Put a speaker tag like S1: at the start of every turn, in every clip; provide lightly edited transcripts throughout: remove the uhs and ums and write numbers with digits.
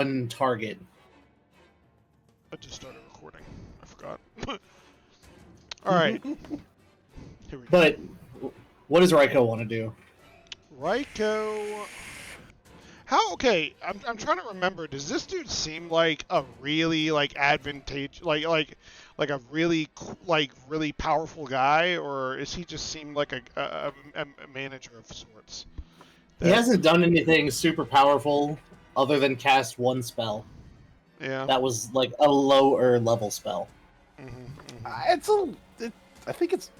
S1: one target.
S2: I just started recording. I forgot. All right. Here we go.
S1: But what does Raiko want to do?
S2: Raiko. How? Okay, I'm trying to remember. Does this dude seem like a really advantageous, like a really really powerful guy, or is he just seem like a manager of sorts?
S1: He hasn't done anything super powerful other than cast one spell.
S2: Yeah.
S1: That was like a lower level spell.
S2: Mm-hmm.
S3: I think it's.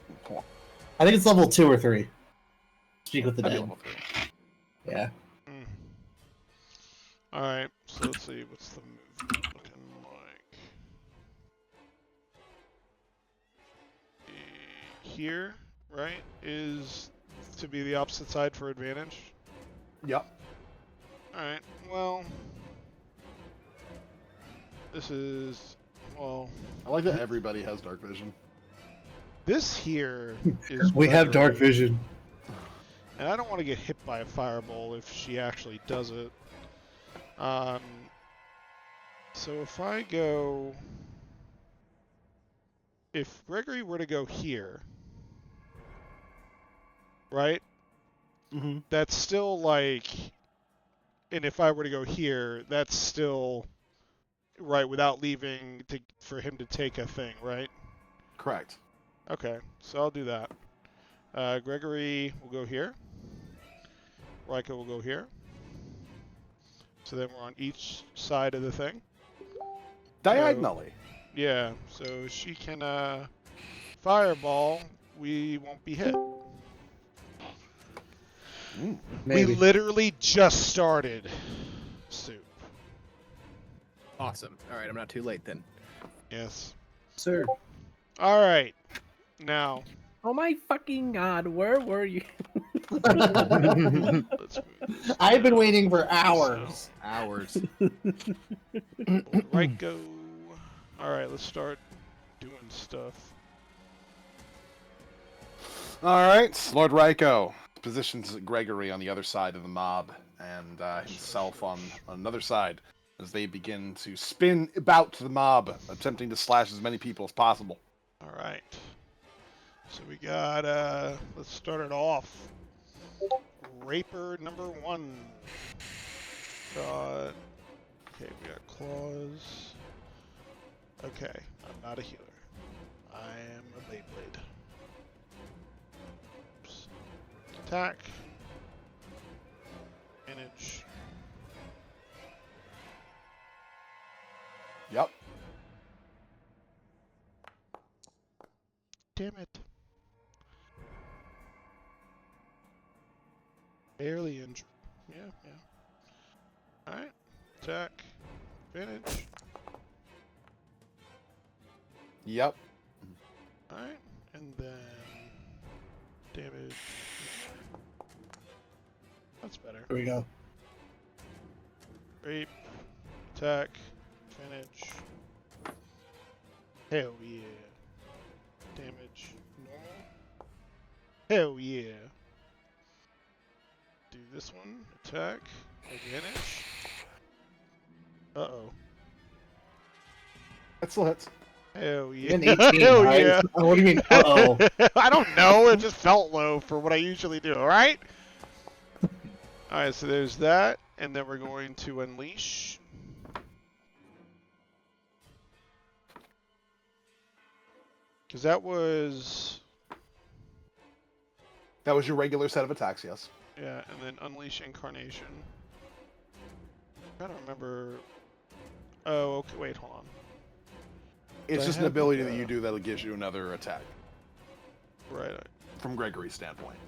S1: I think it's level 2 or 3. Speak with the
S3: I'd be
S1: dead.
S3: level 3.
S1: Yeah.
S2: All right. So let's see. What's the movement looking like? Here, right, is to be the opposite side for advantage.
S3: Yep.
S2: All right. Well, this is
S3: I like that everybody has dark vision.
S2: This here is.
S1: We have dark vision.
S2: And I don't want to get hit by a fireball if she actually does it. So if I go... If Gregory were to go here, right?
S3: Mm-hmm.
S2: That's still like... And if I were to go here, that's still... Right, without leaving for him to take a thing, right?
S3: Correct.
S2: Okay, so I'll do that. Gregory will go here. Raiko will go here. So then we're on each side of the thing.
S3: Diagonally.
S2: Yeah, so she can fireball. We won't be hit.
S1: Maybe.
S2: We literally just started. Soup.
S4: Awesome. All right, I'm not too late then.
S2: Yes.
S1: Sir.
S2: All right. Now.
S4: Oh my fucking god, where were you?
S2: Let's move.
S1: I've been waiting for hours.
S4: Hours.
S2: Right, go. All right, let's start doing stuff.
S3: All right, Lord Raiko positions Gregory on the other side of the mob and himself on another side as they begin to spin about to the mob, attempting to slash as many people as possible.
S2: All right. So we got, let's start it off. Raper number 1. Okay, we got claws. Okay, I'm not a healer. I am a Beyblade. Oops. Attack. Manage.
S3: Yep.
S2: Damn it. Barely injured. Yeah. Alright. Attack. Advantage.
S3: Yep.
S2: Alright. And then damage. That's better.
S1: Here we go.
S2: Rape. Attack. Advantage. Hell yeah. Damage. Normal. Hell yeah. Do this one. Attack. Advantage. Uh-oh.
S3: That still hits.
S2: Hell yeah.
S1: An 18,
S2: Hell
S1: right?
S2: yeah.
S1: What do you mean, uh-oh?
S2: I don't know. It just felt low for what I usually do, alright? Alright, so there's that. And then we're going to unleash. Because that was...
S3: That was your regular set of attacks, yes.
S2: Yeah, and then unleash incarnation. I don't remember... Oh, okay, wait, hold on.
S3: It's
S2: I
S3: just an
S2: have,
S3: ability that you do that gives you another attack.
S2: Right.
S3: From Gregory's standpoint.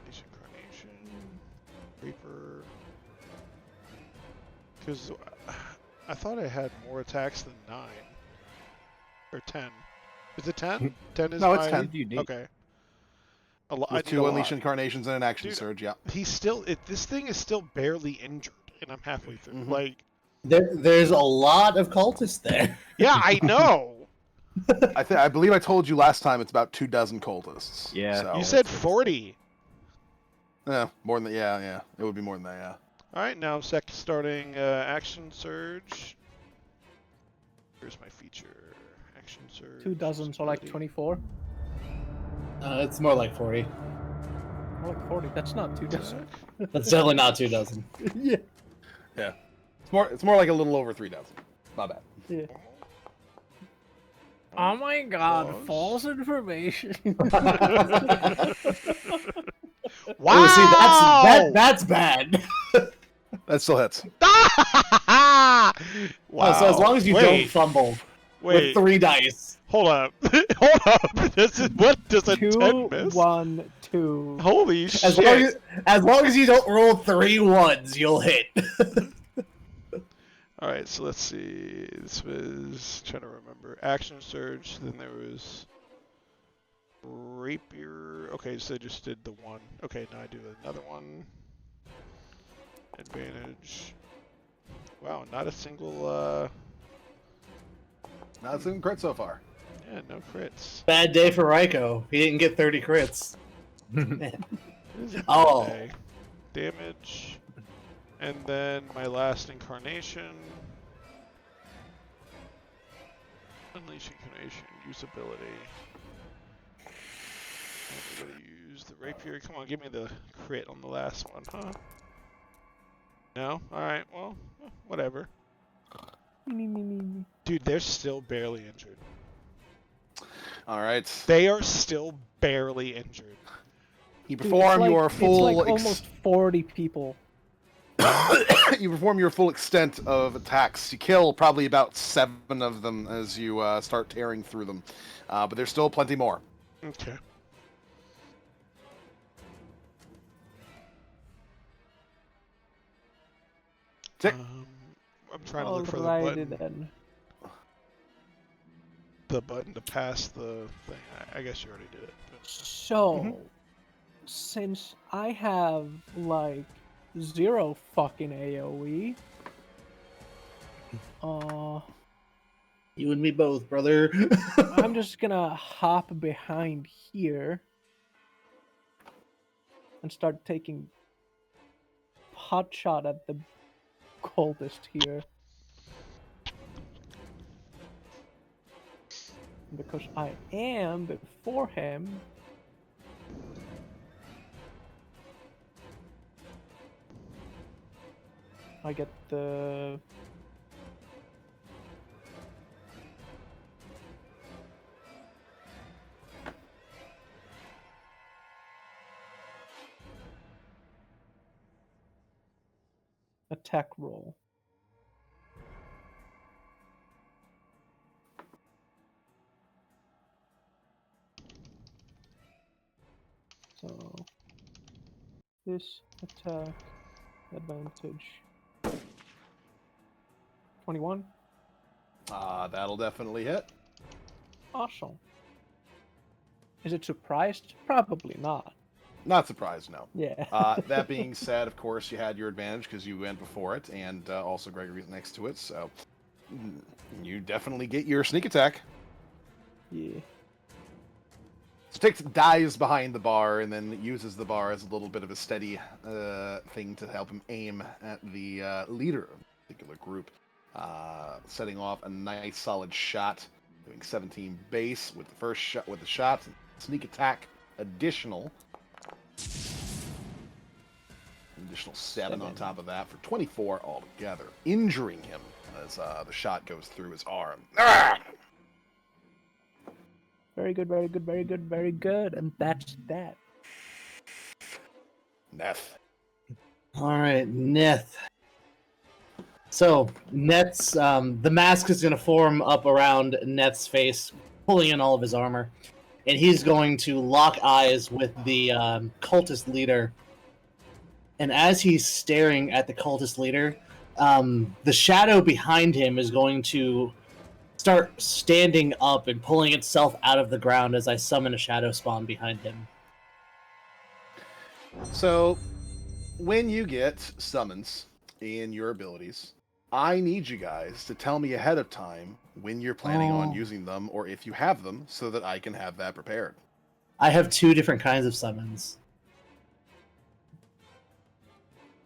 S2: Unleash incarnation. Reaper. Because I thought I had more attacks than 9. Or 10. Is it 10? 10 is
S3: No, it's
S2: my...
S3: 10.
S4: You need.
S2: Okay.
S3: With 2 unleash incarnations and an action
S2: Dude,
S3: surge, yeah.
S2: He's still... This thing is still barely injured, and I'm halfway through.
S3: Mhm.
S2: Like...
S1: There's a lot of cultists there.
S2: Yeah, I know!
S3: I believe I told you last time it's about 24 cultists.
S4: Yeah.
S3: So.
S2: You said 40.
S3: Yeah, more than that. Yeah. It would be more than that, yeah.
S2: All right, now starting action surge. Here's my feature. Action surge.
S4: 2 dozen, so like
S2: usability.
S4: 24.
S1: It's more like 40.
S4: More like 40. That's not 2 dozen.
S2: Attack.
S1: That's definitely not 2 dozen.
S4: Yeah.
S3: Yeah. It's more like a little over 3 dozen. Not bad.
S4: Yeah. Oh my god,
S2: Pause.
S4: false information.
S2: Wow!
S1: Oh, see, that's bad.
S3: That still hits.
S2: wow!
S1: Oh, so as long as you don't
S2: Wait,
S1: fumble
S2: wait,
S1: with 3 dice.
S2: hold up. Hold up. What does a
S4: 2,
S2: 10 miss?
S4: 1, 2.
S2: Holy
S1: As
S2: shit.
S1: long as you don't roll 3 ones, you'll hit.
S2: Alright, so let's see. This was, trying to remember. Action surge, then there was rapier. Okay, so I just did the one. Okay, now I do another one. Advantage. Wow, not a single,
S3: Not a single crit so far.
S2: yeah, no crits.
S1: Bad day for Raiko. He didn't get 30 crits.
S2: It is a good
S1: Oh.
S2: day. Damage. And then my last incarnation. Unleash incarnation, usability. I'm gonna use the rapier. Come on, give me the crit on the last one, huh? No? Alright, well, whatever. Dude, they're still barely injured.
S3: All right.
S2: They are still barely injured.
S3: You
S4: Dude,
S3: perform
S4: it's
S3: your full.
S4: It's like almost 40 people.
S3: You perform your full extent of attacks. You kill probably about 7 of them as you start tearing through them, but there's still plenty more.
S2: Okay.
S3: Tick.
S2: I'm trying to look for the button.
S4: Alrighty then.
S2: The button to pass the thing. I guess you already did it. But...
S4: So, since I have like 0 fucking AoE,
S1: You and me both, brother.
S4: I'm just gonna hop behind here and start taking pot shot at the cultist here. Because I am before him. I get the attack roll. So this attack advantage 21.
S3: That'll definitely hit.
S4: Awesome. Is it surprised? Probably not.
S3: Not surprised, no.
S4: Yeah.
S3: That being said, of course, you had your advantage because you went before it, and also Gregory's next to it, so you definitely get your sneak attack.
S4: Yeah.
S3: So takes dives behind the bar and then uses the bar as a little bit of a steady thing to help him aim at the leader of a particular group, setting off a nice solid shot, doing 17 base with the first shot with the shot, sneak attack additional 7 on top of that for 24 altogether, injuring him as the shot goes through his arm. Ah!
S4: Very good, very good, very good, very good. And that's that.
S3: Neth.
S1: All right, Neth. So Neth's the mask is going to form up around Neth's face, pulling in all of his armor, and he's going to lock eyes with the cultist leader. And as he's staring at the cultist leader, the shadow behind him is going to start standing up and pulling itself out of the ground as I summon a shadow spawn behind him.
S3: So, when you get summons in your abilities, I need you guys to tell me ahead of time when you're planning on using them, or if you have them, so that I can have that prepared.
S1: I have 2 different kinds of summons.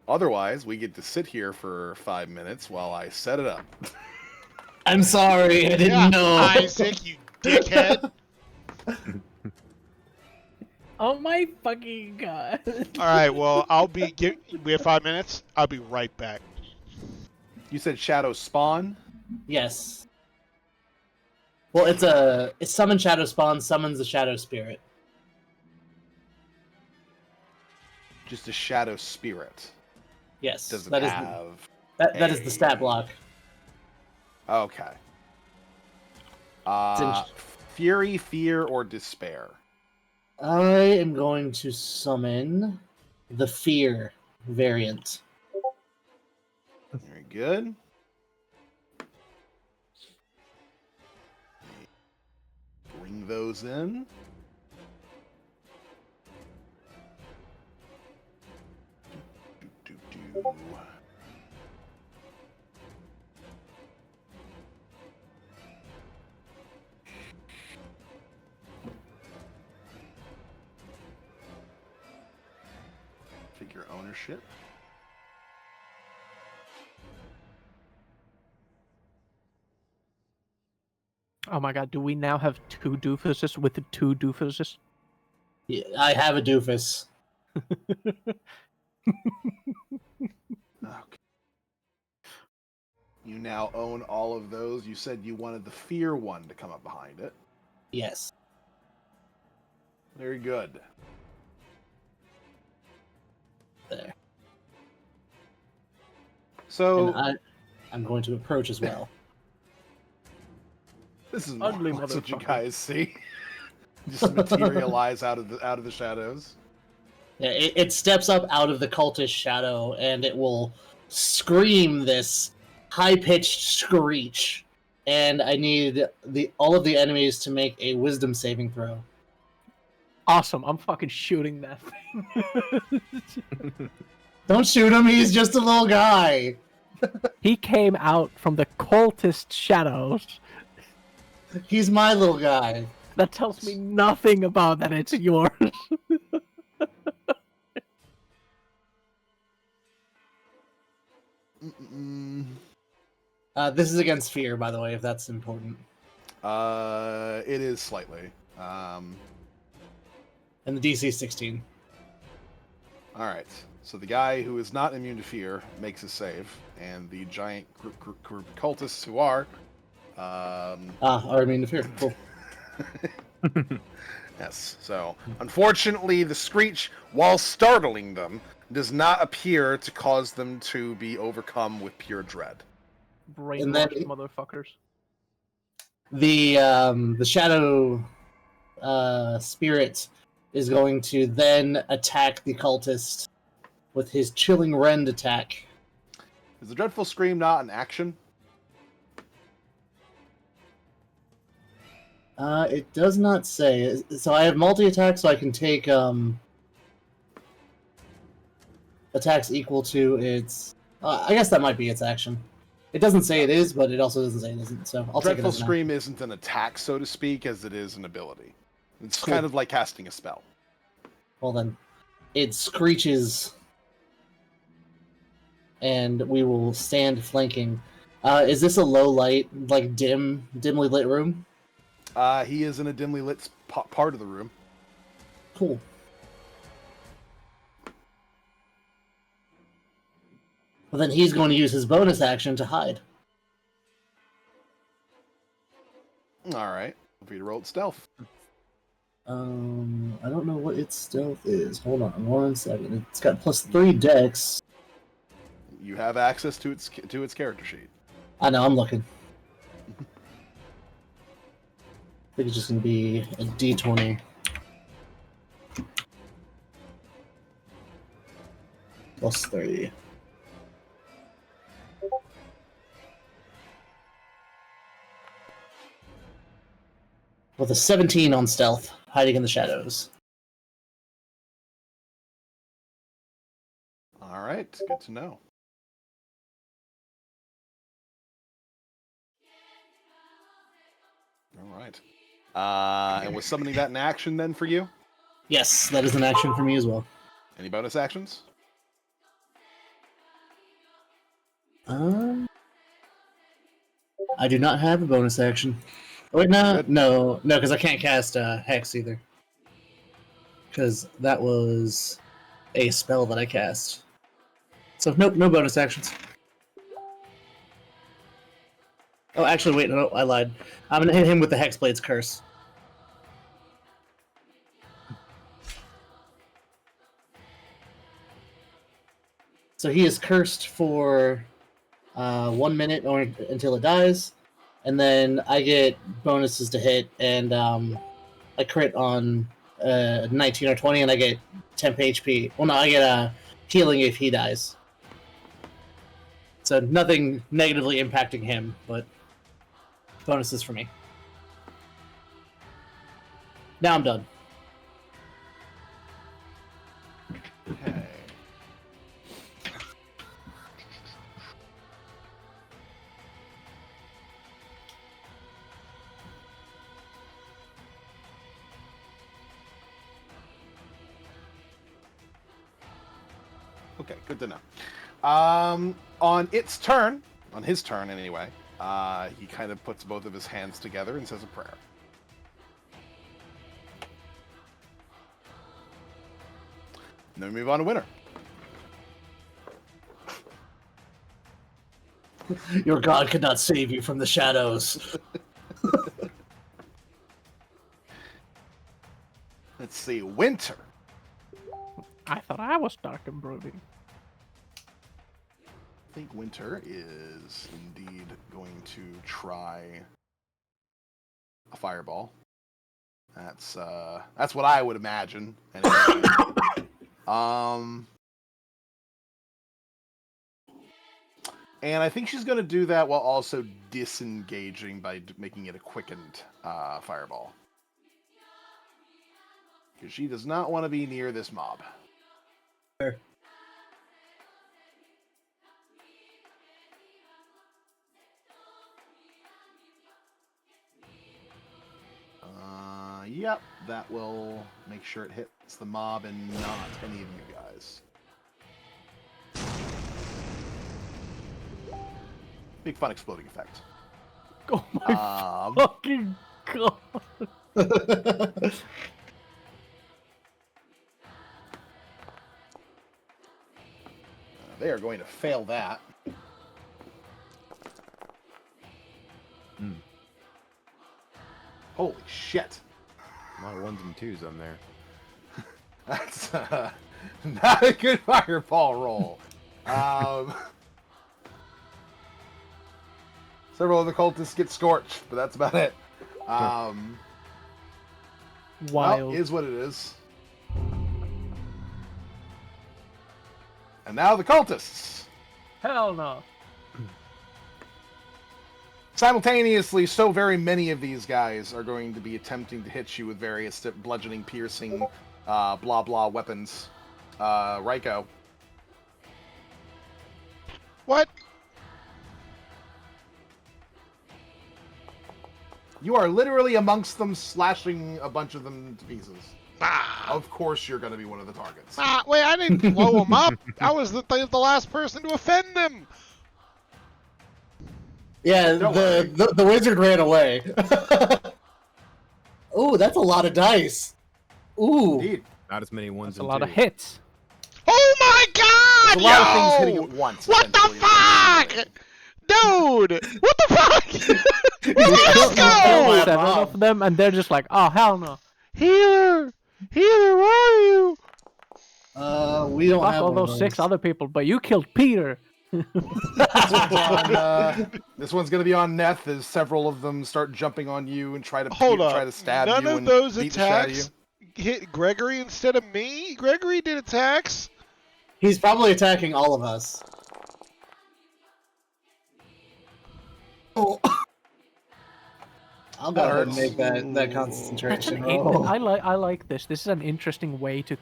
S3: Otherwise, we get to sit here for 5 minutes while I set it up.
S1: I'm sorry, I didn't
S2: Yeah,
S1: know.
S2: Isaac, you dickhead.
S4: Oh my fucking god.
S2: All right, well, we have 5 minutes. I'll be right back.
S3: You said shadow spawn?
S1: Yes. Well, it's summon shadow spawn, summons the shadow spirit.
S3: Just a shadow spirit.
S1: Yes.
S3: Does it
S1: that
S3: have...
S1: that is the stat block.
S3: Okay.
S1: in-
S3: Fury, fear, or despair?
S1: I am going to summon the fear variant.
S3: Very good. Bring those in. Do. Figure ownership.
S4: Oh my god, do we now have 2 doofuses with the 2 doofuses?
S1: Yeah, I have a doofus.
S3: Okay. You now own all of those. You said you wanted the fear one to come up behind it.
S1: Yes.
S3: Very good.
S1: There.
S3: So
S1: And I'm going to approach as well.
S3: this is
S4: Ugly
S3: what you
S4: motherfucker.
S3: guys see. Just materialize out of the shadows.
S1: Yeah, it steps up out of the cultist shadow and it will scream this high-pitched screech. And I need all of the enemies to make a wisdom saving throw.
S4: Awesome, I'm fucking shooting that thing.
S1: Don't shoot him, he's just a little guy.
S4: He came out from the cultist shadows.
S1: He's my little guy.
S4: That tells me nothing about that it's yours.
S1: This is against fear, by the way, if that's important.
S3: It is slightly.
S1: And the DC is 16.
S3: All right. So the guy who is not immune to fear makes a save, and the giant group of cultists who are.
S1: Are immune to fear. Cool.
S3: Yes. So unfortunately, the screech, while startling them, does not appear to cause them to be overcome with pure dread.
S4: Brainwashed motherfuckers.
S1: The shadow spirit is going to then attack the cultist with his chilling rend attack.
S3: Is the dreadful scream not an action?
S1: It does not say. So I have multi-attack, so I can take attacks equal to its... I guess that might be its action. It doesn't say it is, but it also doesn't say it isn't, so I'll take it
S3: Dreadful
S1: as an
S3: Scream isn't an attack, so to speak, as it is an ability. It's
S1: Cool.
S3: kind of like casting a spell.
S1: Well then, it screeches, and we will stand flanking. Is this a low light, like dimly lit room?
S3: He is in a dimly lit part of the room.
S1: Cool. Well, then he's going to use his bonus action to hide.
S3: All right. For you to roll stealth.
S1: I don't know what its stealth is. Hold on 1 second. It's got +3 dex.
S3: You have access to its character sheet.
S1: I know, I'm looking. I think it's just going to be a d20. +3. With a 17 on stealth, hiding in the shadows.
S3: All right. Good to know. All right. And was summoning that in action then for you?
S1: Yes, that is an action for me as well.
S3: Any bonus actions?
S1: I do not have a bonus action. Oh, wait, no,
S3: Good.
S1: no, because I can't cast Hex either. Because that was a spell that I cast. So, nope, no bonus actions. Oh, actually, wait, no, I lied. I'm gonna hit him with the Hexblade's Curse. So he is cursed for 1 minute or until it dies, and then I get bonuses to hit, and I crit on 19 or 20, and I get temp HP. Well, no, I get healing if he dies. So nothing negatively impacting him, but bonuses for me. Now I'm done.
S3: Okay. Okay, good to know. On its turn, on his turn anyway, he kind of puts both of his hands together and says a prayer. And then we move on to Winter.
S1: Your god could not save you from the shadows.
S3: Let's see, Winter.
S4: I thought I was dark and brooding.
S3: I think Winter is indeed going to try a fireball. That's what I would imagine. Anyway. And I think she's going to do that while also disengaging by making it a quickened fireball. Because she does not want to be near this mob.
S1: Sure.
S3: Yep, that will make sure it hits the mob and not any of you guys. Big fun exploding effect.
S4: Oh my fucking god!
S3: They are going to fail that. Holy shit.
S5: A lot of ones and twos on there.
S3: That's not a good fireball roll. Several of the cultists get scorched, but that's about it.
S4: Wild.
S3: Well, is what it is. And now the cultists.
S4: Hell no.
S3: Simultaneously, so very many of these guys are going to be attempting to hit you with various bludgeoning, piercing, blah blah weapons. Raiko.
S2: What?
S3: You are literally amongst them, slashing a bunch of them to pieces.
S2: Ah.
S3: Of course you're going to be one of the targets.
S2: Ah, wait, I didn't blow them up. I was the last person to offend them.
S1: Yeah, the wizard ran away. Ooh, that's a lot of dice. Ooh.
S3: Indeed.
S5: Not as many ones
S4: That's a
S5: and
S4: lot of
S5: twos.
S4: hits.
S2: Oh my god,
S3: There's a lot of things
S2: yo!
S3: hitting at once.
S2: What the
S3: essentially.
S2: fuck? Dude! What the fuck?
S1: You
S2: Let's
S1: killed
S2: go!
S1: my
S4: 7
S1: mom.
S4: of them, and they're just like, oh, hell no.
S2: Healer! Healer, where are you?
S1: We don't
S4: Fuck
S1: have
S4: all
S1: one of
S4: those 6 other people, but you killed Peter.
S3: This one's going to be on Neth as several of them start jumping on you and try to
S2: Hold up.
S3: stab
S2: None
S3: you
S2: of
S3: and
S2: those
S3: beat the shit out of you.
S2: attacks hit Gregory instead of me? Gregory did attacks?
S1: He's probably attacking all of us. Oh. I'll go
S3: That
S1: ahead and
S3: hurts.
S1: make that
S4: That's
S1: concentration
S4: an
S1: roll.
S4: I like this. This is an interesting way to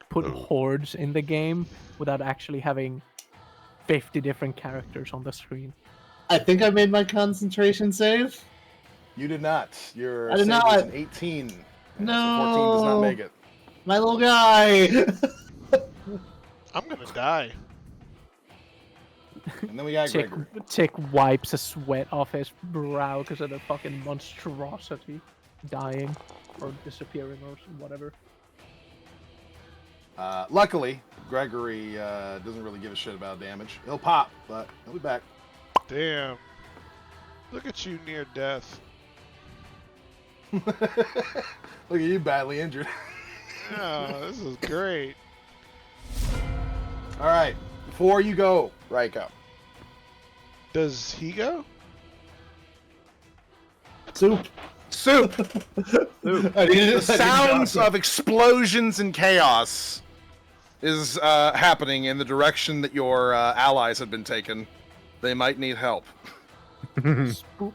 S4: put hordes in the game without actually having 50 different characters on the screen.
S1: I think I made my concentration save.
S3: You did not. Your
S1: I did
S3: save
S1: not.
S3: was an 18.
S1: No.
S3: So 14 does not make it.
S1: My little guy.
S2: I'm gonna die.
S3: And then we got
S4: Tick,
S3: Gregory.
S4: Tick wipes a sweat off his brow because of the fucking monstrosity dying or disappearing or whatever.
S3: Luckily, Gregory doesn't really give a shit about damage. He'll pop, but he'll be back.
S2: Damn. Look at you near death.
S3: Look at you badly injured.
S2: Yeah, this is great.
S3: All right, before you go, Raiko.
S2: Does he go?
S1: Soup.
S3: Soup. The sounds
S1: Johnson.
S3: of explosions and chaos is happening in the direction that your allies have been taken. They might need help.
S4: Spoop.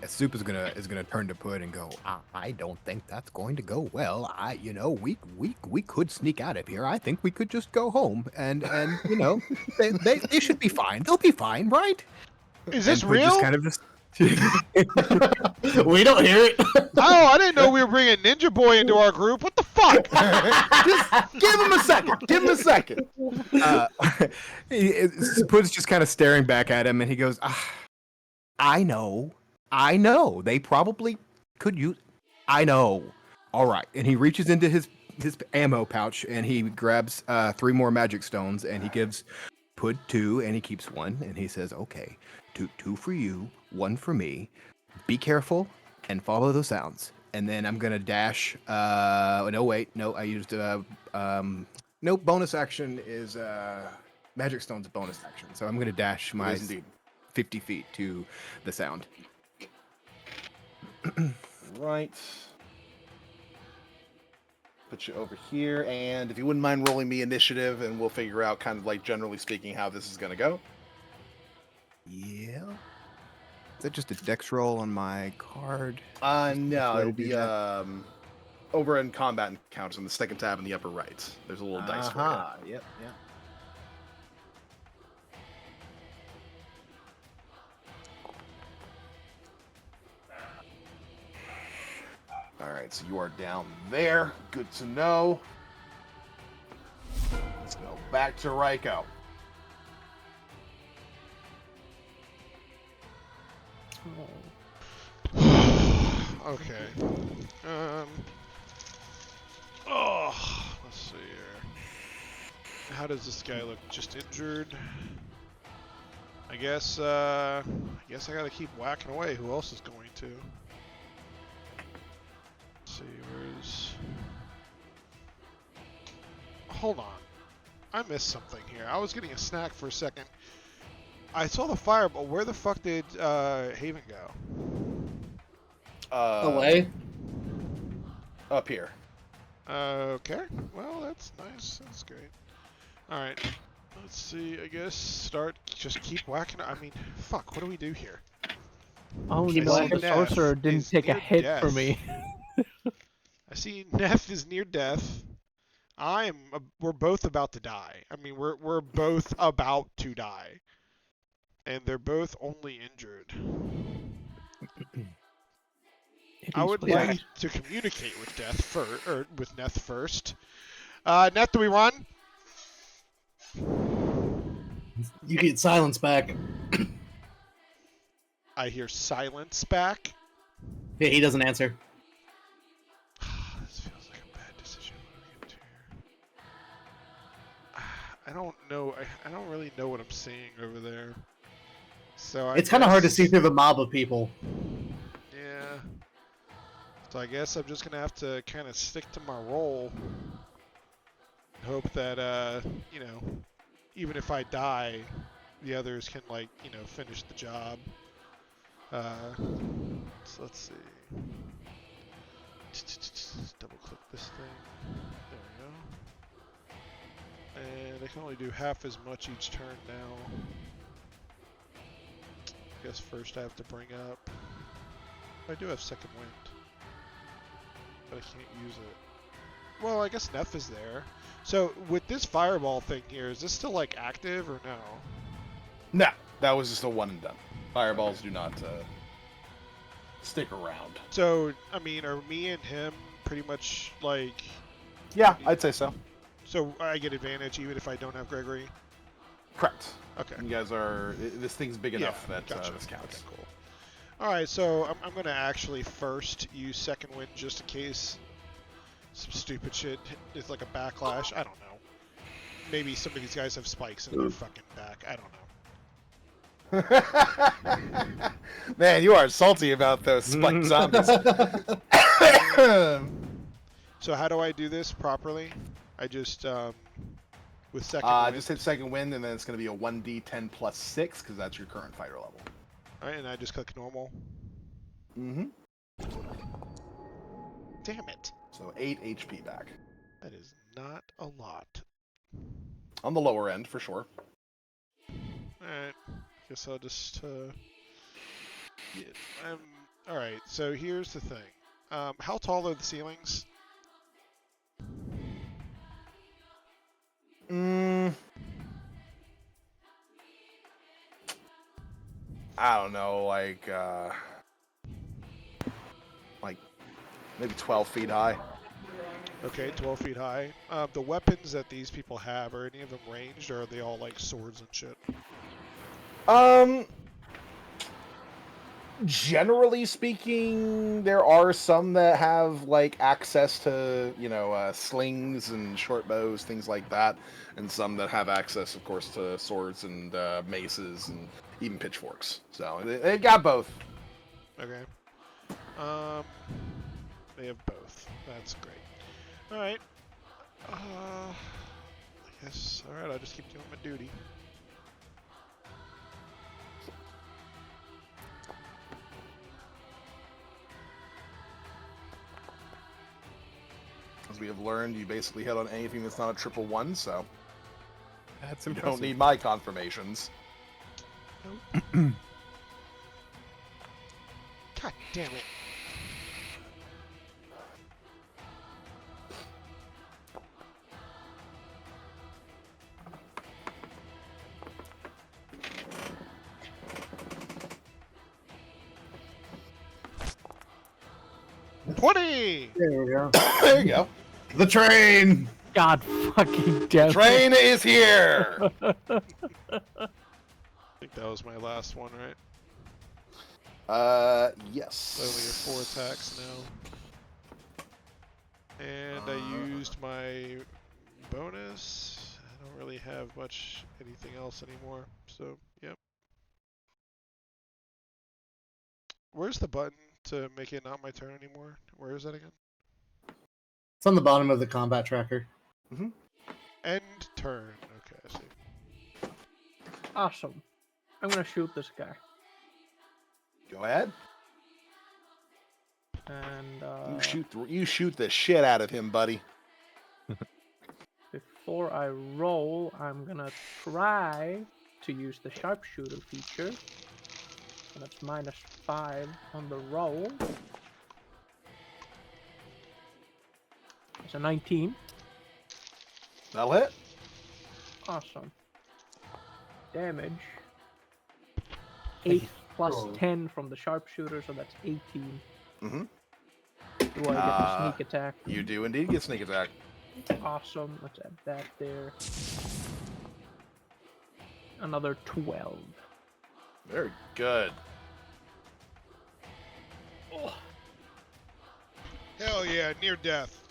S5: Soup is gonna turn to Pud and go. I don't think that's going to go well. We could sneak out of here. I think we could just go home, and they should be fine. They'll be fine, right?
S2: Is this
S5: And Pud
S2: real?
S5: Just kind of just.
S1: We don't hear it.
S2: Oh, I didn't know we were bringing Ninja Boy into our group. What the fuck?
S3: Just give him a second. Give him a second.
S5: Pud's just kind of staring back at him, and he goes, I know. They probably could use. I know. All right. And he reaches into his ammo pouch and he grabs 3 more magic stones and he gives Pud 2 and he keeps 1 and he says, "Okay, two for you, 1 for me. Be careful and follow the sounds." And then I'm gonna dash. No, wait, no. I used no bonus action is magic stone's a bonus action, so I'm gonna dash my.
S3: Yes, indeed.
S5: 50 feet to the sound.
S3: Right. Put you over here, and if you wouldn't mind rolling me initiative, and we'll figure out, kind of like generally speaking, how this is going to go.
S5: Yeah. Is that just a dex roll on my card?
S3: No,
S5: way
S3: it'll
S5: to do
S3: be
S5: that?
S3: over in combat encounters in the second tab in the upper right. There's a little dice for you.
S5: Yep.
S3: All right, so you are down there. Good to know. Let's go back to Raiko.
S2: Okay. Oh, let's see here. How does this guy look? Just injured? I guess I gotta keep whacking away. Who else is going to? Let's see, where's... Hold on. I missed something here. I was getting a snack for a second. I saw the fireball. Where the fuck did Haven go?
S1: Away.
S3: Up here.
S2: Okay. Well, that's nice. That's great. Alright. Let's see. I guess just keep whacking. I mean, fuck. What do we do here?
S4: Oh
S1: Keep
S4: no,
S1: whacking.
S4: the sorcerer didn't
S2: Is
S4: take a
S2: near
S4: hit
S2: death.
S4: for me.
S2: I see Neff is near death. We're both about to die. I mean, we're both about to die. And they're both only injured. I would like to communicate with with Neth first. Neth, do we run?
S1: You get silence back.
S2: I hear silence back.
S1: Yeah, he doesn't answer.
S2: This feels like a bad decision. What do we get to here? I don't know. I don't really know what I'm seeing over there. So
S1: It's kind of hard to see through the mob of people.
S2: Yeah. So I guess I'm just gonna have to kind of stick to my role. Hope that even if I die, the others can finish the job. So let's see. Double click this thing. There we go. And I can only do half as much each turn now. I guess first I have to bring up. I do have second wind, but I can't use it. Well, I guess Neff is there. So with this fireball thing here, is this still like active or no?
S3: No, that was just a one and done. Fireballs do not stick around.
S2: So I mean, are me and him pretty much like?
S3: Yeah, I'd say so.
S2: So I get advantage even if I don't have Gregory.
S3: Correct.
S2: Okay.
S3: You guys are. This thing's big enough that
S2: gotcha.
S3: this counts.
S2: Okay, cool. All right, so I'm gonna actually first use second wind just in case some stupid shit is like a backlash. I don't know. Maybe some of these guys have spikes in their fucking back. I don't know.
S3: Man, you are salty about those spiked zombies.
S2: So how do I do this properly? I just with second wind.
S3: Just hit second wind, and then it's going to be a 1d10 plus 6 because that's your current fighter level.
S2: All right, and I just click normal.
S3: Mm-hmm.
S2: Damn it!
S3: So 8 HP back.
S2: That is not a lot.
S3: On the lower end, for sure.
S2: Alright, guess I'll just, alright, so here's the thing. How tall are the ceilings?
S3: I don't know, like maybe 12 feet high.
S2: Okay, 12 feet high. The weapons that these people have, are any of them ranged, or are they all like swords and shit?
S3: Generally speaking, there are some that have like access to, slings and short bows, things like that, and some that have access, of course, to swords and maces and even pitchforks. So they got both.
S2: Okay. They have both. That's great. Alright. I guess, alright, I'll just keep doing my duty.
S3: As we have learned, you basically hit on anything that's not a 111, so
S5: That's
S3: you
S5: impressive.
S3: don't need my confirmations.
S2: Nope. God damn it. $20!
S1: There we go.
S3: There you go.
S1: The train.
S4: God fucking damn it.
S3: Train is here.
S2: I think that was my last one, right?
S3: Yes.
S2: So I only have 4 attacks now. And I used my bonus. I don't really have anything else anymore. So, yep. Where's the button to make it not my turn anymore? Where is that again?
S1: It's on the bottom of the combat tracker.
S2: End turn. Okay, I see.
S4: Awesome. I'm gonna shoot this guy.
S3: Go ahead.
S4: And
S3: You shoot the shit out of him, buddy.
S4: before I roll, I'm gonna try to use the sharpshooter feature. And that's -5 on the roll. It's a 19.
S3: That'll hit.
S4: Awesome. Damage. 8 plus
S1: Oh.
S4: 10 from the sharpshooter, so that's 18.
S3: Mm-hmm.
S4: Do I get the sneak attack?
S3: You do indeed get sneak attack.
S4: Awesome. Let's add that there. Another 12.
S3: Very good.
S2: Hell yeah, near death.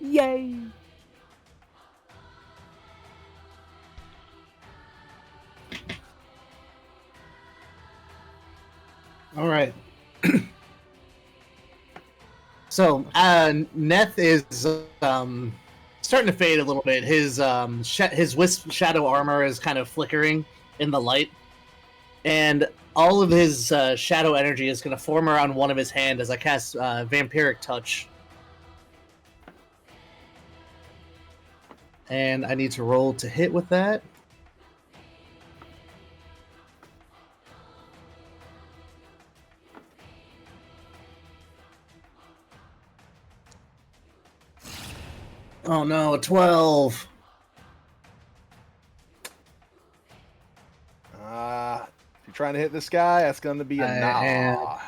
S4: Yay!
S1: All right. So, Neth is starting to fade a little bit. His wisp shadow armor is kind of flickering in the light, and all of his shadow energy is going to form around one of his hand as I cast Vampiric Touch. And I need to roll to hit with that. Oh no, a 12.
S3: If you're trying to hit this guy, that's going to be a nah.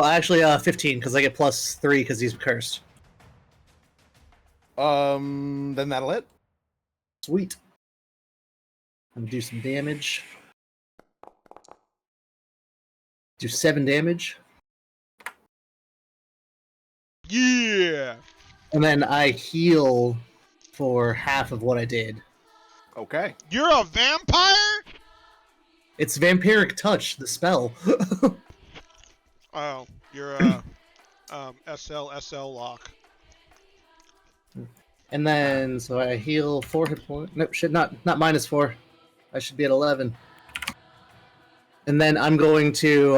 S1: Actually, 15 because I get +3 because he's cursed.
S3: Then that'll hit.
S1: Sweet. I'm gonna do some damage. Do 7 damage.
S2: Yeah.
S1: And then I heal for half of what I did.
S3: Okay.
S2: You're a vampire?
S1: It's Vampiric Touch, the spell.
S2: Oh, you're a SL lock.
S1: And then, so I heal 4 hit points. Nope, shit, not -4. I should be at 11. And then I'm going to,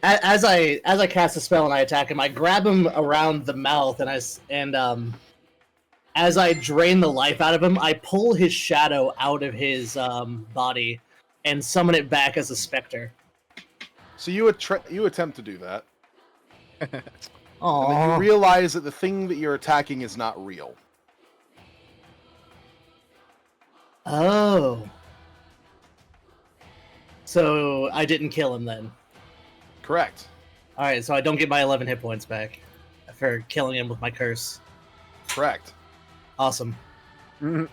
S1: as I cast a spell and I attack him, I grab him around the mouth, and as I drain the life out of him, I pull his shadow out of his body and summon it back as a specter.
S3: So you attempt to do that, and then you
S1: Aww.
S3: realize that the thing that you're attacking is not real.
S1: Oh. So I didn't kill him then.
S3: Correct.
S1: Alright, so I don't get my 11 hit points back for killing him with my curse.
S3: Correct.
S1: Awesome.
S5: Mhm.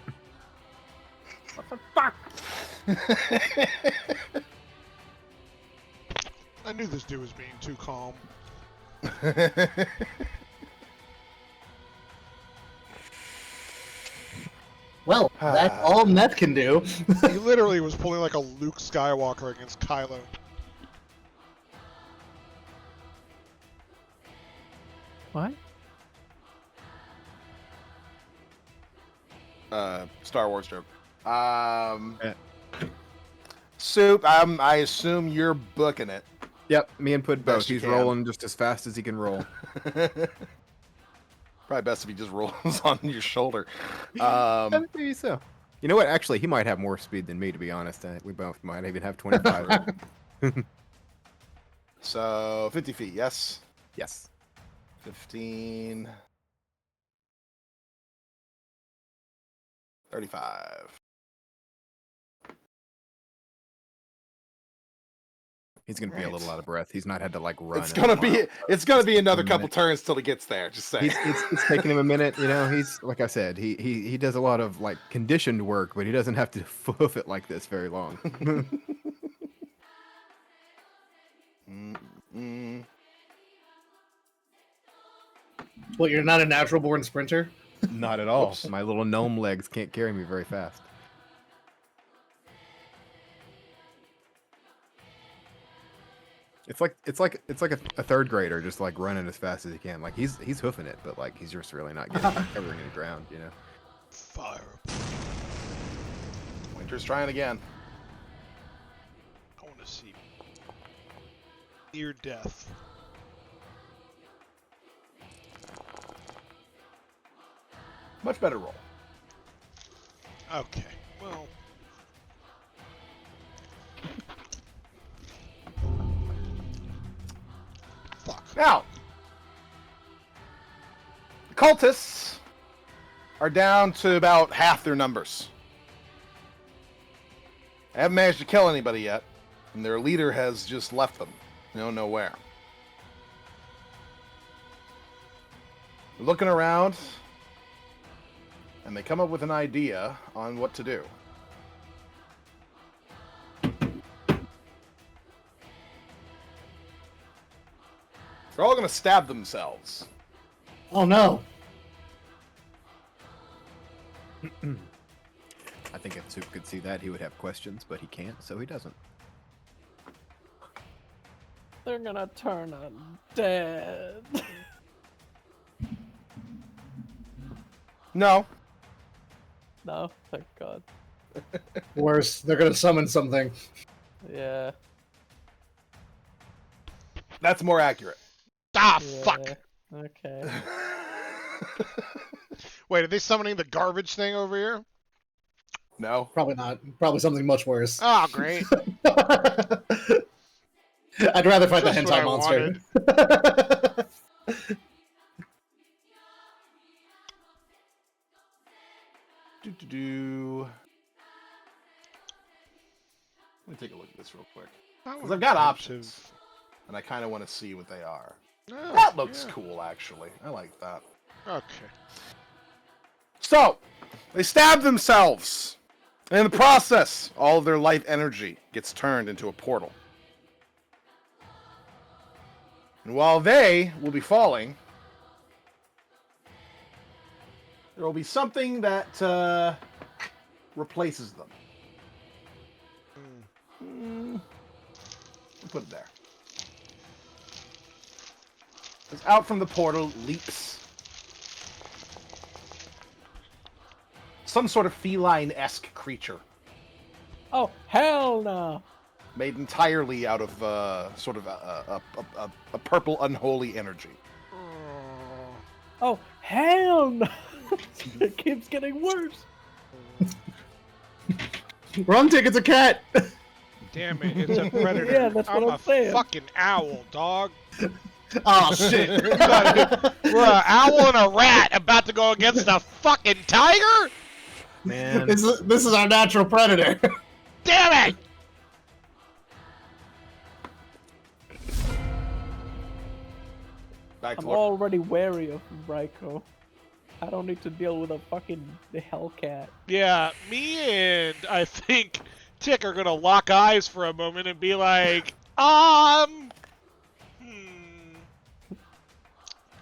S4: What the fuck?
S2: I knew this dude was being too calm.
S1: Well, that's all Neth can do.
S2: He literally was pulling like a Luke Skywalker against Kylo.
S4: What?
S3: Star Wars joke. Soup, I assume you're booking it.
S5: Yep, me and Pud both.
S3: Best you
S5: He's
S3: can.
S5: rolling just as fast as he can roll.
S3: Probably best if he just rolls on your shoulder.
S5: Maybe so. You know what? Actually, he might have more speed than me, to be honest. We both might even have 25.
S3: So 50 feet, yes.
S5: Yes.
S3: 15. 35.
S5: He's gonna be a
S3: Right.
S5: little out of breath. He's not had to like run.
S3: It's
S5: in
S3: gonna
S5: a while.
S3: be another
S5: a
S3: couple
S5: minute.
S3: turns till he gets there. Just saying.
S5: It's taking him a minute. You know, he's like I said, he does a lot of like conditioned work, but he doesn't have to hoof it like this very long.
S3: Mm.
S1: What, you're not a natural born sprinter?
S5: Not at all.
S3: Whoops.
S5: My little gnome legs can't carry me very fast. It's like a third grader just like running as fast as he can. Like he's hoofing it, but like he's just really not getting covering any ground, you know.
S2: Fire.
S3: Winter's trying again.
S2: I want to see near death.
S3: Much better roll.
S2: Okay. Well. Fuck.
S3: Now, the cultists are down to about half their numbers. They haven't managed to kill anybody yet, and their leader has just left them. They don't know where. They're looking around, and they come up with an idea on what to do. They're all going to stab themselves.
S1: Oh no.
S5: I think if Soup could see that, he would have questions, but he can't, so he doesn't.
S4: They're gonna turn undead.
S3: No.
S4: No, thank God.
S1: Worse, they're gonna summon something.
S4: Yeah.
S3: That's more accurate.
S2: Ah,
S4: Yeah.
S2: fuck.
S4: Okay.
S2: Wait, are they summoning the garbage thing over here?
S3: No.
S1: Probably not. Probably something much worse.
S2: Oh, great.
S1: I'd rather fight the
S2: Just what
S1: hentai
S2: I
S1: monster.
S3: Let me take a look at this real quick.
S2: That
S3: Because
S2: was
S3: I've got
S2: impressive.
S3: options, and I kind of want to see what they are.
S2: Oh,
S3: That looks
S2: yeah.
S3: cool, actually. I like that.
S2: Okay.
S3: So, they stab themselves. And in the process, all of their life energy gets turned into a portal. And while they will be falling, there will be something that replaces them. We'll put it there. As out from the portal leaps some sort of feline-esque creature.
S4: Oh, hell no!
S3: Made entirely out of sort of a purple unholy energy.
S4: Oh, hell no! It keeps getting worse.
S1: Wrong ticket's a cat.
S2: Damn it, it's a predator.
S4: Yeah, that's what
S2: I'm
S4: I'm
S2: a
S4: saying.
S2: fucking owl, dog.
S1: Oh shit.
S2: We're an owl and a rat about to go against a fucking tiger?
S5: Man,
S1: This is our natural predator.
S2: Damn it!
S3: Back to
S4: I'm
S3: Lord.
S4: already wary of Raiko. I don't need to deal with the Hellcat.
S2: Yeah, me and I think Tick are gonna lock eyes for a moment and be like,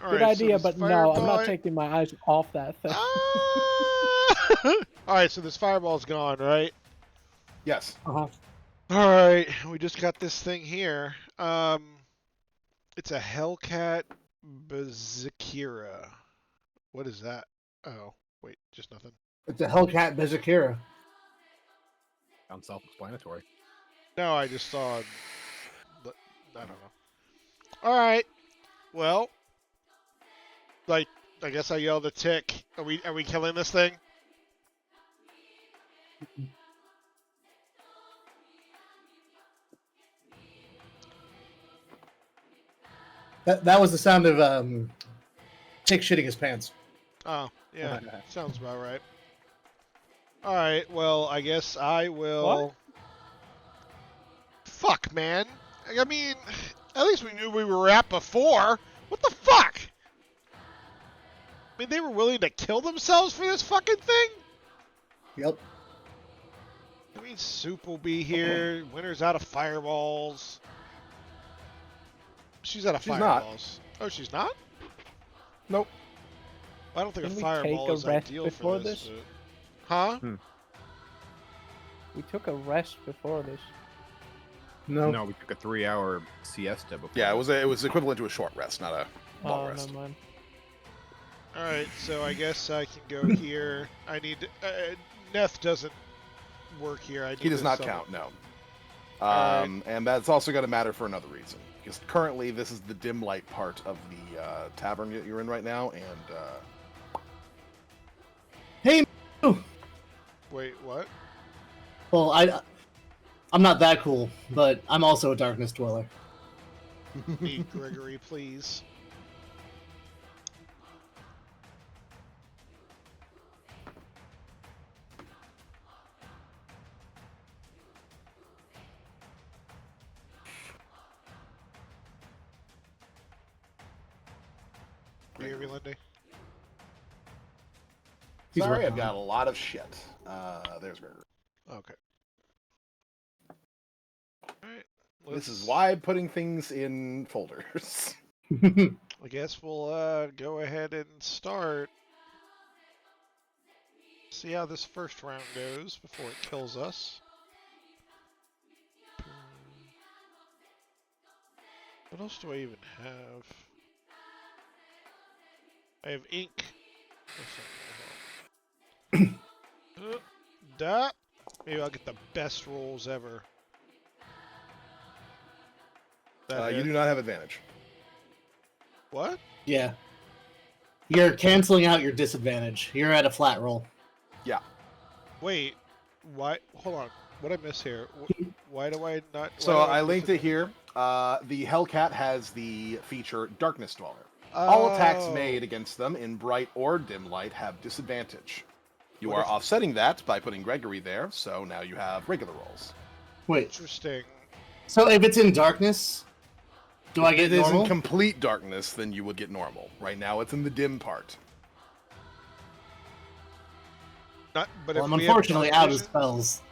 S4: Good idea, but no, I'm not taking my eyes off that thing.
S2: Alright, so this fireball's gone, right?
S3: Yes.
S1: Uh-huh.
S2: Alright, we just got this thing here. It's a Hellcat Bazakira. What is that? Oh, wait, just nothing.
S1: It's a Hellcat Bezakira.
S5: sounds self-explanatory.
S2: No, I just saw. I don't know. All right. Well, like I guess I yelled a Tick. Are we killing this thing?
S1: That was the sound of Tick shitting his pants.
S2: Oh, yeah, sounds about right. All right. Well, I guess I will.
S4: What?
S2: Fuck, man. I mean, at least we knew we were at before. What the fuck? I mean, they were willing to kill themselves for this fucking thing?
S1: Yep.
S2: I mean, Soup will be here. Winter's out of fireballs. She's out of
S3: She's not.
S2: fireballs. Oh, she's not?
S3: Nope.
S2: I don't think
S4: Didn't
S2: a
S4: we
S2: fireball
S4: take a
S2: is
S4: rest
S2: ideal
S4: before
S2: for this.
S4: this?
S2: Huh?
S4: We took a rest before this.
S1: No.
S5: No, we took a 3-hour siesta before.
S3: Yeah, it was equivalent to a short rest, not a long
S4: Oh,
S3: rest.
S4: never mind.
S2: Alright, so I guess I can go here. I need... Neth doesn't work here. I need
S3: He does
S2: to
S3: not
S2: summon-
S3: count, no.
S2: Alright.
S3: And that's also going to matter for another reason. Because currently, this is the dim light part of the tavern that you're in right now, and
S1: Hey.
S2: Wait, what?
S1: Well, I'm not that cool, but I'm also a darkness dweller.
S2: Me, Gregory, please. You hear me, Lindy?
S1: He's
S3: sorry,
S1: working
S3: I've got
S1: on
S3: a lot of shit. There's Gregory.
S2: Okay. Alright.
S3: This is why I'm putting things in folders.
S1: it.
S2: I guess we'll go ahead and start. See how this first round goes before it kills us. What else do I even have? I have ink. That's not gonna help. That. Maybe I'll get the best rolls ever. That
S3: You
S2: hit?
S3: do not have advantage.
S2: What?
S1: Yeah. You're canceling out your disadvantage. You're at a flat roll.
S3: Yeah.
S2: Wait. Why? Hold on. What did I miss here? Why do I not?
S3: So
S2: why do
S3: I
S2: miss
S3: linked it here. The Hellcat has the feature Darkness Dweller.
S2: Oh.
S3: All attacks made against them in bright or dim light have disadvantage. You
S2: What
S3: are
S2: if-
S3: offsetting that by putting Gregory there, so now you have regular rolls.
S1: Wait.
S2: Interesting.
S1: So if it's in darkness, do I
S3: If
S1: get
S3: it is
S1: normal?
S3: in complete darkness, then you would get normal. Right now, it's in the dim part.
S2: Not, but
S1: Well,
S2: if
S1: I'm
S2: we have
S1: unfortunately
S2: dark
S1: out of
S2: vision,
S1: spells.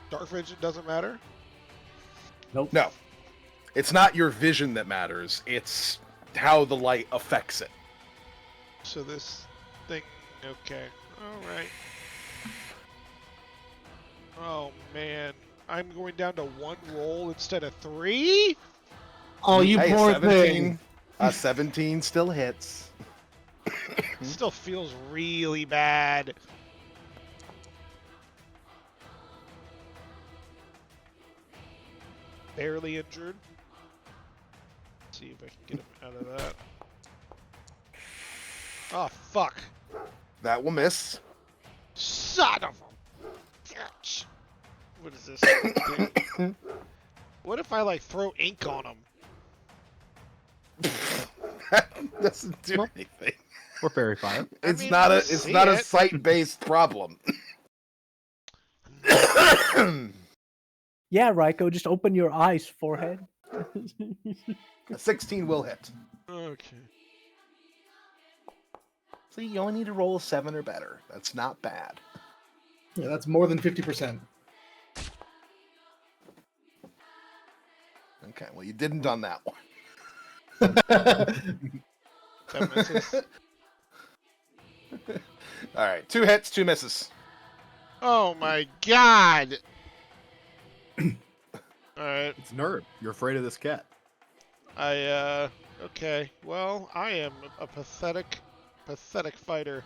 S2: dark vision doesn't matter.
S1: Nope.
S3: No, it's not your vision that matters. It's how the light affects it.
S2: So this thing, okay, all right. Oh man, I'm going down to 1 roll instead of 3.
S1: Oh, you
S3: Hey,
S1: poor
S3: 17.
S1: thing.
S3: 17 still hits.
S2: Still feels really bad. Barely injured. See if I can get him out of that. Oh fuck!
S3: That will miss.
S2: Son of a bitch! What is this thing? What if I like throw ink on him?
S3: That doesn't do anything.
S5: Or fairy fire.
S3: It's
S2: mean,
S3: not
S2: you
S3: a
S2: see
S3: not a
S2: it.
S3: sight-based problem.
S4: Yeah, Raiko, just open your eyes, forehead.
S3: A 16 will hit.
S2: Okay.
S3: See, you only need to roll a 7 or better. That's not bad.
S1: Yeah, that's more than 50%.
S3: Okay, well, you didn't on that one.
S2: That misses.
S3: All right, 2 hits, 2 misses.
S2: Oh my god! Alright,
S5: It's nerd. You're afraid of this cat.
S2: okay. Well, I am a pathetic fighter.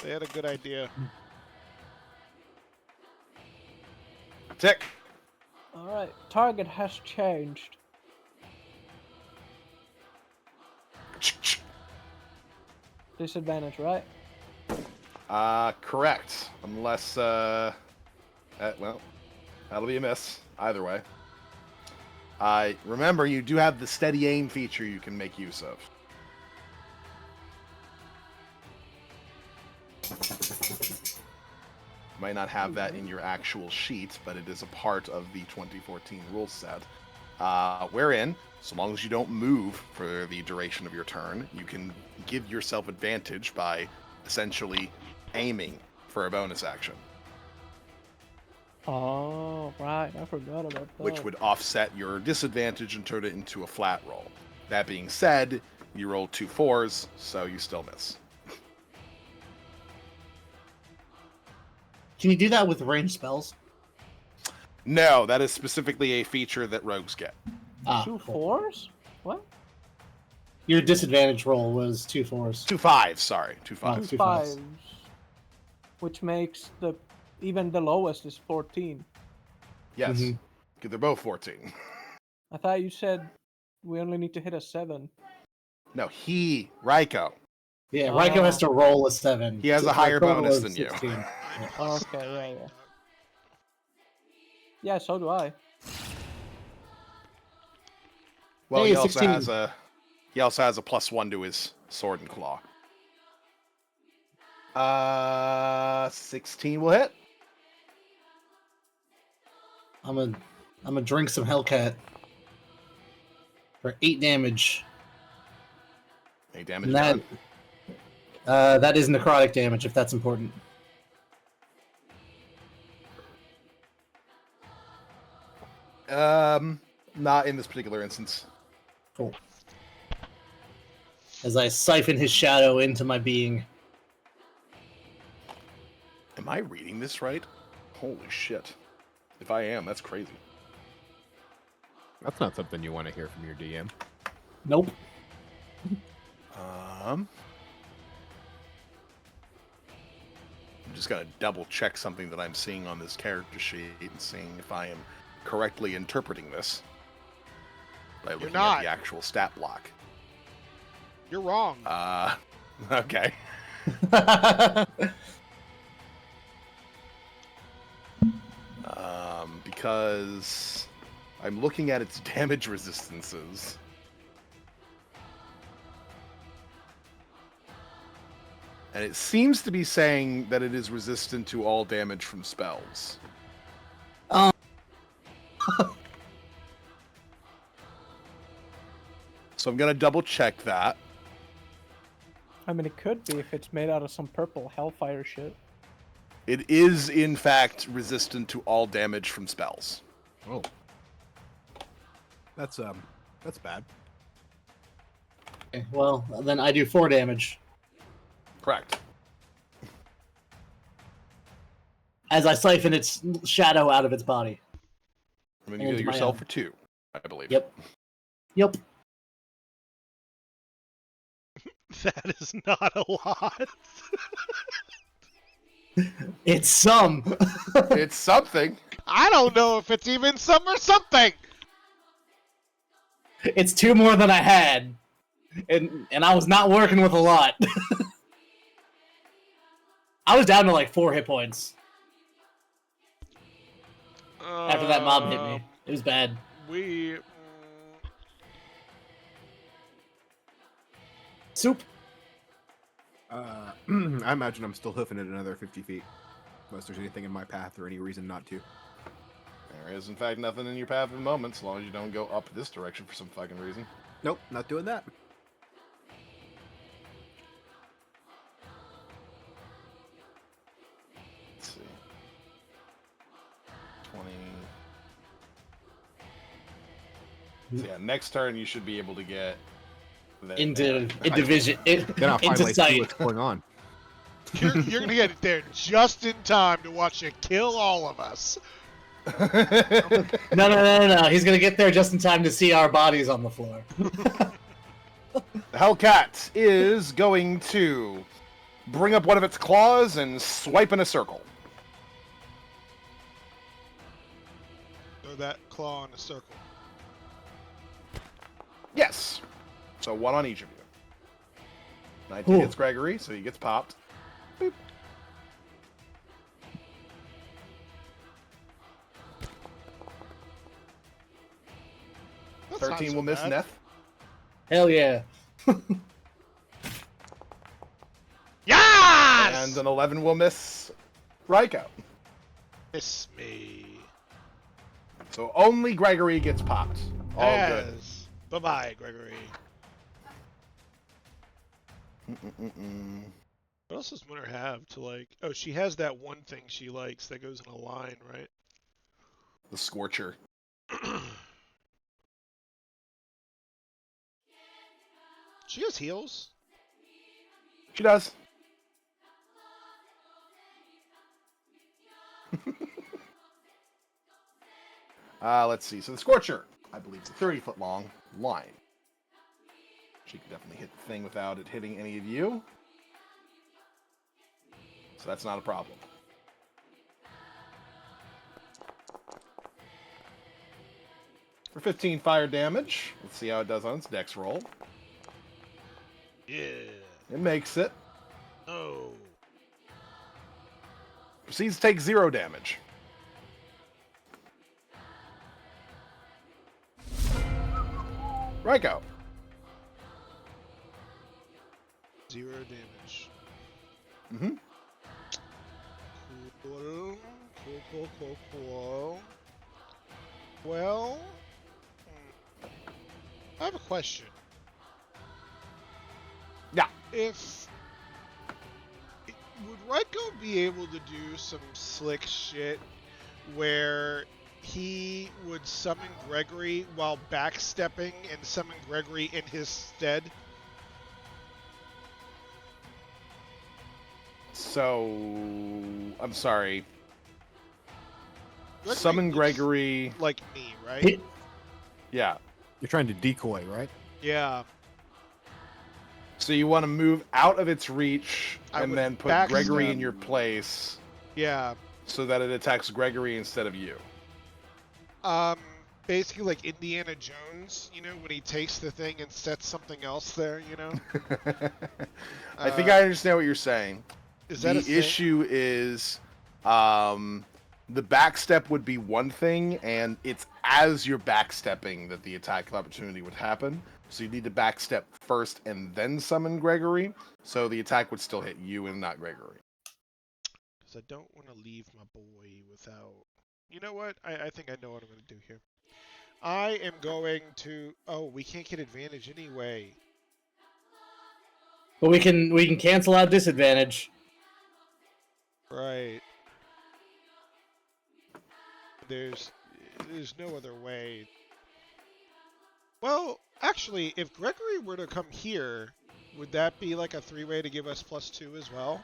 S2: They had a good idea.
S3: Tick.
S4: Alright, target has changed. Disadvantage, right?
S3: Correct. Unless, well, that'll be a miss. Either way. Remember, you do have the steady aim feature you can make use of. You might not have that in your actual sheet, but it is a part of the 2014 rule set. Wherein, so long as you don't move for the duration of your turn, you can give yourself advantage by essentially aiming for a bonus action,
S4: Oh, right. I forgot about that.
S3: which would offset your disadvantage and turn it into a flat roll. That being said, you rolled 2 4s, so you still miss.
S1: Can you do that with ranged spells?
S3: No, that is specifically a feature that rogues get.
S1: Ah,
S4: 2
S1: cool.
S4: 4s? What?
S1: Your disadvantage roll was 2 4s.
S3: 2 5s, sorry. 2
S1: Oh,
S3: 5s.
S4: 2
S1: 2 5s.
S4: 5s. Which makes even the lowest is 14.
S3: Yes.
S1: Mhm.
S3: They're both 14.
S4: I thought you said we only need to hit a 7.
S3: No, Raiko.
S1: Yeah,
S4: Oh.
S1: Raiko has to roll a 7.
S3: He has a
S1: for
S3: higher
S1: total
S3: bonus
S1: of
S3: than you.
S1: 16. Yeah.
S4: Okay, yeah. Yeah, so do I.
S3: Well,
S1: Hey,
S3: he also
S1: 16.
S3: has a +1 to his sword and claw. 16 will hit.
S1: I'm gonna drink some Hellcat for 8 damage.
S3: 8 damage
S1: And that
S3: done.
S1: that is necrotic damage if that's important.
S3: Not in this particular instance.
S1: Cool. As I siphon his shadow into my being.
S3: Am I reading this right? Holy shit. If I am, that's crazy.
S5: That's not something you want to hear from your DM.
S1: Nope.
S3: I'm just gonna double check something that I'm seeing on this character sheet and seeing if I am correctly interpreting this by looking at the actual stat block.
S2: You're wrong.
S3: Okay. Because I'm looking at its damage resistances. And it seems to be saying that it is resistant to all damage from spells. So I'm going to double check that.
S4: I mean, it could be if it's made out of some purple hellfire shit.
S3: It is, in fact, resistant to all damage from spells.
S5: Oh. That's bad.
S1: Okay, well, then I do 4 damage
S3: Correct.
S1: as I siphon its shadow out of its body.
S3: And then you
S1: And
S3: heal
S1: my
S3: yourself
S1: own.
S3: for 2, I believe.
S1: Yep. Yep.
S2: That is not a lot.
S1: It's some.
S3: It's something.
S2: I don't know if it's even some or something.
S1: It's 2 more than I had. And I was not working with a lot. I was down to like 4 hit points after that mob hit me. It was bad. Soup.
S5: I imagine I'm still hoofing it another 50 feet. Unless there's anything in my path or any reason not to.
S3: There is, in fact, nothing in your path at the moment, as long as you don't go up this direction for some fucking reason.
S5: Nope, not doing that.
S3: Let's see. 20. So yeah, next turn you should be able to get
S1: Into vision.
S5: Then I'll
S1: Into
S5: finally see
S1: sight.
S5: what's going on.
S2: You're gonna get there just in time to watch it kill all of us.
S1: No. He's gonna get there just in time to see our bodies on the floor.
S3: The Hellcat is going to bring up one of its claws and swipe in a circle.
S2: Throw that claw in a circle.
S3: Yes. So 1 on each of you. 19
S1: Ooh.
S3: hits Gregory, so he gets popped. Boop.
S2: That's not
S3: 13
S2: so
S3: will miss
S2: bad.
S3: Neth.
S1: Hell yeah.
S2: Yes!
S3: And an 11 will miss Ryko.
S2: Miss me.
S3: So only Gregory gets popped. All good.
S2: Yes. Bye-bye, Gregory. What else does Winter have to like? Oh, she has that one thing she likes that goes in a line, right?
S3: The Scorcher.
S2: She has heals.
S3: She does. Let's see. So the Scorcher, I believe, is a 30-foot long line. She can definitely hit the thing without it hitting any of you. So that's not a problem. For 15 fire damage, let's see how it does on its dex roll.
S2: Yeah.
S3: It makes it.
S2: Oh.
S3: Proceeds to take 0 damage. Ryko.
S2: 0 damage.
S3: Mm-hmm.
S2: Cool. Well, I have a question.
S3: Yeah.
S2: Would Ryko be able to do some slick shit where he would summon Gregory while backstepping and summon Gregory in his stead?
S3: So, I'm sorry.
S2: Gregory
S3: Summon
S2: looks
S3: Gregory.
S2: like me, right?
S3: Yeah.
S5: You're trying to decoy, right?
S2: Yeah.
S3: So you want to move out of its reach
S2: I
S3: and
S2: would
S3: then put Gregory in your place
S2: Yeah.
S3: so that it attacks Gregory instead of you.
S2: Basically like Indiana Jones, you know, when he takes the thing and sets something else there, you know?
S3: I think I understand what you're saying.
S2: Is that a
S3: The
S2: thing?
S3: issue is the backstep would be one thing, and it's as you're backstepping that the attack of opportunity would happen. So you need to backstep first and then summon Gregory, so the attack would still hit you and not Gregory.
S2: Because I don't want to leave my boy without... You know what? I think I know what I'm going to do here. I am going to... Oh, we can't get advantage anyway.
S1: But we can cancel out disadvantage.
S2: Right. There's no other way. Well, actually, if Gregory were to come here, would that be like a 3-way to give us +2 as well?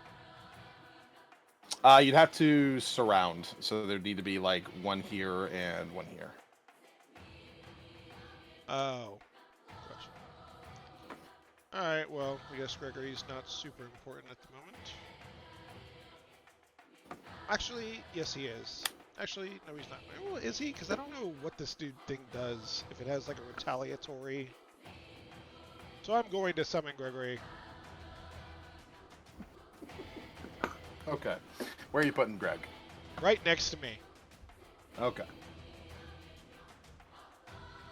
S3: You'd have to surround, so there'd need to be like one here and one here.
S2: Oh. Gotcha. Alright, well, I guess Gregory's not super important at the moment. Actually, yes he is. Actually, no he's not. Well, is he? Because I don't know what this dude thing does. If it has like a retaliatory... So I'm going to summon Gregory.
S3: Okay. Where are you putting Greg?
S2: Right next to me.
S3: Okay.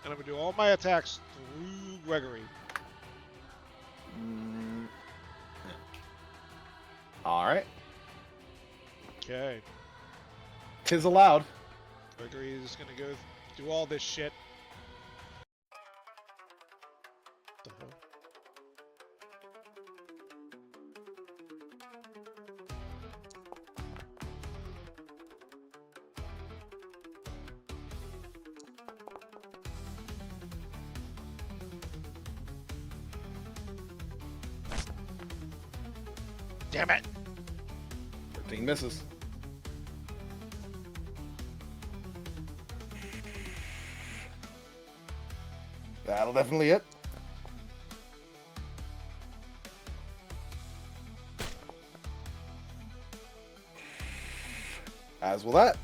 S2: And I'm going to do all my attacks through Gregory.
S3: All right.
S2: Okay.
S3: 'Tis allowed.
S2: Gregory is going to go do all this shit. The hell? Damn it!
S3: 13 misses. That'll definitely hit. As will that.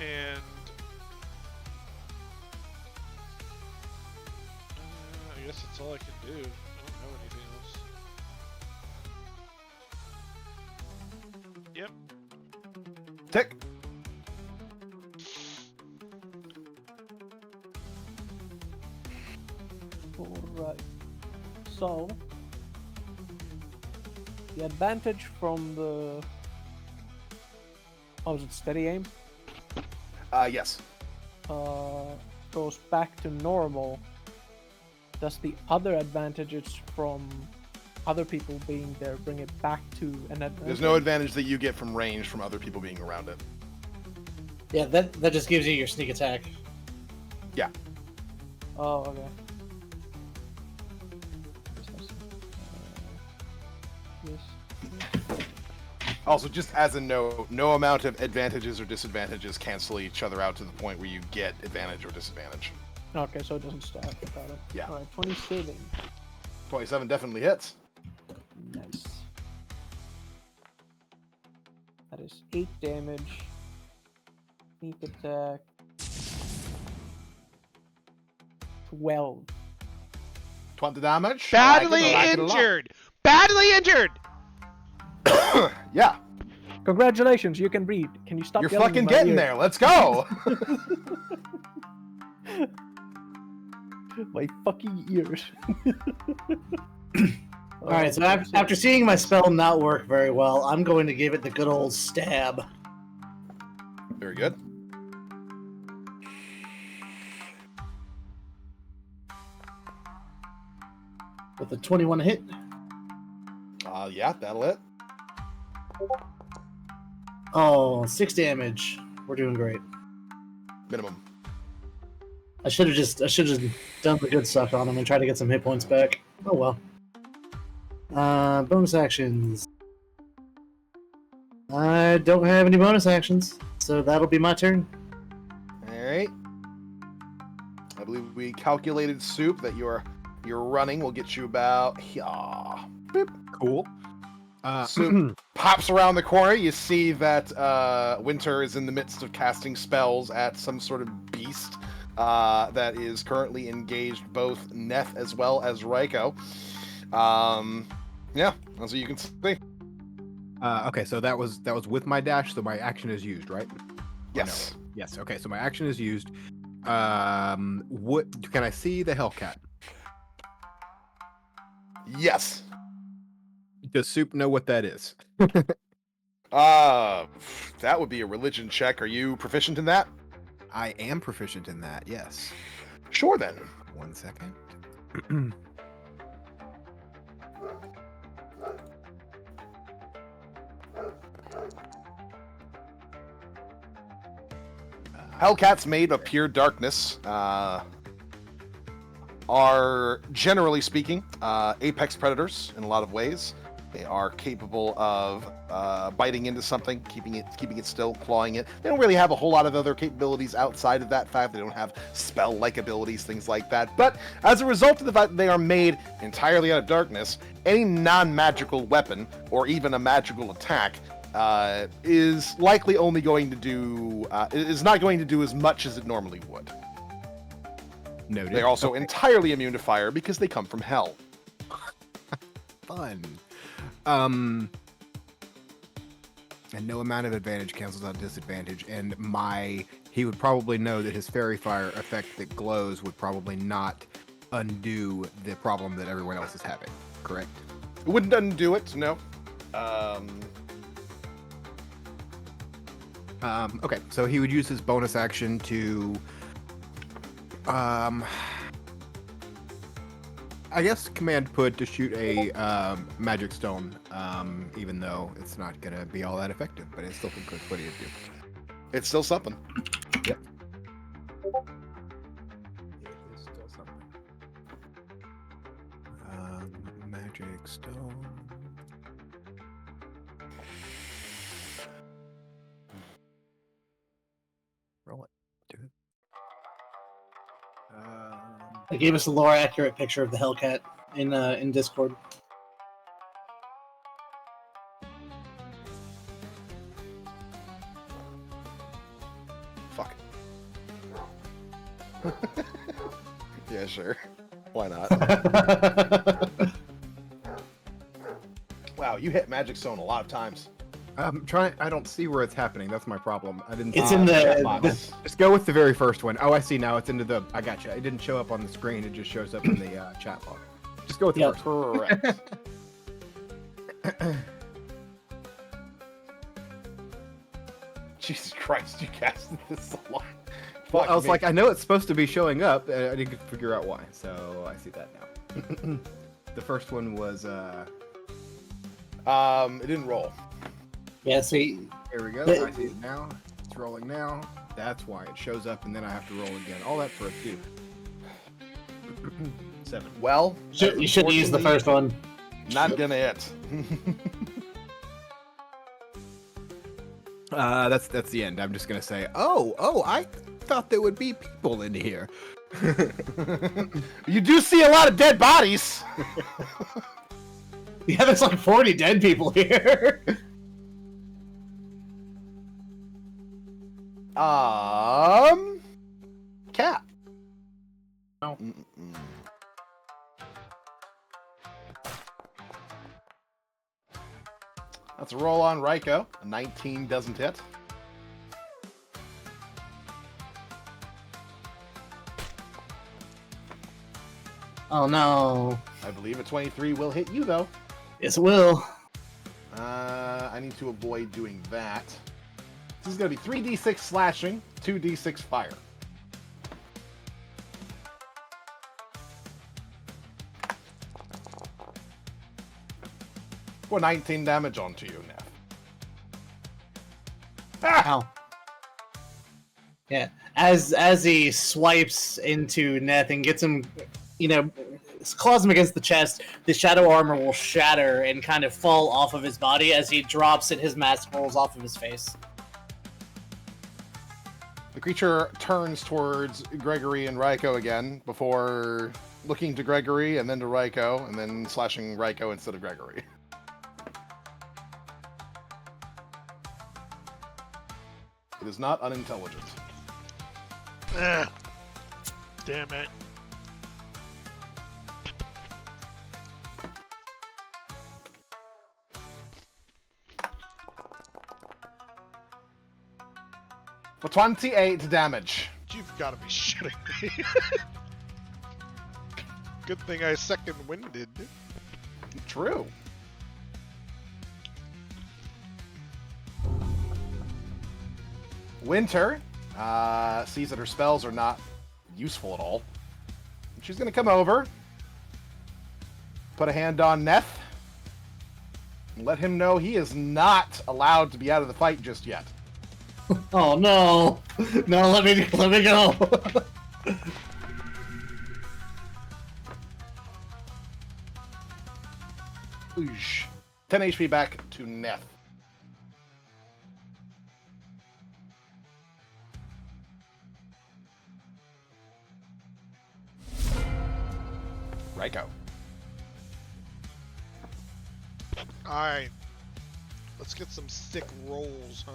S2: And I guess that's all I can do. I don't know anything else. Yep.
S3: Tick.
S4: Alright. So the advantage from the is it steady aim?
S3: Yes.
S4: Goes back to normal. Does the other advantages from other people being there bring it back to an advantage?
S3: There's no advantage that you get from range from other people being around it.
S1: Yeah, that just gives you your sneak attack.
S3: Yeah.
S4: Oh, okay. Yes.
S3: Also, just as a note, no amount of advantages or disadvantages cancel each other out to the point where you get advantage or disadvantage.
S4: Okay, so it doesn't stack. Got it.
S3: Yeah.
S4: Alright, 27.
S3: 27 definitely hits.
S4: Nice. That is 8 damage. Sneak attack. 12.
S3: 20 damage.
S2: Badly
S3: I like it a lot.
S2: injured! Badly injured!
S3: Yeah.
S4: Congratulations, you can read. Can you stop
S3: You're
S4: yelling
S3: fucking
S4: in my
S3: getting
S4: ear?
S3: there. Let's go.
S4: My fucking ears.
S1: All right, so after seeing my spell not work very well, I'm going to give it the good old stab.
S3: Very good.
S1: With a 21 hit.
S3: Yeah, that'll hit.
S1: Oh, 6 damage. We're doing great.
S3: Minimum.
S1: I should have just done the good stuff on him and tried to get some hit points back. Oh well. Bonus actions. I don't have any bonus actions, so that'll be my turn.
S3: Alright. I believe we calculated, Soup, that your running will get you about... Boop.
S5: Cool.
S3: Soup pops around the corner. You see that Winter is in the midst of casting spells at some sort of beast that is currently engaged both Neth as well as Raiko. Yeah, that's what you can see.
S5: Okay, so that was with my dash, so my action is used, right?
S3: Yes.
S5: No? Yes. Okay, so my action is used. What can I see the Hellcat?
S3: Yes.
S5: Does Soup know what that is?
S3: That would be a religion check. Are you proficient in that?
S5: I am proficient in that. Yes.
S3: Sure then.
S5: 1 second.
S3: Hellcats made of pure darkness are, generally speaking, apex predators in a lot of ways. They are capable of biting into something, keeping it still, clawing it. They don't really have a whole lot of other capabilities outside of that fact. They don't have spell-like abilities, things like that. But as a result of the fact that they are made entirely out of darkness, any non-magical weapon or even a magical attack is likely only going to do is not going to do as much as it normally would.
S5: Noted.
S3: They're also entirely immune to fire because they come from hell.
S5: Fun. And no amount of advantage cancels out disadvantage. And he would probably know that his fairy fire effect that glows would probably not undo the problem that everyone else is having. Correct?
S3: It wouldn't undo it, no.
S5: Okay, so he would use his bonus action to, I guess command put to shoot a magic stone, even though it's not gonna be all that effective, but it's still good. What do you do?
S3: It's still something.
S5: Yep. It is still something. Magic stone. Roll it. Do it.
S1: I gave us a lore accurate picture of the Hellcat in Discord.
S3: Fuck. Yeah, sure. Why not? Wow, you hit Magic Stone a lot of times.
S5: I'm trying. I don't see where it's happening. That's my problem. I didn't.
S1: It's
S5: see
S1: in
S5: chat
S1: the
S5: box. Just go with the very first one. Oh, I see now. It's into the. I gotcha. It didn't show up on the screen. It just shows up in the chat log. Just go with the
S1: Yep.
S5: first one.
S3: Correct. Jesus Christ, you casted this a lot.
S5: Well,
S3: Fuck
S5: I was
S3: me.
S5: like, I know it's supposed to be showing up. I didn't figure out why. So I see that now. The first one was.
S3: It didn't roll.
S1: Yeah, see,
S5: Here we go. I see it now. It's rolling now. That's why it shows up, and then I have to roll again. All that for a 2. 7.
S3: Well,
S1: you should use the first one.
S3: not gonna hit.
S5: That's the end. I'm just gonna say, oh, I thought there would be people in here.
S3: You do see a lot of dead bodies.
S1: Yeah, there's like 40 dead people here.
S3: Cat.
S1: No.
S3: That's a roll on Raiko. A 19 doesn't hit.
S1: Oh no.
S3: I believe a 23 will hit you, though.
S1: Yes, it will.
S3: I need to avoid doing that. This is going to be 3d6 slashing, 2d6 fire. Well, 19 damage onto you, Neff.
S1: Ow. Yeah, as he swipes into Neth and gets him, claws him against the chest, the shadow armor will shatter and kind of fall off of his body as he drops and his mask rolls off of his face.
S3: The creature turns towards Gregory and Raiko again before looking to Gregory and then to Raiko and then slashing Raiko instead of Gregory. It is not unintelligent.
S2: Damn it.
S3: For 28 damage.
S2: You've got to be shitting me. Good thing I second-winded.
S3: True. Winter sees that her spells are not useful at all. she's gonna come over, put a hand on Neth, and let him know he is not allowed to be out of the fight just yet.
S1: Oh no! No, let me go.
S3: Oosh. 10 HP back to Neth. Ryko.
S2: Alright. Let's get some sick rolls, huh?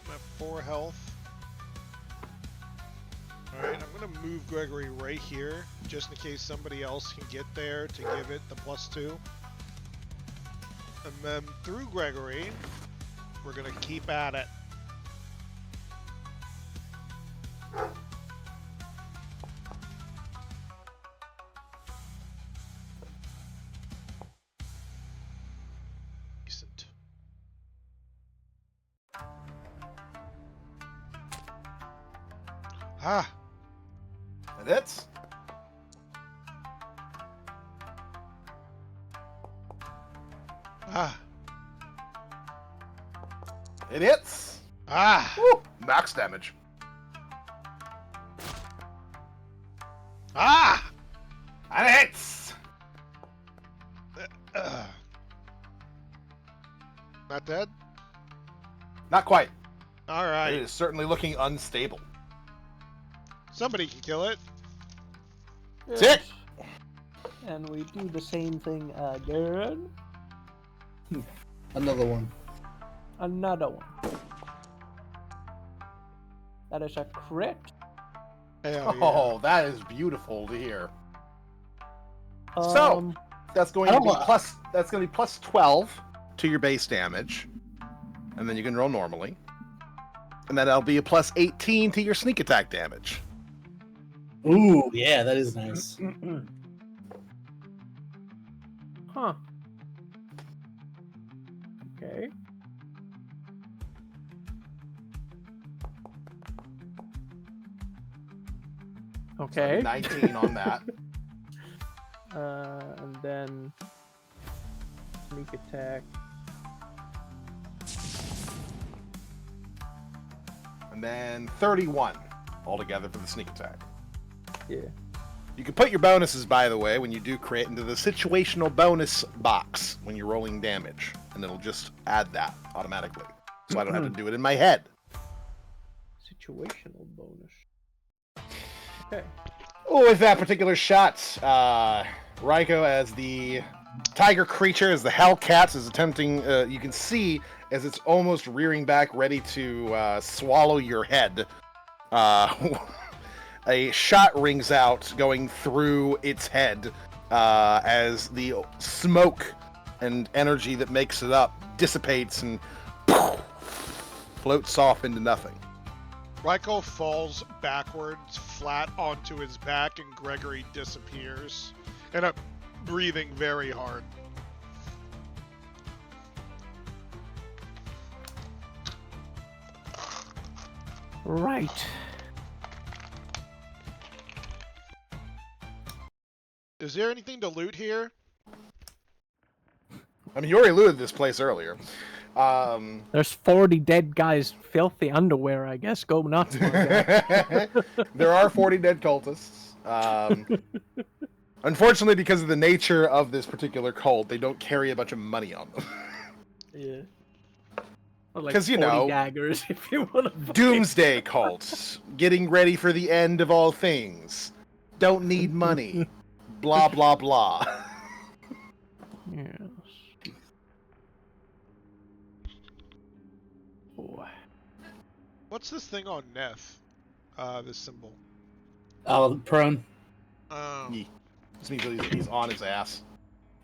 S2: I'm at 4 health. Alright, I'm gonna move Gregory right here, just in case somebody else can get there to give it the +2. And then through Gregory, we're gonna keep at it. Decent. Ah!
S3: And it's
S2: Ah!
S3: it hits.
S2: Ah!
S3: Woo, max damage.
S2: Ah!
S3: And it hits.
S2: Not dead?
S3: Not quite.
S2: Alright.
S3: It is certainly looking unstable.
S2: Somebody can kill it.
S3: That's it.
S4: And we do the same thing again.
S1: Another one.
S4: Another one. That is a crit.
S2: Hell yeah.
S3: Oh, that is beautiful to hear. So that's going to be plus. That's going to be plus 12 to your base damage, and then you can roll normally, and then that'll be a plus 18 to your sneak attack damage.
S1: Ooh, yeah, that is nice.
S4: Huh. Okay. Okay.
S3: 19 on that.
S4: And then sneak attack.
S3: And then 31 altogether for the sneak attack.
S4: Yeah.
S3: You can put your bonuses, by the way, when you do crit, into the situational bonus box when you're rolling damage, and it'll just add that automatically, so I don't have to do it in my head.
S4: Situational bonus. Okay.
S3: Oh, with that particular shot, Ryko, as the tiger creature, as the Hellcat is attempting, you can see as it's almost rearing back, ready to swallow your head. A shot rings out, going through its head, as the smoke and energy that makes it up dissipates and floats off into nothing.
S2: Ryko falls backwards, flat onto his back, and Gregory disappears. And I'm breathing very hard.
S4: Right.
S2: Is there anything to loot here?
S3: I mean, you already looted this place earlier.
S4: There's 40 dead guys, filthy underwear, I guess. Go nuts.
S3: There are 40 dead cultists. Unfortunately, because of the nature of this particular cult, they don't carry a bunch of money on them.
S4: Yeah. Or like
S3: 'Cause, you
S4: 40
S3: know,
S4: daggers, if you want to.
S3: Doomsday cults, getting ready for the end of all things, don't need money, blah blah blah.
S4: Yes. Boy.
S2: What's this thing on Neth? This symbol.
S1: Oh, prone.
S3: This means he's on his ass.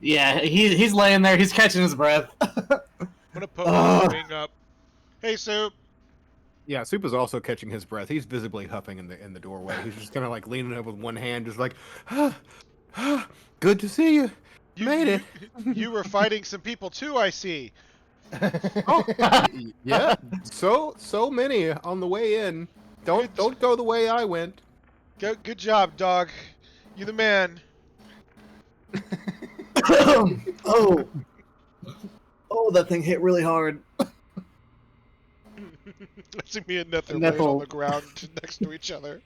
S1: Yeah, he's laying there. He's catching his breath.
S2: I'm gonna put my wing up. Hey, Soup.
S5: Yeah, Soup is also catching his breath. He's visibly huffing in the doorway. He's just kind of like leaning up with one hand, just like, good to see you.
S2: You
S5: Made it.
S2: You were fighting some people too, I see.
S5: Oh, yeah. So many on the way in. Don't go the way I went.
S2: Good job, dog. You the man.
S1: Oh, oh, that thing hit really hard.
S2: I see me and Neth are laying
S1: Nethel.
S2: on the ground next to each other.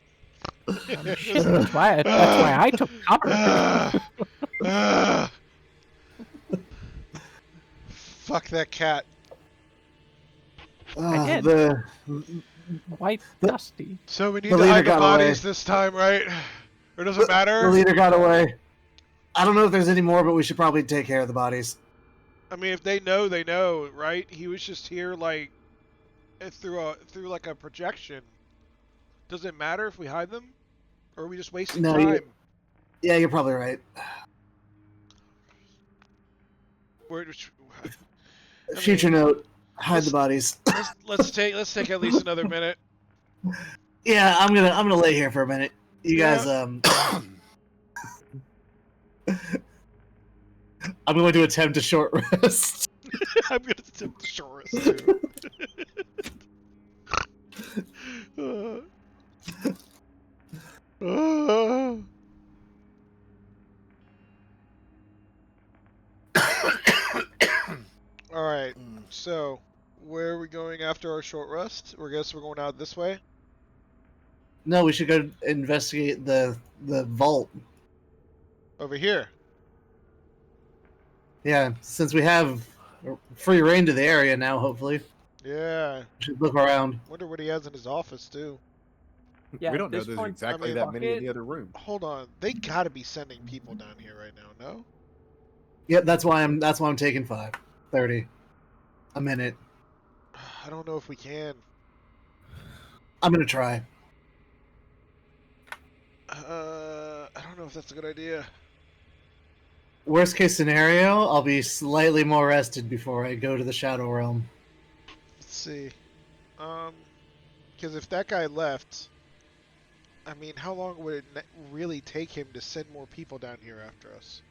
S4: Shit, that's why I took cover.
S2: Fuck that cat.
S4: Again.
S1: The
S4: Quite dusty.
S2: So we need
S1: The
S2: to
S1: leader
S2: hide the
S1: got
S2: bodies
S1: away.
S2: this time, right? Or does it
S1: the
S2: matter?
S1: leader got away. I don't know if there's any more, but we should probably take care of the bodies.
S2: I mean, if they know, they know, right? He was just here like through like a projection. Does it matter if we hide them, or are we just wasting
S1: No,
S2: time?
S1: Yeah, you're probably right. Future note: hide the bodies.
S2: Let's take at least another minute.
S1: Yeah, I'm gonna lay here for a minute. You guys, I'm going to attempt a short rest.
S2: I'm gonna attempt the shortest too. All right. So, where are we going after our short rest? Or I guess we're going out this way.
S1: No, we should go investigate the vault.
S2: Over here.
S1: Yeah, since we have free reign to the area now, hopefully.
S2: Yeah.
S1: We should look around.
S2: Wonder what he has in his office too.
S4: Yeah,
S5: We
S4: at
S5: don't know
S4: this
S5: there's
S4: point,
S5: exactly
S2: I mean,
S5: that many in
S4: fuck
S5: the
S4: it.
S5: other room.
S2: Hold on. They gotta be sending people down here right now, no?
S1: Yep, that's why I'm taking 5:30. A minute.
S2: I don't know if we can.
S1: I'm gonna try.
S2: I don't know if that's a good idea.
S1: Worst case scenario, I'll be slightly more rested before I go to the Shadow Realm.
S2: Let's see. Because if that guy left, I mean, how long would it really take him to send more people down here after us?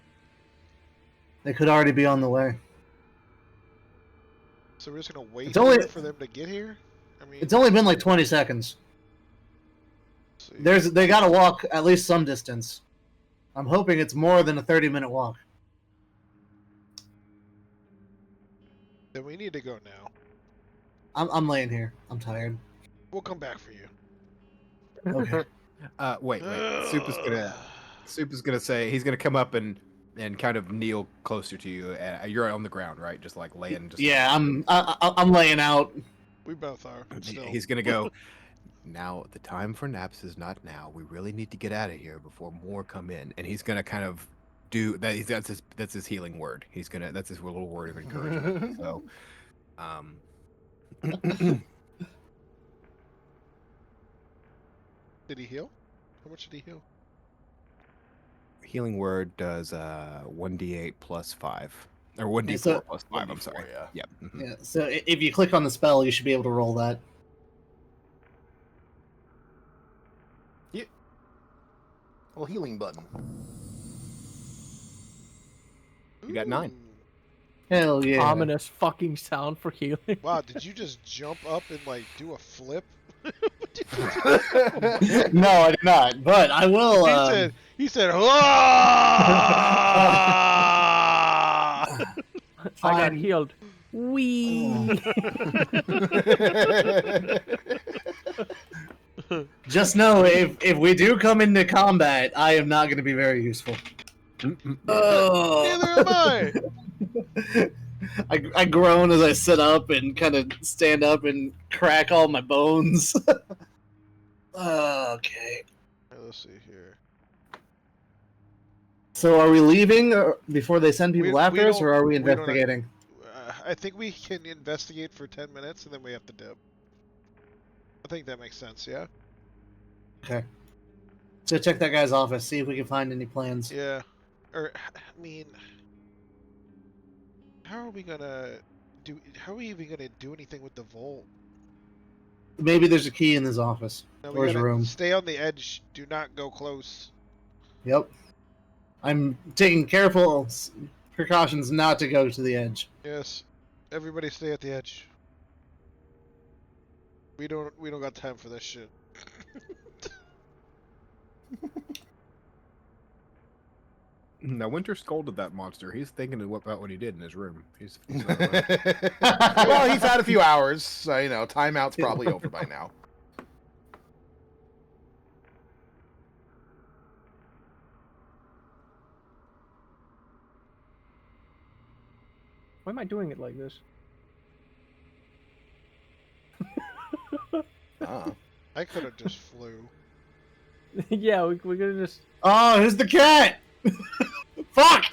S1: They could already be on the way.
S2: So we're just gonna wait
S1: It's only-
S2: here for them to get here? I mean,
S1: It's only been like 20 seconds.
S2: let's see.
S1: They gotta walk at least some distance. I'm hoping it's more than a 30-minute walk.
S2: Then we need to go now.
S1: I'm laying here. I'm tired.
S2: We'll come back for you.
S1: Okay.
S5: Wait. Soup is gonna say he's gonna come up and kind of kneel closer to you. You're on the ground, right? Just like laying. Just
S1: Yeah, I'm laying out.
S2: We both are. But still.
S5: He's gonna go. Now the time for naps is not now. We really need to get out of here before more come in. And he's gonna kind of do that. That's his healing word. That's his little word of encouragement. So,
S2: Did he heal? How much did he heal?
S5: healing word does 1d8 plus 5 or 1d4
S1: so-
S5: plus 5. I'm sorry.
S3: 1d4, yeah.
S5: Yep. Mhm.
S1: Yeah. So if you click on the spell, you should be able to roll that.
S3: Well, healing button.
S5: You got 9.
S2: Ooh.
S1: Hell yeah.
S4: Ominous fucking sound for healing.
S2: Wow, did you just jump up and like do a flip?
S1: No, I did not. But I will.
S2: He said, "Ah!"
S4: I got
S1: Fine.
S4: healed. Wee.
S1: Just know if we do come into combat, I am not going to be very useful. Oh.
S2: Neither am I.
S1: I groan as I sit up and kind of stand up and crack all my bones. Okay.
S2: Let's see here.
S1: So are we leaving before they send people
S2: We
S1: after us,
S2: don't-
S1: or are we
S2: we don't-
S1: investigating?
S2: I think we can investigate for 10 minutes and then we have to dip. I think that makes sense, yeah?
S1: Okay. So check that guy's office, see if we can find any plans.
S2: Yeah. Or, I mean, how are we even gonna do anything with the vault?
S1: Maybe there's a key in his office
S2: No,
S1: or his room.
S2: stay on the edge. Do not go close.
S1: Yep. I'm taking careful precautions not to go to the edge.
S2: Yes. Everybody stay at the edge. We don't got time for this shit.
S5: Now, Winter scolded that monster. He's thinking about what he did in his room. He's
S3: Well, he's had a few hours, so you know, timeout's probably over by now.
S4: Why am I doing it like this?
S3: Ah.
S2: I could have just flew.
S4: Yeah, we're gonna just.
S1: Oh, here's the cat! Fuck!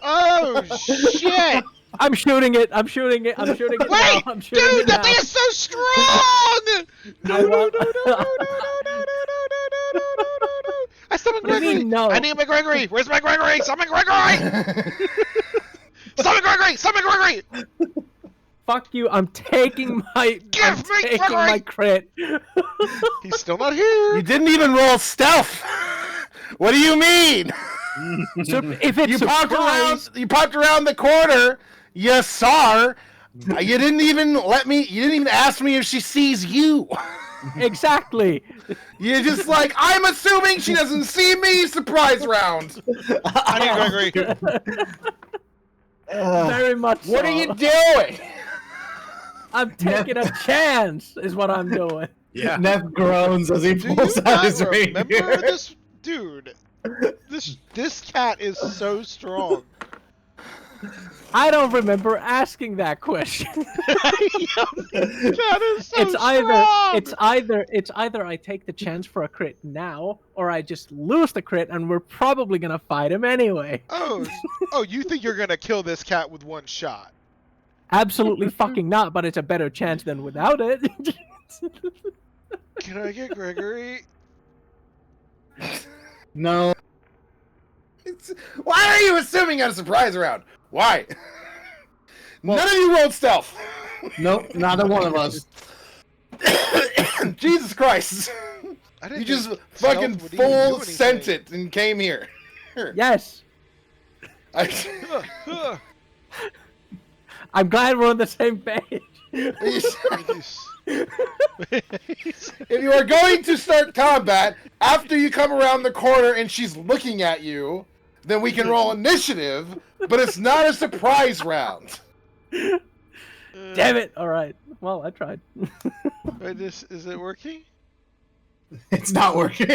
S2: Oh shit!
S4: I'm shooting it. I'm shooting it. I'm shooting it
S2: Wait,
S4: now. I'm shooting
S2: dude,
S4: it
S2: that
S4: now.
S2: thing is so strong!
S4: I want-
S2: I summoned
S4: What do you
S2: Gregory.
S4: mean, no?
S2: I need my Gregory. Where's my Gregory? Summon Gregory! Summon Gregory! Summon Gregory!
S4: Fuck you! I'm taking my.
S2: Give
S4: I'm
S2: me
S4: taking
S2: Gregory!
S4: my crit.
S2: He's still not here.
S3: You didn't even roll stealth. What do you mean?
S4: So if it's
S3: You
S4: surprise,
S3: popped around the corner. You saw her. You didn't even You didn't even ask me if she sees you.
S4: exactly.
S3: You're just like, I'm assuming she doesn't see me. Surprise round.
S2: I need Gregory.
S4: Very much.
S3: What
S4: so.
S3: are you doing?
S4: I'm taking a chance. Is what I'm doing.
S5: yeah.
S1: Neff groans as he
S2: Do
S1: pulls
S2: you
S1: out
S2: not
S1: his
S2: remember
S1: rapier.
S2: this dude? This cat is so strong.
S4: I don't remember asking that question.
S2: Cat is so
S4: it's
S2: strong.
S4: either I take the chance for a crit now, or I just lose the crit, and we're probably gonna fight him anyway.
S2: Oh, you think you're gonna kill this cat with one shot?
S4: Absolutely fucking not. But it's a better chance than without it.
S2: Can I get Gregory?
S1: No.
S3: Why are you assuming on a surprise round? Why? None of you rolled stealth.
S1: Nope, neither one of us.
S3: Jesus Christ.
S2: I didn't
S3: You just
S2: think
S3: fucking
S2: stealth would even do
S3: full
S2: anything.
S3: sent it and came here.
S4: Yes. I'm glad we're on the same page.
S3: If you are going to start combat after you come around the corner and she's looking at you, then we can roll initiative, but it's not a surprise round.
S4: Damn it! All right. Well, I tried.
S2: Wait, is it working?
S1: It's not working.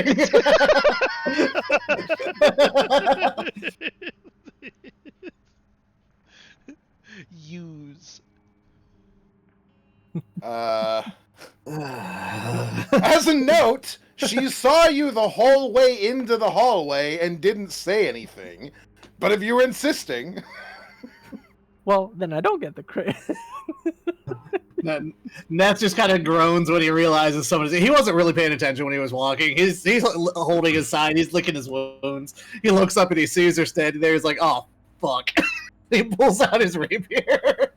S2: Use.
S3: As a note, she saw you the whole way into the hallway and didn't say anything. But if you're insisting...
S4: Well, then I don't get the crit.
S1: Neth just kind of groans when he realizes someone's. He wasn't really paying attention when he was walking. He's holding his side. He's licking his wounds. He looks up and he sees her standing there. He's like, "Oh fuck!" He pulls out his rapier.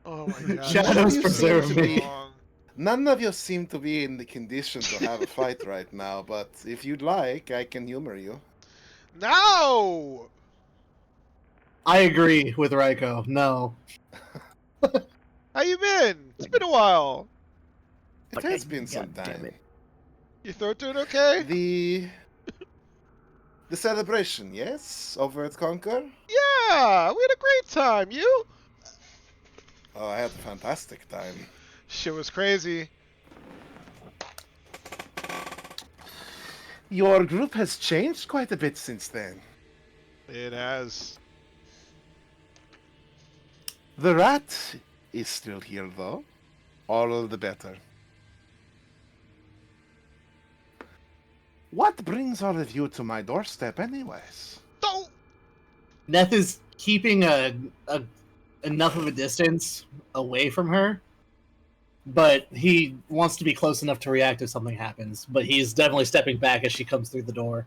S2: Oh my god.
S1: Shadows preserve me.
S3: None of you seem to be in the condition to have a fight right now, but if you'd like, I can humor you.
S2: No!
S1: I agree with Raiko. No.
S2: How you been? It's been a while.
S3: It has been some
S4: God damn
S3: time.
S4: it.
S2: Your throat doing okay?
S3: The celebration, yes? Over at Conquer?
S2: Yeah, we had a great time. You?
S3: Oh, I had a fantastic time.
S2: Shit was crazy.
S3: Your group has changed quite a bit since then.
S2: It has.
S3: The rat is still here, though. All the better. What brings all of you to my doorstep, anyways?
S2: Don't.
S1: Neth is keeping enough of a distance away from her, but he wants to be close enough to react if something happens. But he's definitely stepping back as she comes through the door.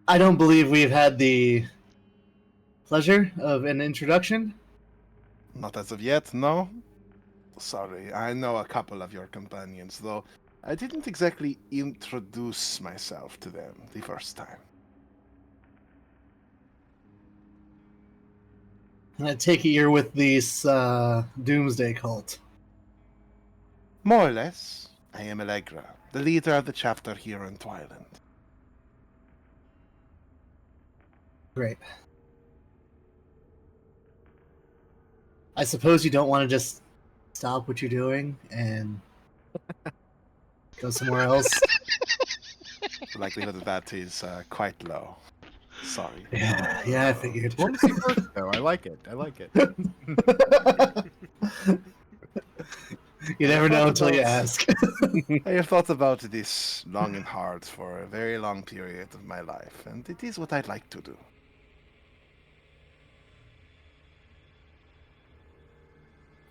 S1: I don't believe we've had the pleasure of an introduction.
S3: Not as of yet, no? Sorry, I know a couple of your companions, though I didn't exactly introduce myself to them the first time.
S1: I take it you're with this Doomsday cult.
S3: More or less, I am Allegra, the leader of the chapter here in Twyland.
S1: Great. I suppose you don't want to just stop what you're doing and go somewhere else.
S3: The likelihood of that is quite low. Sorry.
S1: Yeah, I figured.
S5: Diplomacy first, though. I like it. I like it.
S1: You never know until you ask.
S3: I have thought about this long and hard for a very long period of my life, and it is what I'd like to do.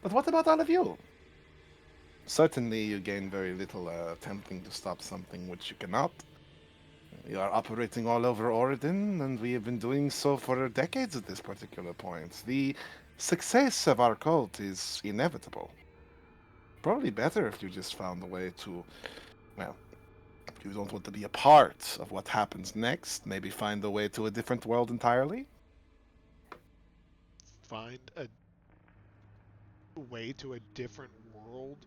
S3: But what about all of you? Certainly, you gain very little attempting to stop something which you cannot. We are operating all over Oregon, and we have been doing so for decades at this particular point. The success of our cult is inevitable. Probably better if you just found a way to, well, if you don't want to be a part of what happens next, maybe find a way to a different world entirely.
S2: Find a way to a different world.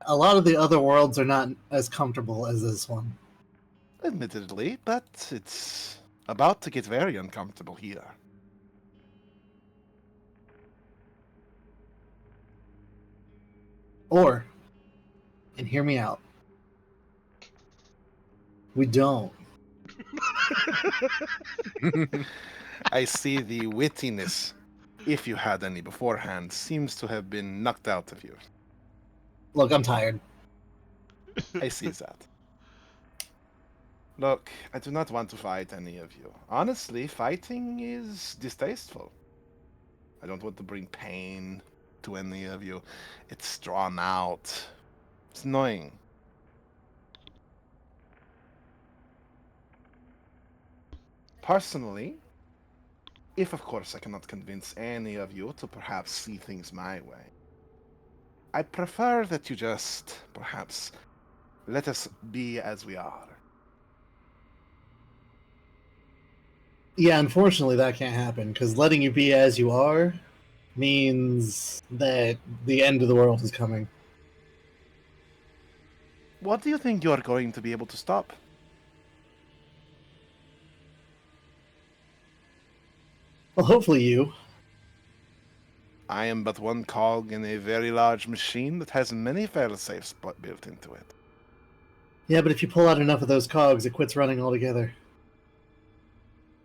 S1: A lot of the other worlds are not as comfortable as this one.
S3: Admittedly, but it's about to get very uncomfortable here.
S1: Or, and hear me out, we don't.
S3: I see the wittiness, if you had any beforehand, seems to have been knocked out of you.
S1: Look, I'm tired.
S3: I see that. Look, I do not want to fight any of you. Honestly, fighting is distasteful. I don't want to bring pain to any of you. It's drawn out. It's annoying. Personally, if of course I cannot convince any of you to perhaps see things my way, I prefer that you just, perhaps, let us be as we are.
S1: Yeah, unfortunately, that can't happen because letting you be as you are means that the end of the world is coming.
S3: What do you think you're going to be able to stop?
S1: Well, hopefully you.
S3: I am but one cog in a very large machine that has many fail-safes built into it.
S1: Yeah, but if you pull out enough of those cogs, it quits running altogether.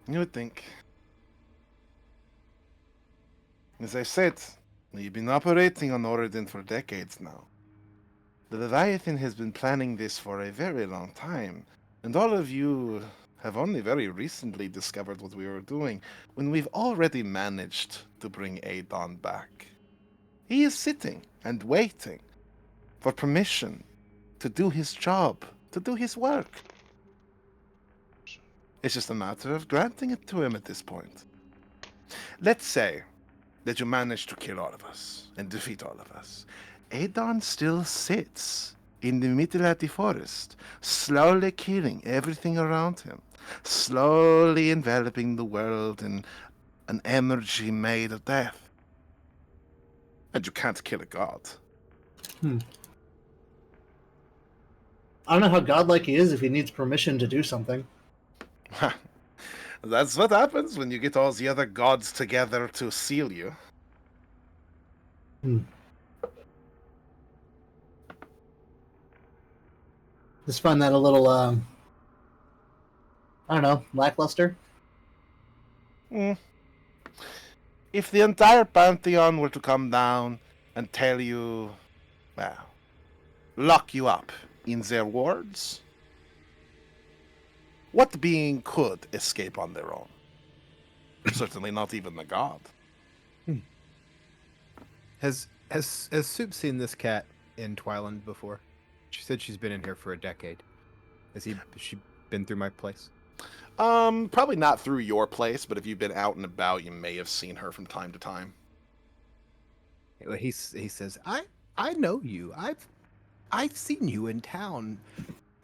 S3: You would think. As I said, we've been operating on Oridon for decades now. The Leviathan has been planning this for a very long time, and all of you have only very recently discovered what we were doing, when we've already managed to bring Adon back. He is sitting and waiting for permission to do his job, to do his work. It's just a matter of granting it to him at this point. Let's say that you manage to kill all of us and defeat all of us. Adon still sits in the middle of the forest, slowly killing everything around him, slowly enveloping the world in an energy made of death. And you can't kill a god.
S1: I don't know how godlike he is if he needs permission to do something.
S3: That's what happens when you get all the other gods together to seal you.
S1: Just find that a little, I don't know, lackluster.
S3: If the entire Pantheon were to come down and tell you, well, lock you up in their wards, what being could escape on their own? Certainly not even the god.
S5: Has Soup seen this cat in Twyland before? She said she's been in here for a decade. Has she been through my place?
S3: Probably not through your place, but if you've been out and about, you may have seen her from time to time.
S5: He says, I know you. I've seen you in town.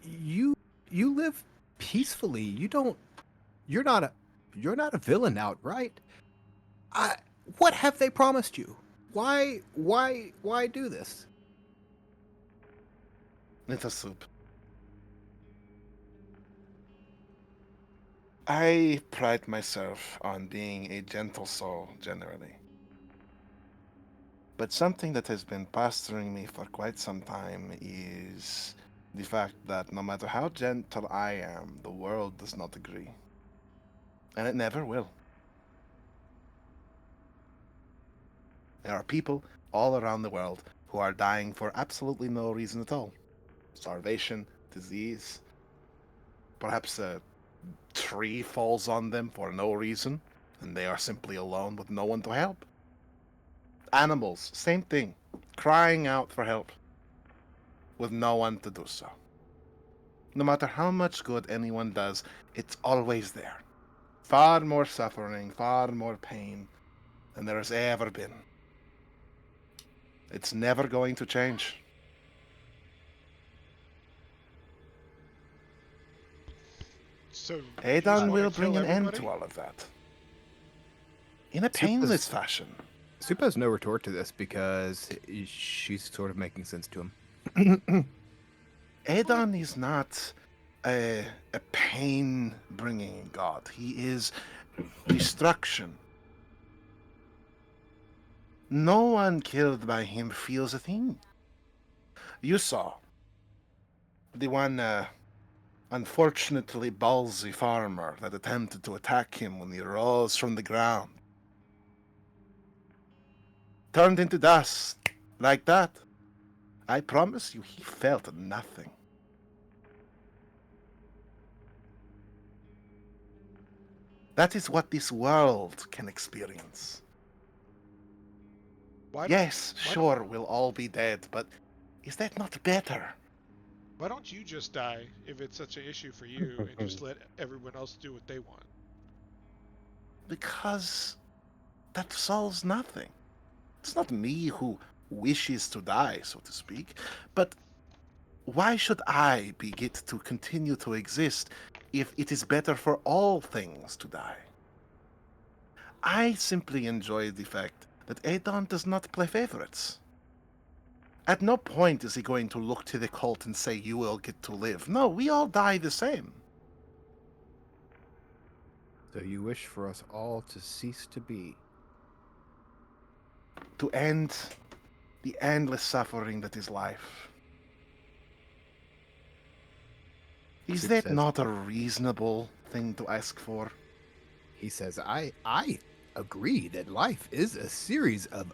S5: You live peacefully. You're not a villain outright. What have they promised you? Why do this?
S3: Little soup. I pride myself on being a gentle soul, generally. But something that has been pestering me for quite some time is the fact that no matter how gentle I am, the world does not agree. And it never will. There are people all around the world who are dying for absolutely no reason at all. Starvation, disease, perhaps a tree falls on them for no reason, and they are simply alone with no one to help. Animals, same thing, crying out for help, with no one to do so. No matter how much good anyone does, it's always there. Far more suffering, far more pain than there has ever been. It's never going to change.
S2: So you just
S3: Adon
S2: want
S3: will
S2: to kill
S3: bring an end
S2: everybody?
S3: to all of that. In a
S5: Soup
S3: painless
S5: is-
S3: fashion.
S5: Supa has no retort to this because she's sort of making sense to him.
S3: Adon is not a pain-bringing god. He is destruction. No one killed by him feels a thing. You saw the one unfortunately ballsy farmer that attempted to attack him when he rose from the ground. Turned into dust like that. I promise you, he felt nothing. That is what this world can experience. Yes, sure, we'll all be dead, but is that not better?
S2: Why don't you just die if it's such an issue for you and just let everyone else do what they want?
S3: Because that solves nothing. It's not me who wishes to die, so to speak, but why should I get to continue to exist if it is better for all things to die? I simply enjoy the fact that Adon does not play favorites. At no point is he going to look to the cult and say, you will get to live. No, we all die the same.
S5: So you wish for us all to cease to be.
S3: To end the endless suffering that is life. Is
S5: Soup
S3: that
S5: says-
S3: not a reasonable thing to ask for?
S5: He says, I agree that life is a series of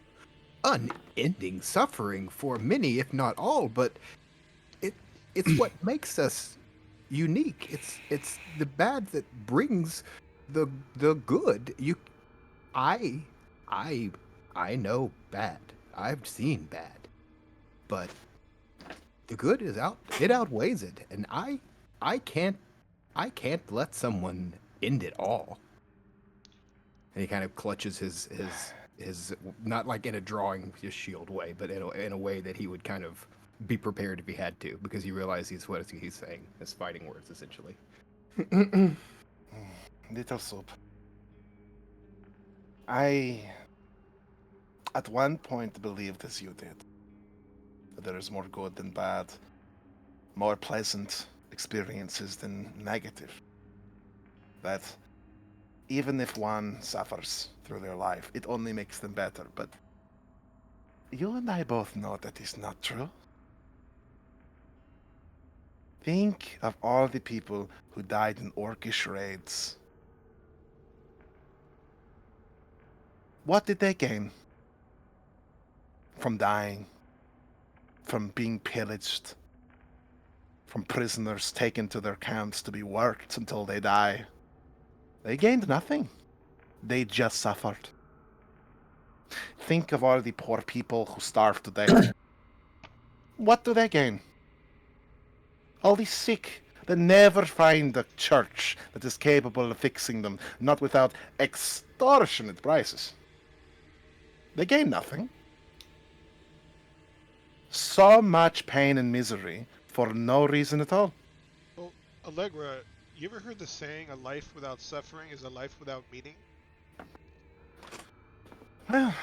S5: unending suffering for many, if not all, but it's what makes us unique. It's the bad that brings the good. I I know bad. I've seen bad. But the good is out. It outweighs it, and I can't let someone end it all. And he kind of clutches his not like in a drawing his shield way, but in a way that he would kind of be prepared if he had to, because he realizes what he's saying as fighting words essentially.
S3: Little soup. I, at one point, believed as you did, that there is more good than bad, more pleasant experiences than negative. That even if one suffers through their life, it only makes them better. But you and I both know that is not true. Think of all the people who died in orcish raids. What did they gain from dying, from being pillaged, from prisoners taken to their camps to be worked until they die? They gained nothing. They just suffered. Think of all the poor people who starved to death. What do they gain? All the sick that never find a church that is capable of fixing them, not without extortionate prices. They gain nothing. so much pain and misery for no reason at all.
S2: Well, Allegra, you ever heard the saying, a life without suffering is a life without meaning?
S3: Well,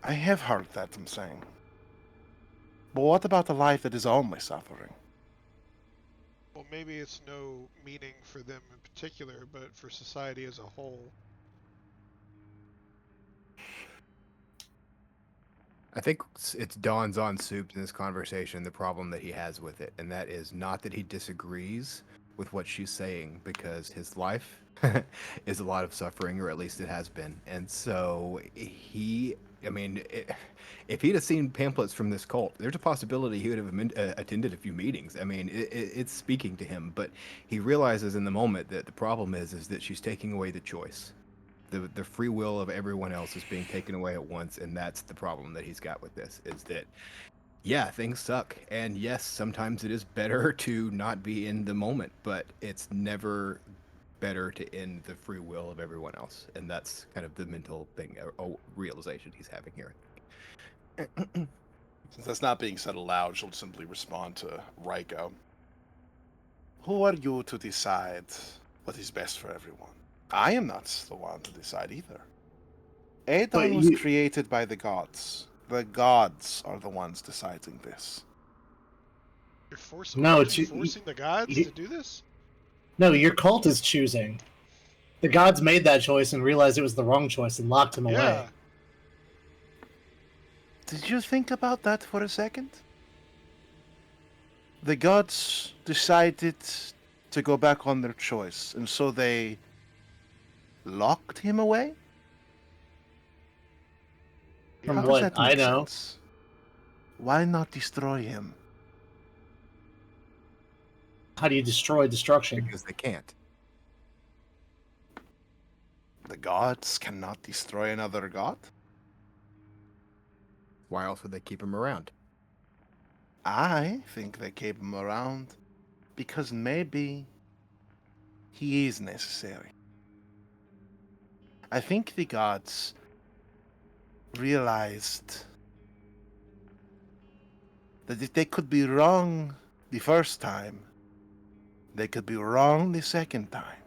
S3: I have heard that, I'm saying. But what about a life that is only suffering?
S2: Well, maybe it's no meaning for them in particular, but for society as a whole.
S5: I think it's dawns on Soups in this conversation the problem that he has with it, and that is not that he disagrees with what she's saying, because his life is a lot of suffering, or at least it has been. And so if he'd have seen pamphlets from this cult, there's a possibility he would have attended a few meetings. I mean, it's speaking to him, but he realizes in the moment that the problem is that she's taking away the choice. The free will of everyone else is being taken away at once, and that's the problem that he's got with this, is that, yeah, things suck, and yes, sometimes it is better to not be in the moment, but it's never better to end the free will of everyone else, and that's kind of the mental thing, or realization he's having here.
S3: Since that's not being said aloud, she'll simply respond to Raiko. Who are you to decide what is best for everyone? I am not the one to decide either. Adon was created by the gods. The gods are the ones deciding this.
S2: You're forcing the gods to do this?
S1: No, your cult is choosing. The gods made that choice and realized it was the wrong choice and locked him away.
S3: Did you think about that for a second? The gods decided to go back on their choice, and so they locked him away?
S1: From what I know.
S3: Sense? Why not destroy him?
S1: How do you destroy destruction?
S5: Because they can't.
S3: The gods cannot destroy another god?
S5: Why else would they keep him around?
S3: I think they keep him around because maybe he is necessary. I think the gods realized that if they could be wrong the first time, they could be wrong the second time.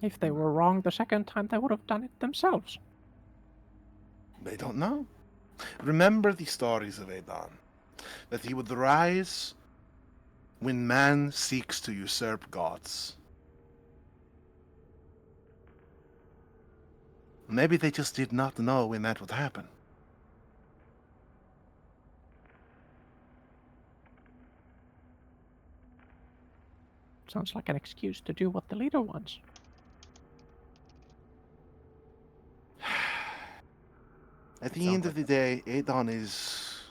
S4: If they were wrong the second time, they would have done it themselves.
S3: They don't know. Remember the stories of Adon, that he would rise when man seeks to usurp gods. Maybe they just did not know when that would happen.
S4: Sounds like an excuse to do what the leader wants.
S3: At the end of the day, Adon is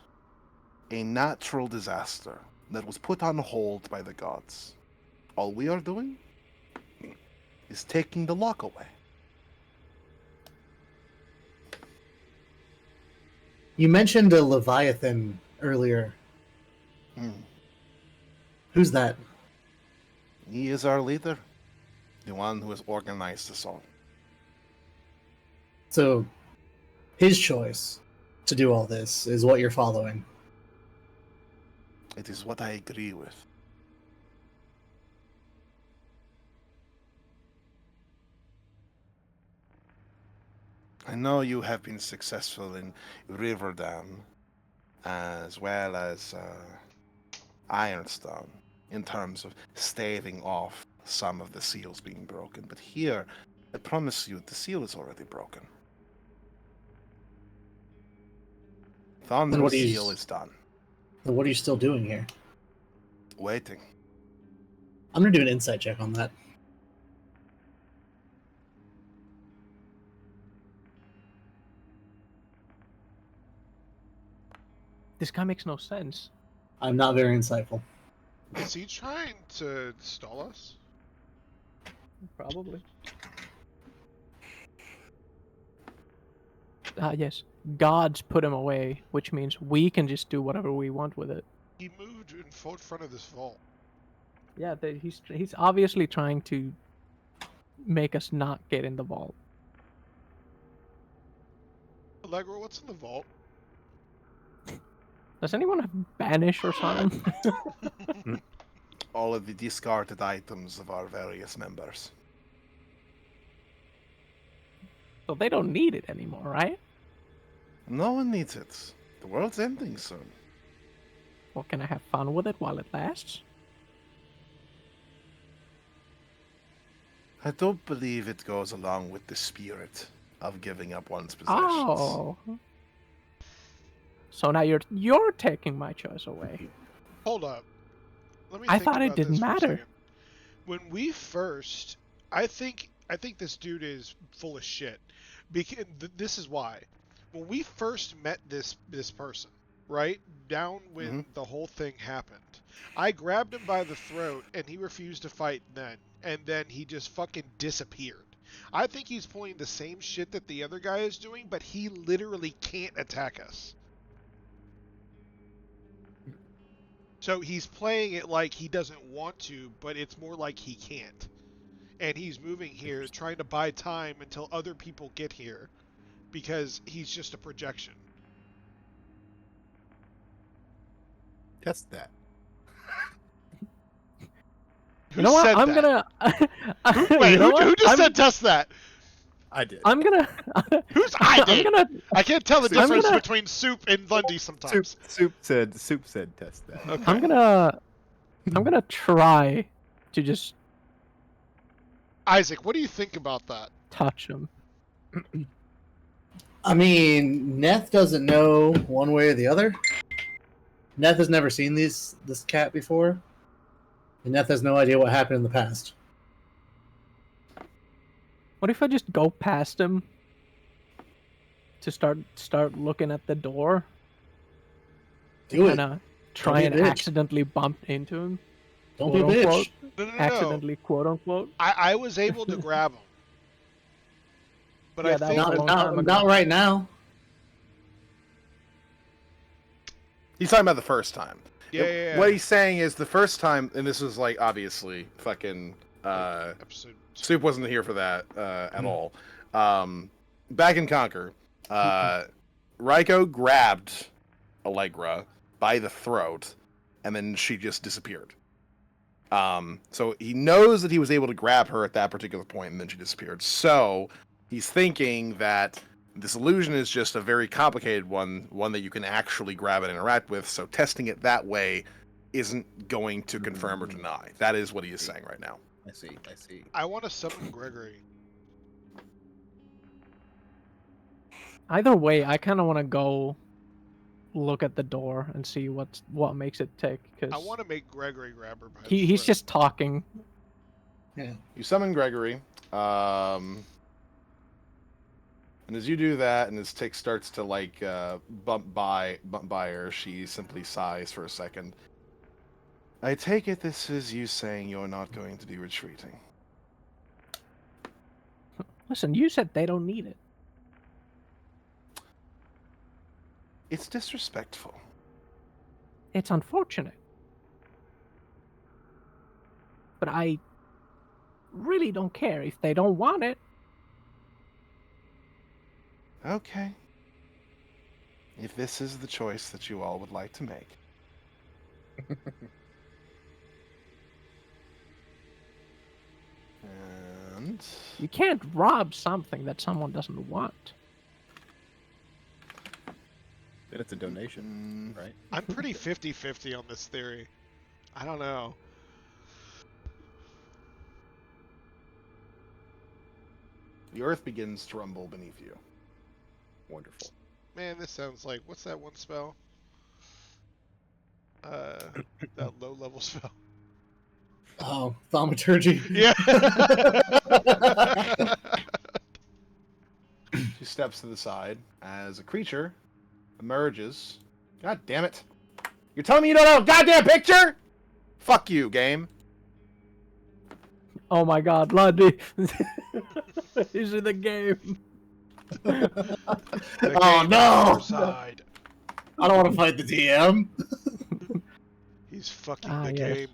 S3: a natural disaster that was put on hold by the gods. All we are doing is taking the lock away.
S1: You mentioned a Leviathan earlier. Who's that?
S3: He is our leader, the one who has organized us all.
S1: So, his choice to do all this is what you're following.
S3: It is what I agree with. I know you have been successful in Riverdam, as well as Ironstone, in terms of staving off some of the seals being broken. But here, I promise you, the seal is already broken. Thunder seal is done.
S1: So what are you still doing here?
S3: Waiting.
S1: I'm gonna do an insight check on that.
S4: This guy makes no sense.
S1: I'm not very insightful.
S2: Is he trying to stall us?
S4: Probably. Yes. Gods put him away, which means we can just do whatever we want with it.
S2: He moved in front of this vault.
S4: Yeah, he's obviously trying to make us not get in the vault.
S2: Allegra, what's in the vault?
S4: Does anyone have banish or something?
S3: All of the discarded items of our various members.
S4: So they don't need it anymore, right?
S3: No one needs it. The world's ending soon.
S4: Well, can I have fun with it while it lasts?
S3: I don't believe it goes along with the spirit of giving up one's possessions.
S4: Oh. So now you're taking my choice away.
S2: Hold up. Let me
S4: I
S2: think
S4: thought it
S2: about
S4: didn't
S2: this for a
S4: matter.
S2: second. When we first, I think this dude is full of shit. Because this is why. When we first met this person, right down when the whole thing happened, I grabbed him by the throat and he refused to fight then, and then he just fucking disappeared. I think he's pulling the same shit that the other guy is doing, but he literally can't attack us. So he's playing it like he doesn't want to, but it's more like he can't. And he's moving here, trying to buy time until other people get here, because he's just a projection.
S5: Test that.
S2: Who
S4: You know what?
S2: said
S4: I'm
S2: that?
S4: gonna.
S2: Wait,
S4: You know
S2: who
S4: what?
S2: just said test that?
S5: I did.
S4: I'm gonna.
S2: Who's I did?
S4: I'm gonna.
S2: I can't tell the
S5: I'm
S2: difference
S4: gonna-
S2: between Soup and Lundy sometimes.
S5: Soup said test that.
S2: Okay.
S4: I'm gonna try to just
S2: Isaac, what do you think about that?
S4: touch him.
S1: I mean, Neth doesn't know one way or the other. Neth has never seen this cat before, and Neth has no idea what happened in the past.
S4: What if I just go past him to start looking at the door?
S1: Do it.
S4: And try
S1: be a
S4: and
S1: bitch.
S4: accidentally bump into him.
S1: Don't be a
S4: quote
S1: bitch.
S4: unquote.
S2: No.
S4: Accidentally, quote unquote.
S2: I was able to grab him. But
S4: Yeah,
S2: I
S4: that
S2: think
S4: was a long time ago.
S1: Not right now.
S3: He's talking about the first time.
S2: Yeah.
S3: What he's saying is the first time, and this was like obviously fucking
S2: episode
S3: Soup wasn't here for that at all. Back in Conquer, Raiko grabbed Allegra by the throat, and then she just disappeared. So he knows that he was able to grab her at that particular point, and then she disappeared. So he's thinking that this illusion is just a very complicated one that you can actually grab and interact with. So testing it that way isn't going to confirm or deny. That is what he is saying right now.
S5: I see.
S2: I want to summon Gregory.
S4: Either way, I kind of want to go look at the door and see what makes it tick. Cause
S2: I want to make Gregory grab her by the
S4: he's
S2: throat.
S4: just talking.
S1: Yeah.
S3: You summon Gregory, and as you do that, and his tick starts to like bump by her, she simply sighs for a second. I take it this is you saying you're not going to be retreating.
S4: Listen, you said they don't need it.
S3: It's disrespectful.
S4: It's unfortunate. But I really don't care if they don't want it.
S3: Okay. If this is the choice that you all would like to make. And
S4: You can't rob something that someone doesn't want.
S5: Then it's a donation, right?
S2: I'm pretty 50-50 on this theory. I don't know.
S3: the earth begins to rumble beneath you.
S5: Wonderful.
S2: Man, this sounds like, what's that one spell? That low level spell.
S1: Oh, thaumaturgy.
S2: Yeah.
S3: She steps to the side as a creature emerges. God damn it. You're telling me you don't have a goddamn picture? Fuck you, game.
S4: Oh my god, Lundy. He's in the game.
S2: The
S1: Oh,
S2: game
S1: no!
S2: on our side.
S1: I don't want to fight the DM.
S2: He's fucking
S4: Ah,
S2: the
S4: yes.
S2: game.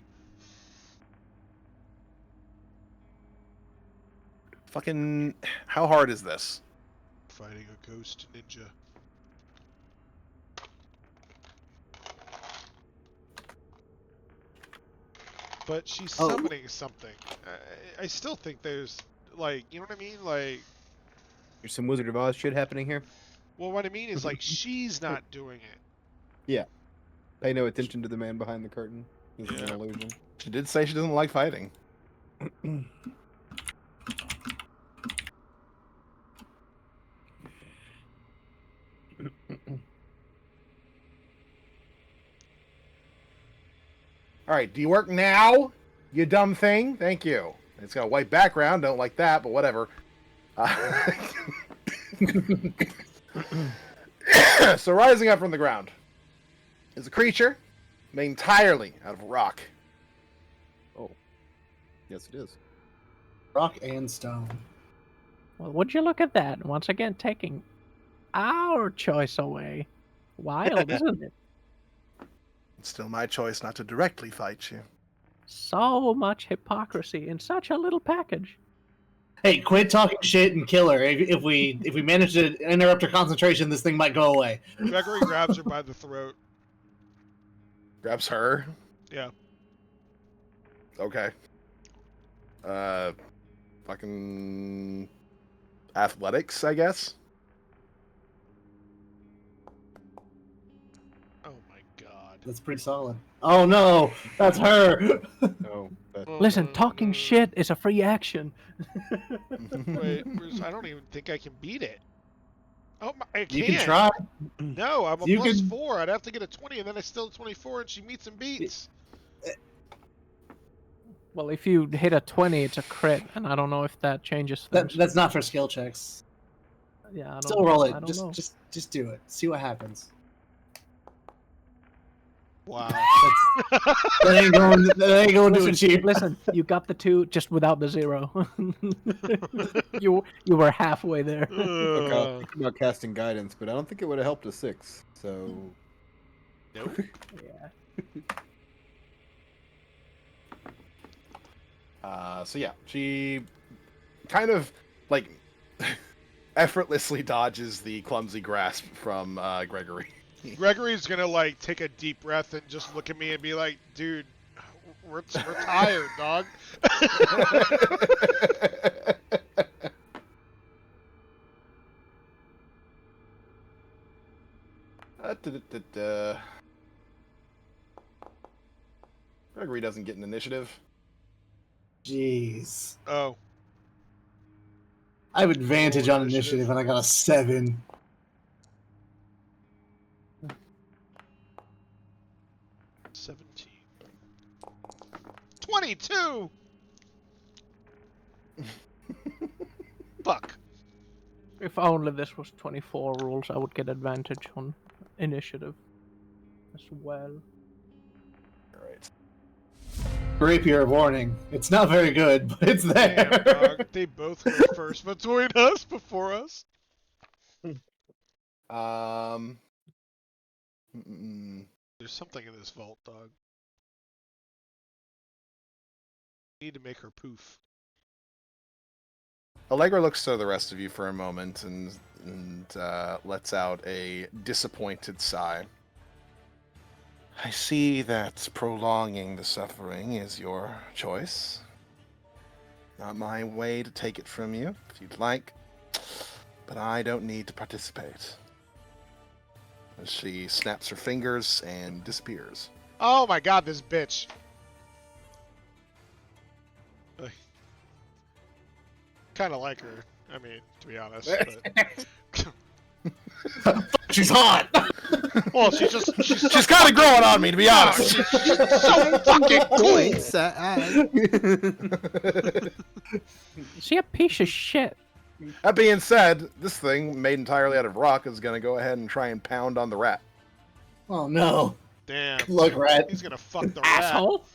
S3: Fucking, how hard is this?
S2: fighting a ghost ninja. But she's summoning something. I still think there's, like, you know what I mean? Like,
S5: There's some Wizard of Oz shit happening here.
S2: well, what I mean is, like, she's not doing it.
S5: Yeah. Pay no attention to the man behind the curtain. This is an
S2: Yeah.
S5: illusion.
S3: She did say she doesn't like fighting. All right, do you work now? You dumb thing. Thank you. It's got a white background. Don't like that, but whatever. So rising up from the ground is a creature made entirely out of rock.
S5: Oh. Yes, it is.
S1: Rock and stone.
S4: Well, would you look at that? Once again, taking our choice away. Wild, isn't it?
S3: It's still my choice not to directly fight you.
S4: So much hypocrisy in such a little package.
S1: Hey, quit talking shit and kill her. If we manage to interrupt her concentration, this thing might go away.
S2: Gregory grabs her by the throat.
S3: Grabs her.
S2: Yeah.
S3: Okay. Fucking athletics, I guess.
S2: Oh my god.
S1: That's pretty solid. Oh no, that's her.
S5: Oh, that...
S4: Listen, talking shit is a free action.
S2: Wait, I don't even think I can beat it. Oh, I can.
S1: You can try.
S2: No, I'm a
S1: You
S2: plus
S1: can-
S2: 4. I'd have to get a 20, and then I still 24, and she meets and beats.
S4: Well, if you hit a 20, it's a crit, and I don't know if that changes things.
S1: That's not for skill checks.
S4: Yeah, I don't
S1: Still roll
S4: I
S1: it.
S4: don't
S1: Just
S4: know.
S1: just do it. See what happens.
S2: Wow.
S1: That ain't going to achieve.
S4: Listen, you got the 2 just without the 0. you were halfway there.
S2: Ugh.
S5: Think about casting guidance, but I don't think it would have helped a 6. So
S2: Nope.
S4: Yeah.
S3: So yeah, she kind of like effortlessly dodges the clumsy grasp from Gregory.
S2: Gregory's gonna, like, take a deep breath and just look at me and be like, dude, we're tired, dog.
S3: Gregory doesn't get an initiative.
S1: Jeez.
S2: Oh.
S1: I have advantage on
S2: Initiative.
S1: initiative, and I got a 7.
S2: 17. 22! Fuck.
S4: If only this was 24 rules, I would get advantage on initiative as well.
S3: All right.
S1: Rapier warning. It's not very good, but it's there.
S2: Damn, dog. They both go first between us before us. There's something in this vault, dog. Need to make her poof.
S3: Allegra looks to the rest of you for a moment and lets out a disappointed sigh. I see that prolonging the suffering is your choice. Not my way to take it from you, if you'd like. But I don't need to participate. As she snaps her fingers and disappears.
S2: Oh my god, this bitch. Kind of like her. I mean, to be honest. But...
S1: She's hot.
S2: well, she's
S3: She's kind of growing on me, to be honest.
S2: She's so fucking cool.
S4: Is she a piece of shit?
S3: That being said, this thing, made entirely out of rock, is going to go ahead and try and pound on the rat.
S1: Oh no.
S2: Damn.
S1: Look, rat.
S2: He's gonna fuck the rat.
S4: Asshole!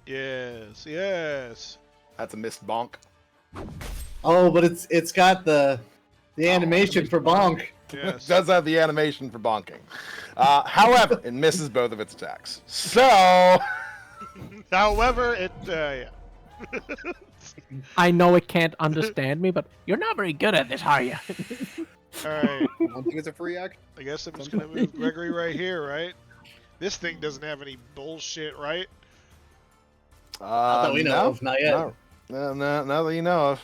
S2: Yes, yes.
S3: That's a missed bonk.
S1: Oh, but it's got the animation for bonk.
S2: Yes.
S3: It does have the animation for bonking. However, it misses both of its attacks. So,
S2: However, it yeah.
S4: I know it can't understand me, but you're not very good at this, are you?
S2: All right.
S5: I don't think it's a free action.
S2: I guess I'm just gonna move Gregory right here, right? This thing doesn't have any bullshit, right?
S1: Not that we know of, not yet.
S3: No, not that you know of.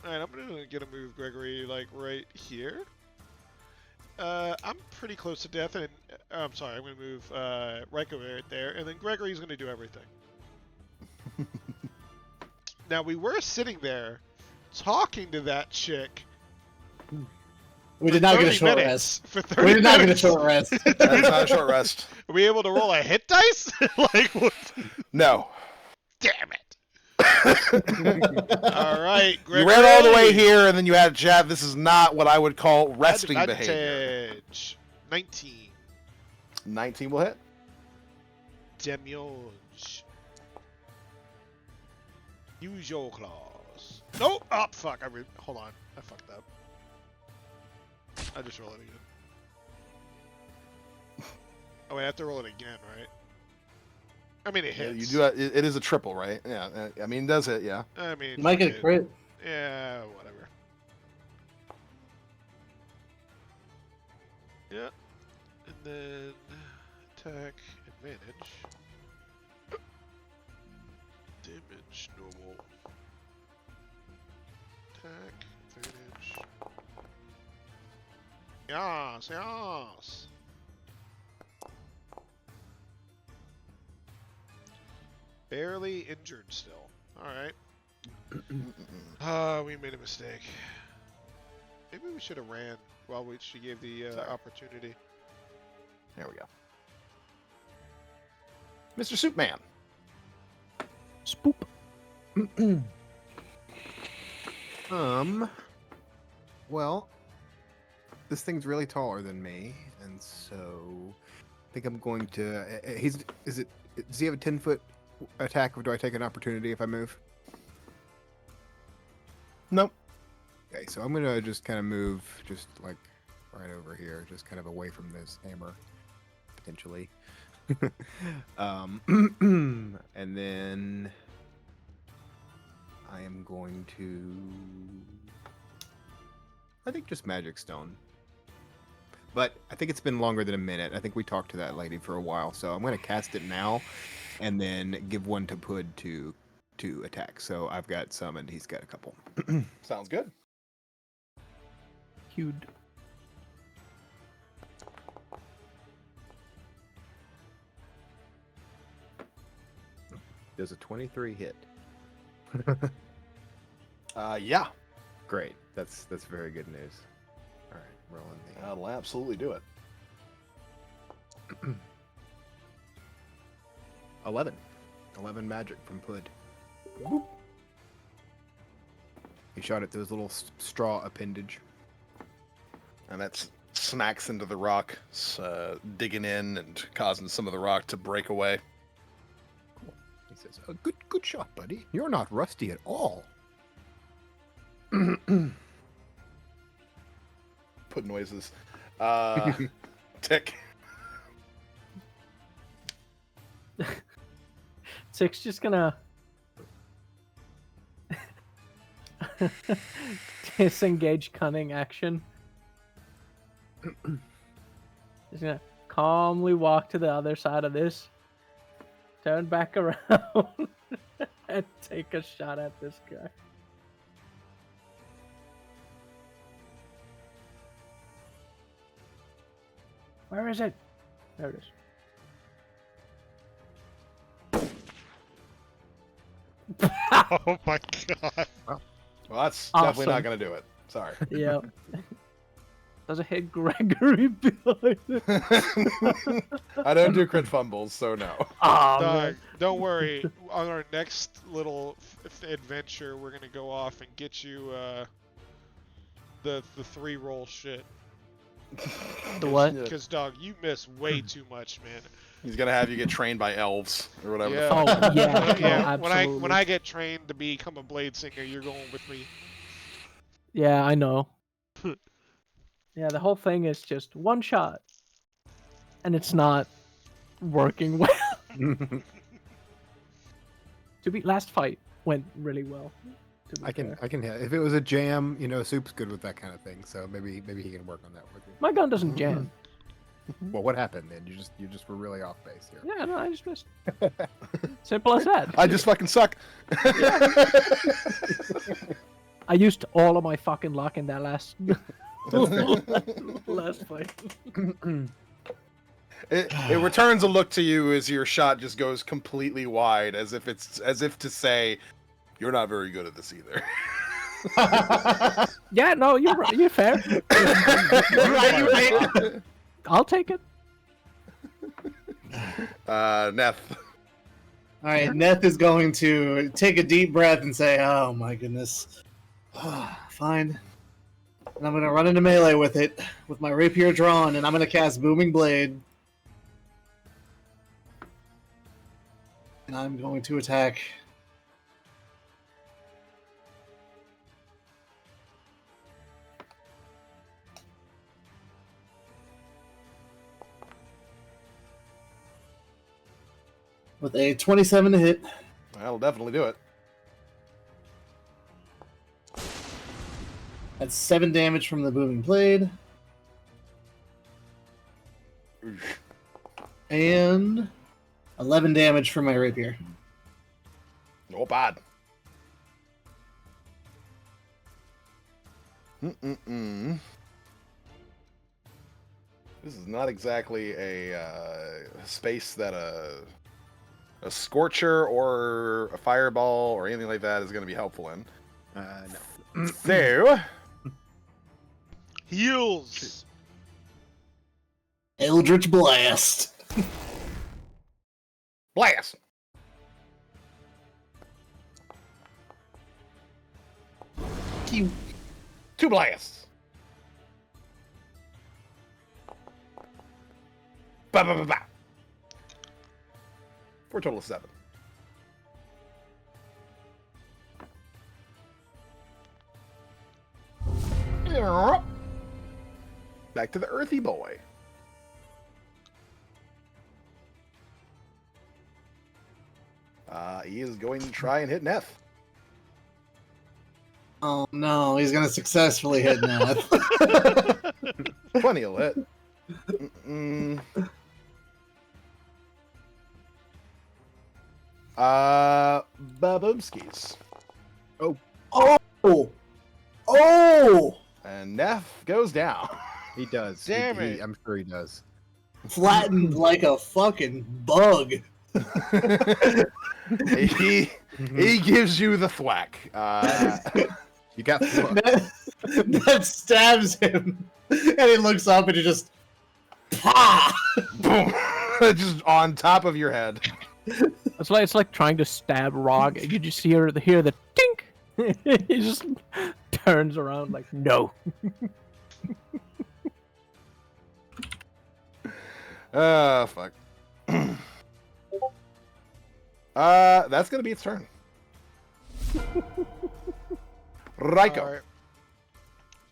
S2: All right, I'm gonna move Gregory like right here. I'm pretty close to death, and I'm sorry, I'm gonna move Reiko right there, and then Gregory's gonna do everything. Now we were sitting there, talking to that chick.
S1: We did not get a
S2: 30
S1: short
S2: minutes.
S1: rest.
S2: For 30
S1: We did not get a
S2: minutes.
S1: short rest.
S3: That's not a short rest.
S2: Are we able to roll a hit dice? Like, what?
S3: No.
S2: Damn it! All right, Gregory.
S3: You ran all the way here, and then you had a chat. This is not what I would call resting behavior.
S2: Advantage. 19.
S3: 19 will hit.
S2: Demiurge. Use your claws. No! Oh, fuck. Hold on. I fucked up. I just roll it again. Oh, wait, I have to roll it again, right? I mean, it
S3: Yeah,
S2: hits.
S3: you do. It is a triple, right? Yeah. I mean, does it? Yeah.
S2: I mean,
S1: You might get a
S2: fuck it.
S1: crit.
S2: Yeah, whatever. Yeah. And then attack advantage. Damage normal. Attack advantage. Yes, yes. Barely injured still. Alright. We made a mistake. Maybe we should have ran while she gave the opportunity.
S3: There we go. Mr. Soupman.
S4: Spoop.
S5: Well, this thing's really taller than me, and so I think I'm going to. Does he have a 10-foot attack, or do I take an opportunity if I move?
S3: Nope.
S5: Okay, so I'm gonna just kind of move, just like right over here, just kind of away from this hammer, potentially. And then I am going to, I think, just magic stone. But I think it's been longer than a minute. I think we talked to that lady for a while, so I'm going to cast it now, and then give one to Pud to attack. So I've got some, and he's got a couple.
S3: Sounds good.
S4: Huge.
S5: Does a 23 hit?
S3: Yeah.
S5: Great. That's very good news. All right, rolling the.
S3: That'll absolutely do it.
S5: 11 magic from Pud. He shot at those little straw appendage.
S3: And that smacks into the rock, digging in and causing some of the rock to break away.
S5: Cool. He says, "Good shot, buddy. You're not rusty at all."
S3: Put noises. Tick.
S4: Six just gonna disengage cunning action. Just gonna calmly walk to the other side of this, turn back around, and take a shot at this guy. Where is it? There it is.
S2: Oh my god.
S3: Well, that's
S4: Awesome.
S3: definitely not going to do it. Sorry.
S4: Yeah. Does it hit Gregory behind it?
S3: I don't do crit fumbles, so no.
S4: Oh,
S2: Dog, don't worry. On our next little adventure, we're gonna go off and get you the 3-roll shit.
S4: The what?
S3: Yeah.
S2: Because dog, you miss way too much, man.
S3: He's going to have you get trained by elves or whatever.
S2: Yeah.
S4: Oh, yeah.
S2: Yeah.
S4: No,
S2: When
S4: absolutely.
S2: I get trained to become a blade singer, you're going with me.
S4: Yeah, I know. Yeah, the whole thing is just one shot. And it's not working well. Last fight went really well. to be
S5: I can
S4: fair.
S5: if it was a jam, Soup's good with that kind of thing. So maybe he can work on that with you.
S4: My gun doesn't jam.
S5: Well, what happened then? You just were really off base here.
S4: Yeah, no, I just missed. Simple as that.
S3: I just fucking suck.
S4: I used all of my fucking luck in that last last fight.
S3: It returns a look to you as your shot just goes completely wide, as if to say, "You're not very good at this either."
S4: Yeah, no, you're right. You're fair. I'll take it.
S3: Neth.
S1: All right, Neth is going to take a deep breath and say, "Oh my goodness, fine." And I'm going to run into melee with it, with my rapier drawn, and I'm going to cast Booming Blade. And I'm going to attack. With a 27 to hit.
S3: That'll definitely do it.
S1: That's 7 damage from the Booming Blade. And 11 damage from my rapier.
S3: No bad. This is not exactly a space that a scorcher or a fireball or anything like that is going to be helpful in.
S5: No.
S3: So,
S2: Heals.
S1: Eldritch Blast.
S3: blast.
S1: You.
S3: 2 blasts. Ba ba ba ba. For a total of 7. Back to the earthy boy. He is going to try and hit Neth.
S1: Oh no, he's going to successfully hit Neth.
S3: 20 will hit. Mm-mm. Baboomskis.
S1: Oh! Oh!
S3: And Neff goes down.
S5: He does.
S2: Damn it.
S5: I'm sure he does.
S1: Flattened like a fucking bug.
S3: he gives you the thwack.
S5: You got the
S1: That stabs him. And he looks up and he just... Pah!
S3: Boom! Just on top of your head.
S4: It's like trying to stab Rog. You just hear the tink. He just turns around like no.
S3: Fuck. That's gonna be its turn. Raiko.
S2: Alright.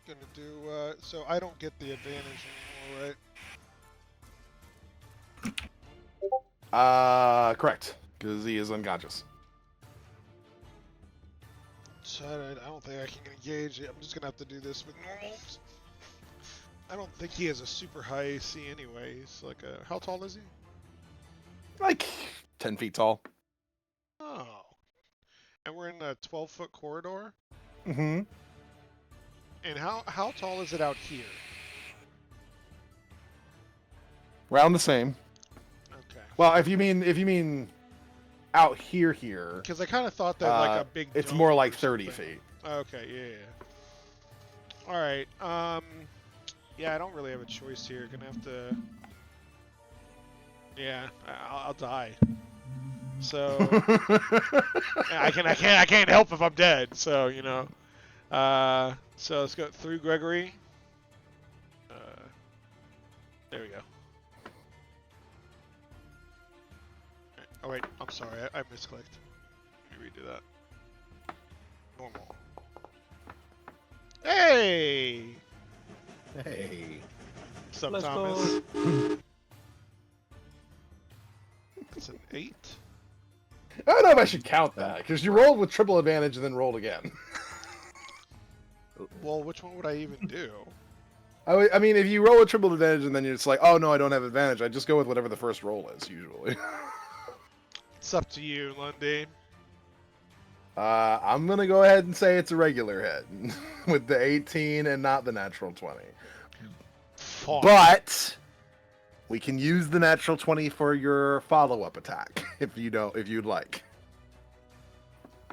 S2: Gonna do, so I don't get the advantage anymore, right?
S3: Correct. Because he is unconscious.
S2: So I don't think I can engage. I'm just gonna have to do this with normal. I don't think he has a super high AC anyway. He's like a... How tall is he?
S3: Like 10 feet tall.
S2: Oh. And we're in a 12-foot corridor?
S3: Mm-hmm.
S2: And how tall is it out here?
S3: Around the same.
S2: Okay.
S3: Well, if you mean out here,
S2: Because I kind of thought that like a big
S3: it's
S2: dome
S3: more like
S2: or
S3: 30
S2: something.
S3: feet.
S2: Okay, yeah. All right. Yeah, I don't really have a choice here. Gonna have to. Yeah, I'll die. So I can't help if I'm dead. So you know. So let's go through Gregory. There we go. Oh wait, I'm sorry, I misclicked. Let me redo that. Normal. Hey!
S5: Hey.
S2: What's up,
S4: Let's
S2: Thomas?
S4: go.
S2: It's an 8.
S3: I don't know if I should count that because you rolled with triple advantage and then rolled again.
S2: Well, which one would I even do?
S3: I mean, if you roll with triple advantage and then you're just like, oh no, I don't have advantage, I just go with whatever the first roll is usually.
S2: It's up to you, Lundy.
S3: I'm gonna go ahead and say it's a regular hit with the 18 and not the natural 20.
S2: Fuck.
S3: But we can use the natural 20 for your follow-up attack if you'd like.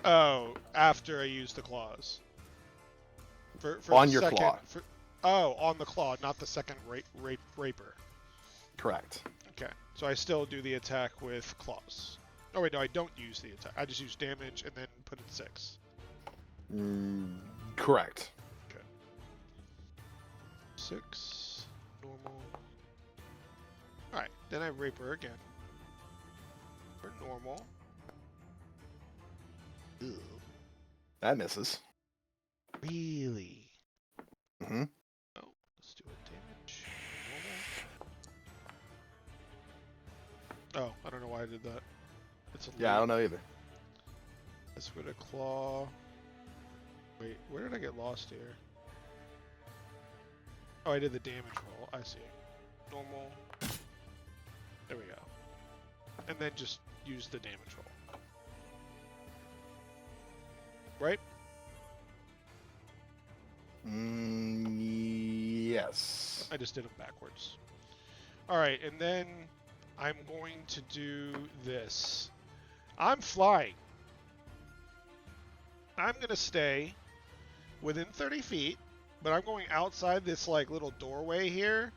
S2: Oh, after I use the claws. For
S3: On
S2: the
S3: your
S2: second,
S3: claw.
S2: on the claw, not the second raper.
S3: Correct.
S2: Okay, so I still do the attack with claws. Oh wait, no, I don't use the attack. I just use damage and then put it 6.
S3: Correct.
S2: Okay. 6, normal. Alright, then I raper again. For normal. Ew.
S3: That misses.
S2: Really?
S3: Mm-hmm.
S2: Oh, let's do a damage. Normal. Oh, I don't know why I did that. It's a
S3: Yeah, I don't know either.
S2: Let's with a claw. Wait, where did I get lost here? Oh, I did the damage roll. I see. Normal. There we go. And then just use the damage roll. Right?
S3: Yes.
S2: I just did them backwards. Alright, and then I'm going to do this. I'm flying. I'm going to stay within 30 feet, but I'm going outside this like little doorway here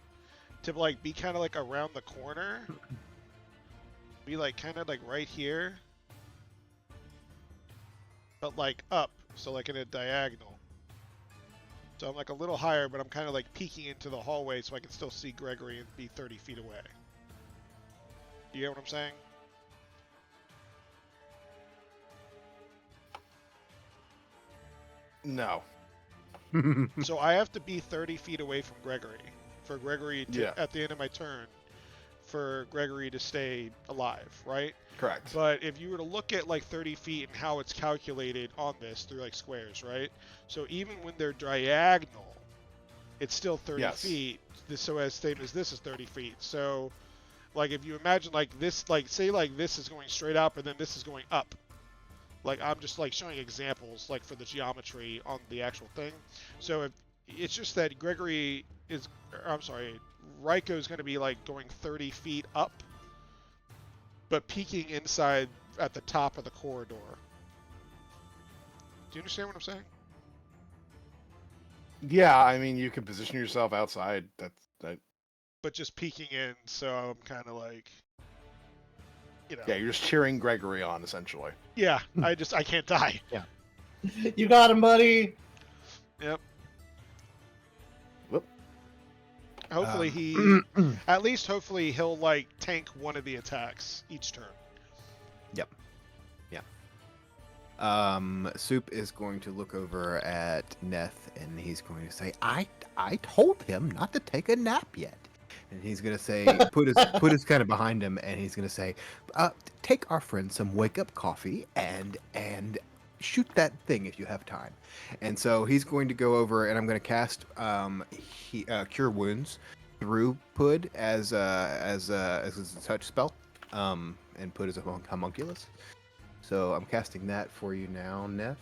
S2: to like be kind of like around the corner. Be like kind of like right here. But like up, so like in a diagonal. So I'm like a little higher, but I'm kind of like peeking into the hallway so I can still see Gregory and be 30 feet away. You get what I'm saying?
S3: No.
S2: So I have to be 30 feet away from Gregory for Gregory to, at the end of my turn, for Gregory to stay alive, right?
S3: Correct.
S2: But if you were to look at like 30 feet and how it's calculated on this through like squares, right? So even when they're diagonal, it's still 30 feet. So as same as this is 30 feet. So like if you imagine like this, like say like this is going straight up and then this is going up. Like I'm just like showing examples like for the geometry on the actual thing. So if it's just that Gregory is, I'm sorry, Raiko is going to be like going 30 feet up, but peeking inside at the top of the corridor. Do you understand what I'm saying?
S3: Yeah, I mean you can position yourself outside. That.
S2: But just peeking in, so I'm kind of like, you know.
S3: Yeah, you're just cheering Gregory on essentially.
S2: Yeah, I can't die.
S1: Yeah. You got him, buddy.
S2: Yep.
S3: Whoop.
S2: Hopefully he, at least hopefully he'll like tank one of the attacks each turn.
S5: Yep. Yeah. Soup is going to look over at Neth and he's going to say, I told him not to take a nap yet. And he's gonna say, put his kind of behind him, and he's gonna say, take our friend some wake up coffee and shoot that thing if you have time. And so he's going to go over, and I'm going to cast Cure Wounds through Pud as a touch spell, and Pud is a homunculus. So I'm casting that for you now, Neth.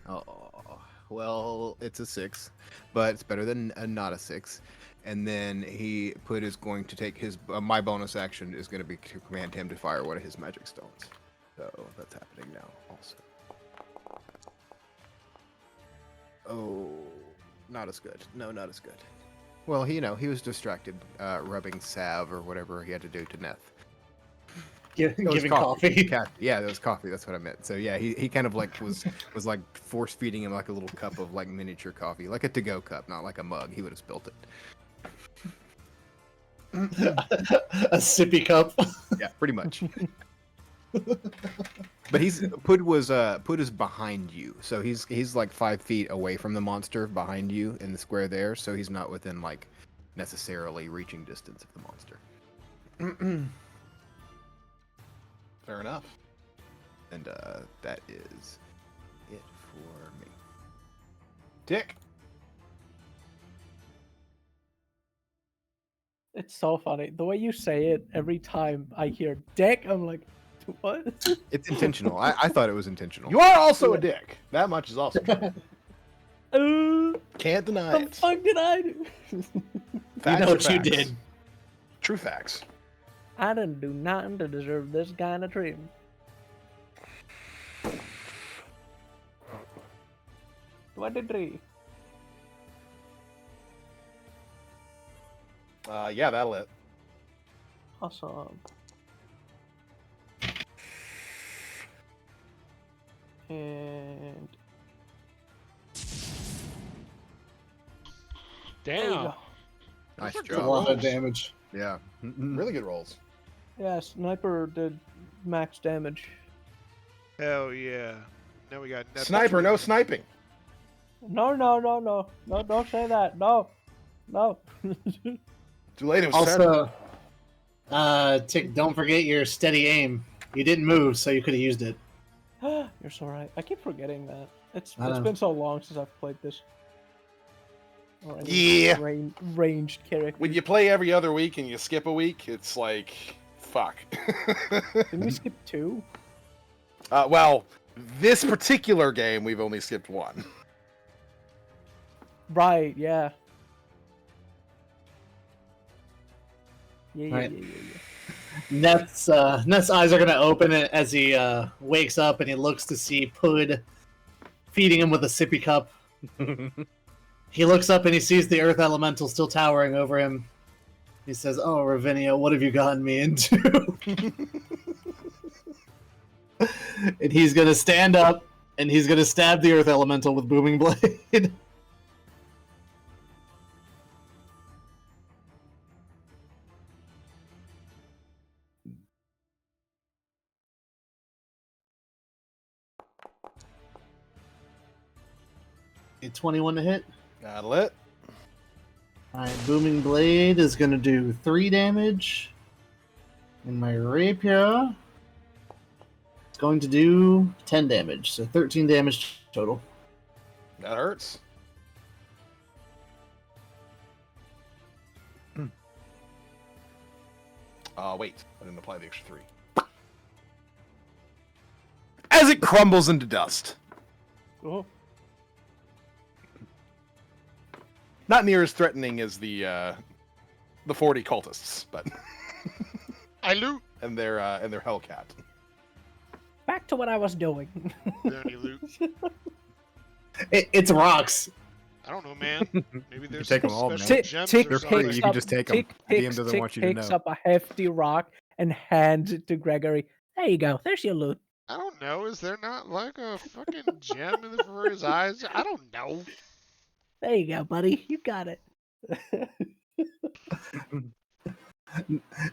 S5: Oh, well, it's a 6, but it's better than not a 6. And then Pud is going to take his my bonus action is going to be to command him to fire one of his magic stones. So that's happening now also. Oh, not as good. No, not as good. Well, he was distracted rubbing salve or whatever he had to do to Neth.
S1: Giving coffee.
S5: Yeah, that was coffee. That's what I meant. So yeah, he kind of like was like force feeding him like a little cup of like miniature coffee, like a to-go cup, not like a mug. He would have spilt it.
S1: A sippy cup.
S5: Yeah, pretty much. But Pud is behind you, so he's like 5 feet away from the monster behind you in the square there, so he's not within like necessarily reaching distance of the monster.
S3: Fair enough.
S5: And that is it for me.
S3: Dick.
S4: It's so funny. The way you say it, every time I hear dick, I'm like, what?
S5: It's intentional. I thought it was intentional.
S3: You are also a dick. That much is also true. Can't deny
S4: The
S3: it.
S4: fuck did I do?
S3: Facts
S1: know
S3: are
S1: what you
S3: facts.
S1: did.
S3: True facts.
S4: I didn't do nothing to deserve this kind of treatment. What did he?
S3: Yeah, that'll it.
S4: Awesome. And there you
S2: Damn.
S4: go.
S5: Nice
S2: Those are
S1: A
S2: good
S5: job.
S1: lot of
S2: rolls.
S1: damage.
S5: Yeah.
S3: Really good rolls.
S4: Yeah, sniper did max damage.
S2: Hell yeah. Now we got
S3: Sniper, no sniping.
S4: No, don't say that. No.
S3: Too late, it was said.
S1: Also, Tick, don't forget your steady aim. You didn't move, so you could have used it.
S4: You're so right. I keep forgetting that. It's
S1: I know.
S4: been so long since I've played this. Or any
S3: Yeah.
S4: ranged character.
S3: When you play every other week and you skip a week, it's like, fuck.
S4: Did we skip 2?
S3: Well, this particular game, we've only skipped 1.
S4: Right, yeah. Yeah.
S1: Right. Neth's eyes are gonna open as he wakes up and he looks to see Pud feeding him with a sippy cup. He looks up and he sees the Earth Elemental still towering over him. He says, "Oh, Ravinia, what have you gotten me into?" And he's gonna stand up and he's gonna stab the Earth Elemental with Booming Blade. A 21 to hit.
S3: That'll it.
S1: Alright, Booming Blade is going to do 3 damage. And my Rapier is going to do 10 damage. So 13 damage total.
S3: That hurts. Wait. I didn't apply the extra 3. As it crumbles into dust.
S4: Oh.
S3: Not near as threatening as the 40 cultists, but
S2: I loot.
S3: and their Hellcat.
S4: Back to what I was doing.
S2: There any loot?
S1: It's rocks.
S2: I don't know, man. Maybe there's
S5: take
S2: some
S5: 'em all, man.
S2: special gems
S4: Tick
S2: or
S5: They're
S2: something.
S5: free, you can just take 'em. The DM doesn't want you to
S4: picks
S5: know.
S4: up a hefty rock and hands it to Gregory. There you go. There's your loot.
S2: I don't know. Is there not like a fucking gem in for his eyes? I don't know.
S4: There you go, buddy. You got it.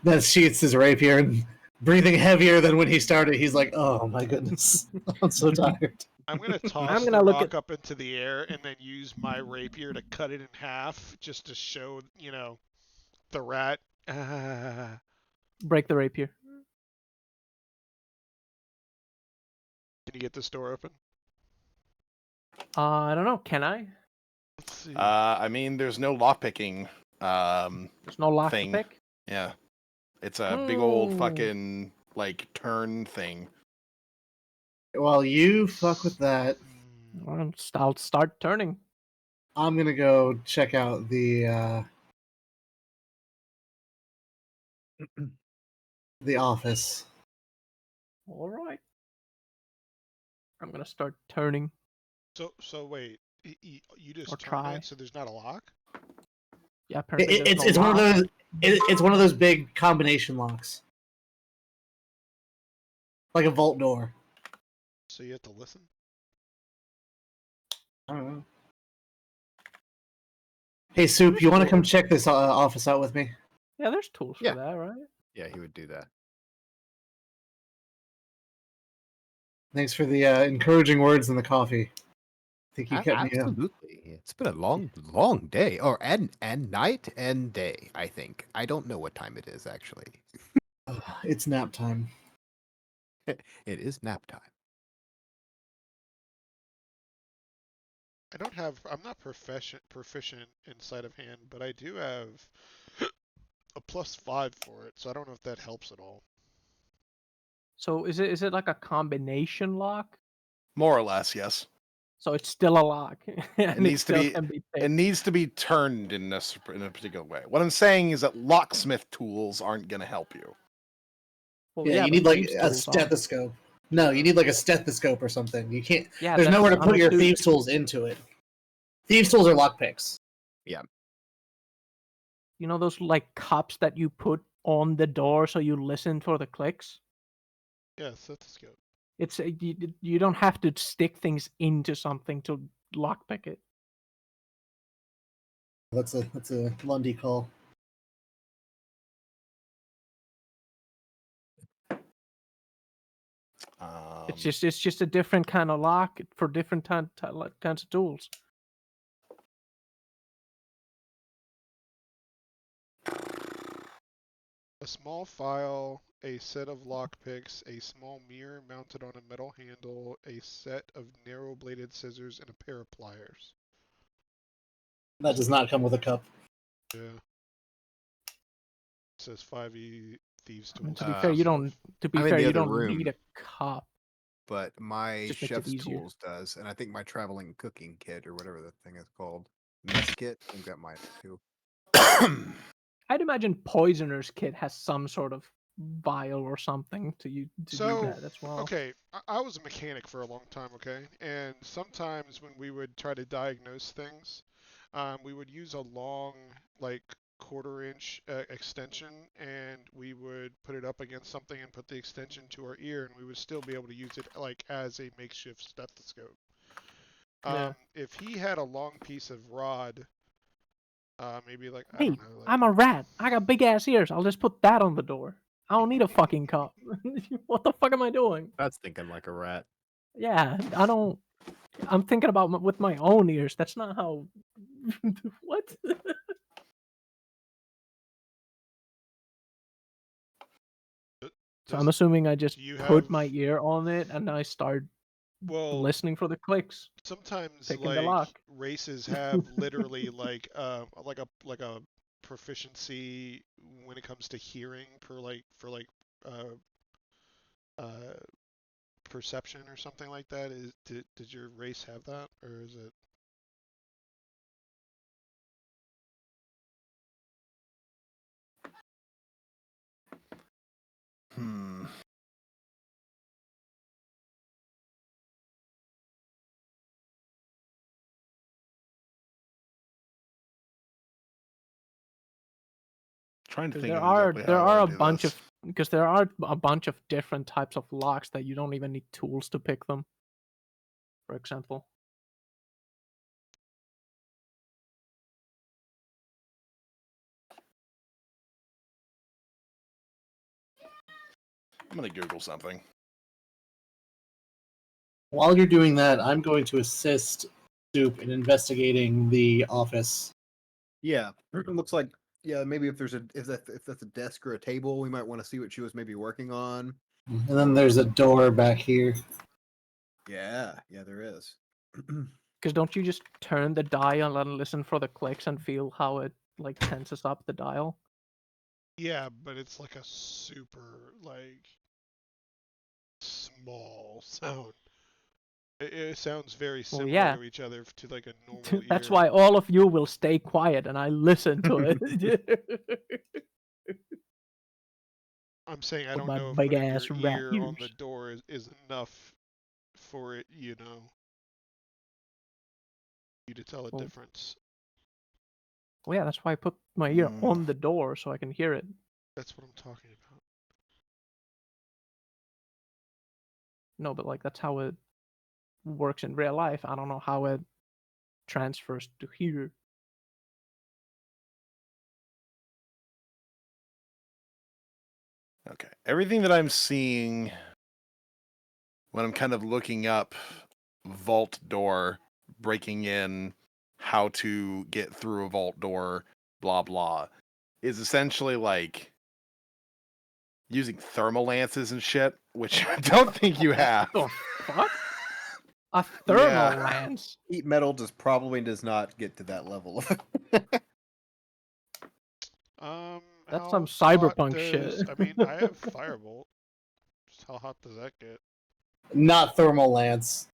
S1: Neth sheaths his rapier and breathing heavier than when he started. He's like, "Oh my goodness, I'm so tired."
S2: I'm gonna toss
S4: I'm
S2: the
S4: gonna look
S2: rock
S4: at-
S2: up into the air and then use my rapier to cut it in half, just to show, the rat.
S4: Break the rapier.
S2: Can you get this door open?
S4: I don't know. Can I?
S2: Let's see.
S3: I mean, there's no lockpicking.
S4: There's no lock
S3: Thing.
S4: to pick.
S3: Yeah, it's a big old
S4: Oh.
S3: fucking like turn thing.
S1: While you fuck with that,
S2: Hmm.
S4: I'll start turning.
S1: I'm gonna go check out the office.
S4: All right. I'm gonna start turning.
S2: So wait. You just
S4: Or
S2: turn
S4: try.
S2: it so there's not a lock?
S4: Yeah, apparently there's
S1: It's
S4: no
S1: one of
S4: lock.
S1: those. It's one of those big combination locks, like a vault door.
S2: So you have to listen?
S1: I don't know. Hey, Soup, you want to come check this office out with me?
S4: Yeah, there's tools
S5: Yeah.
S4: for that, right?
S5: Yeah, he would do that.
S1: Thanks for the encouraging words and the coffee. think you kept me up.
S5: Absolutely. It's been a long, long day. Or and night and day, I think. I don't know what time it is actually.
S1: It's nap time.
S5: It is nap time.
S2: I'm not proficient in sleight of hand, but I do have a +5 for it, so I don't know if that helps at all.
S4: So is it like a combination lock?
S3: More or less, yes.
S4: So it's still a lock, and
S3: needs to
S4: still
S3: be-
S4: can be
S3: It
S4: picked.
S3: needs to be turned in a particular way. What I'm saying is that locksmith tools aren't going to help you.
S4: Well,
S1: Yeah, you
S4: but
S1: need like
S4: thieves'
S1: a
S4: tools aren't.
S1: stethoscope. No, you need like a stethoscope or something. You can't.
S4: Yeah,
S1: There's nowhere to
S4: I'm
S1: put your
S4: assuming-
S1: thieves tools into it. Thieves tools are lockpicks.
S4: You know those like cups that you put on the door so you listen for the clicks.
S2: Yeah, stethoscope.
S4: It's you don't have to stick things into something to lockpick it.
S1: That's a Lundy call.
S4: It's just a different kind of lock for different kinds of tools.
S2: A small file, a set of lockpicks, a small mirror mounted on a metal handle, a set of narrow-bladed scissors, and a pair of pliers.
S1: That does not come with a cup.
S2: Yeah. It says 5e thieves
S4: I mean,
S2: tools.
S4: to be fair, you don't. To be
S5: I'm in
S4: fair,
S5: the
S4: you
S5: other
S4: don't
S5: room.
S4: need a cup.
S5: But my
S4: Just makes it
S5: chef's
S4: easier.
S5: tools does, and I think my traveling cooking kit or whatever that thing is called, mess kit, I think that might too.
S4: I'd imagine Poisoner's kit has some sort of vial or something to do that as well.
S2: Okay, I was a mechanic for a long time, okay? And sometimes when we would try to diagnose things, we would use a long, like, quarter-inch extension, and we would put it up against something and put the extension to our ear, and we would still be able to use it, like, as a makeshift stethoscope.
S4: Yeah.
S2: If he had a long piece of rod, maybe, like, I
S4: Hey,
S2: don't know, like...
S4: I'm a rat. I got big ass ears. I'll just put that on the door. I don't need a fucking cup. What the fuck am I doing?
S5: That's thinking like a rat.
S4: Yeah, I don't. I'm thinking about with my own ears. That's not how. What? So I'm assuming I just
S2: do you
S4: put
S2: have-
S4: my ear on it and I start listening for the clicks.
S2: Sometimes
S4: Picking the
S2: like
S4: lock.
S2: races have literally like a proficiency when it comes to hearing for perception or something like that. Did your race have that, or is it?
S3: Trying to think
S4: There
S3: of
S4: are
S3: exactly how I
S4: a
S3: wanna do
S4: bunch
S3: this.
S4: of because there are a bunch of different types of locks that you don't even need tools to pick them. For example.
S3: I'm gonna Google something.
S1: While you're doing that, I'm going to assist Soup in investigating the office.
S5: Yeah, it looks like maybe if that's a desk or a table, we might want to see what she was maybe working on.
S1: And then there's a door back here.
S5: Yeah, there is.
S4: Because don't you just turn the dial and listen for the clicks and feel how it like tenses up the dial?
S2: Yeah, but it's like a super like small sound. It sounds very similar
S4: yeah.
S2: to each other to like a normal
S4: That's
S2: ear.
S4: why all of you will stay quiet and I listen to it.
S2: I'm saying I
S4: With
S2: don't
S4: my
S2: know if
S4: big
S2: putting
S4: ass
S2: your
S4: rat
S2: ear on the
S4: ears.
S2: door is enough for it, you to tell a
S4: Well,
S2: difference.
S4: Well, yeah, that's why I put my ear on the door so I can hear it.
S2: That's what I'm talking about.
S4: No, but like that's how it works in real life. I don't know how it transfers to here.
S3: Okay. Everything that I'm seeing when I'm kind of looking up vault door breaking in, how to get through a vault door, blah blah, is essentially like using thermal lances and shit, which I don't think you have.
S4: The fuck? A thermal
S3: Yeah.
S4: lance?
S6: Heat metal probably does not get to that level.
S4: That's
S2: How
S4: some
S2: hot
S4: cyberpunk
S2: does-
S4: shit.
S2: I mean, I have firebolt. Just how hot does that get?
S1: Not thermal lance.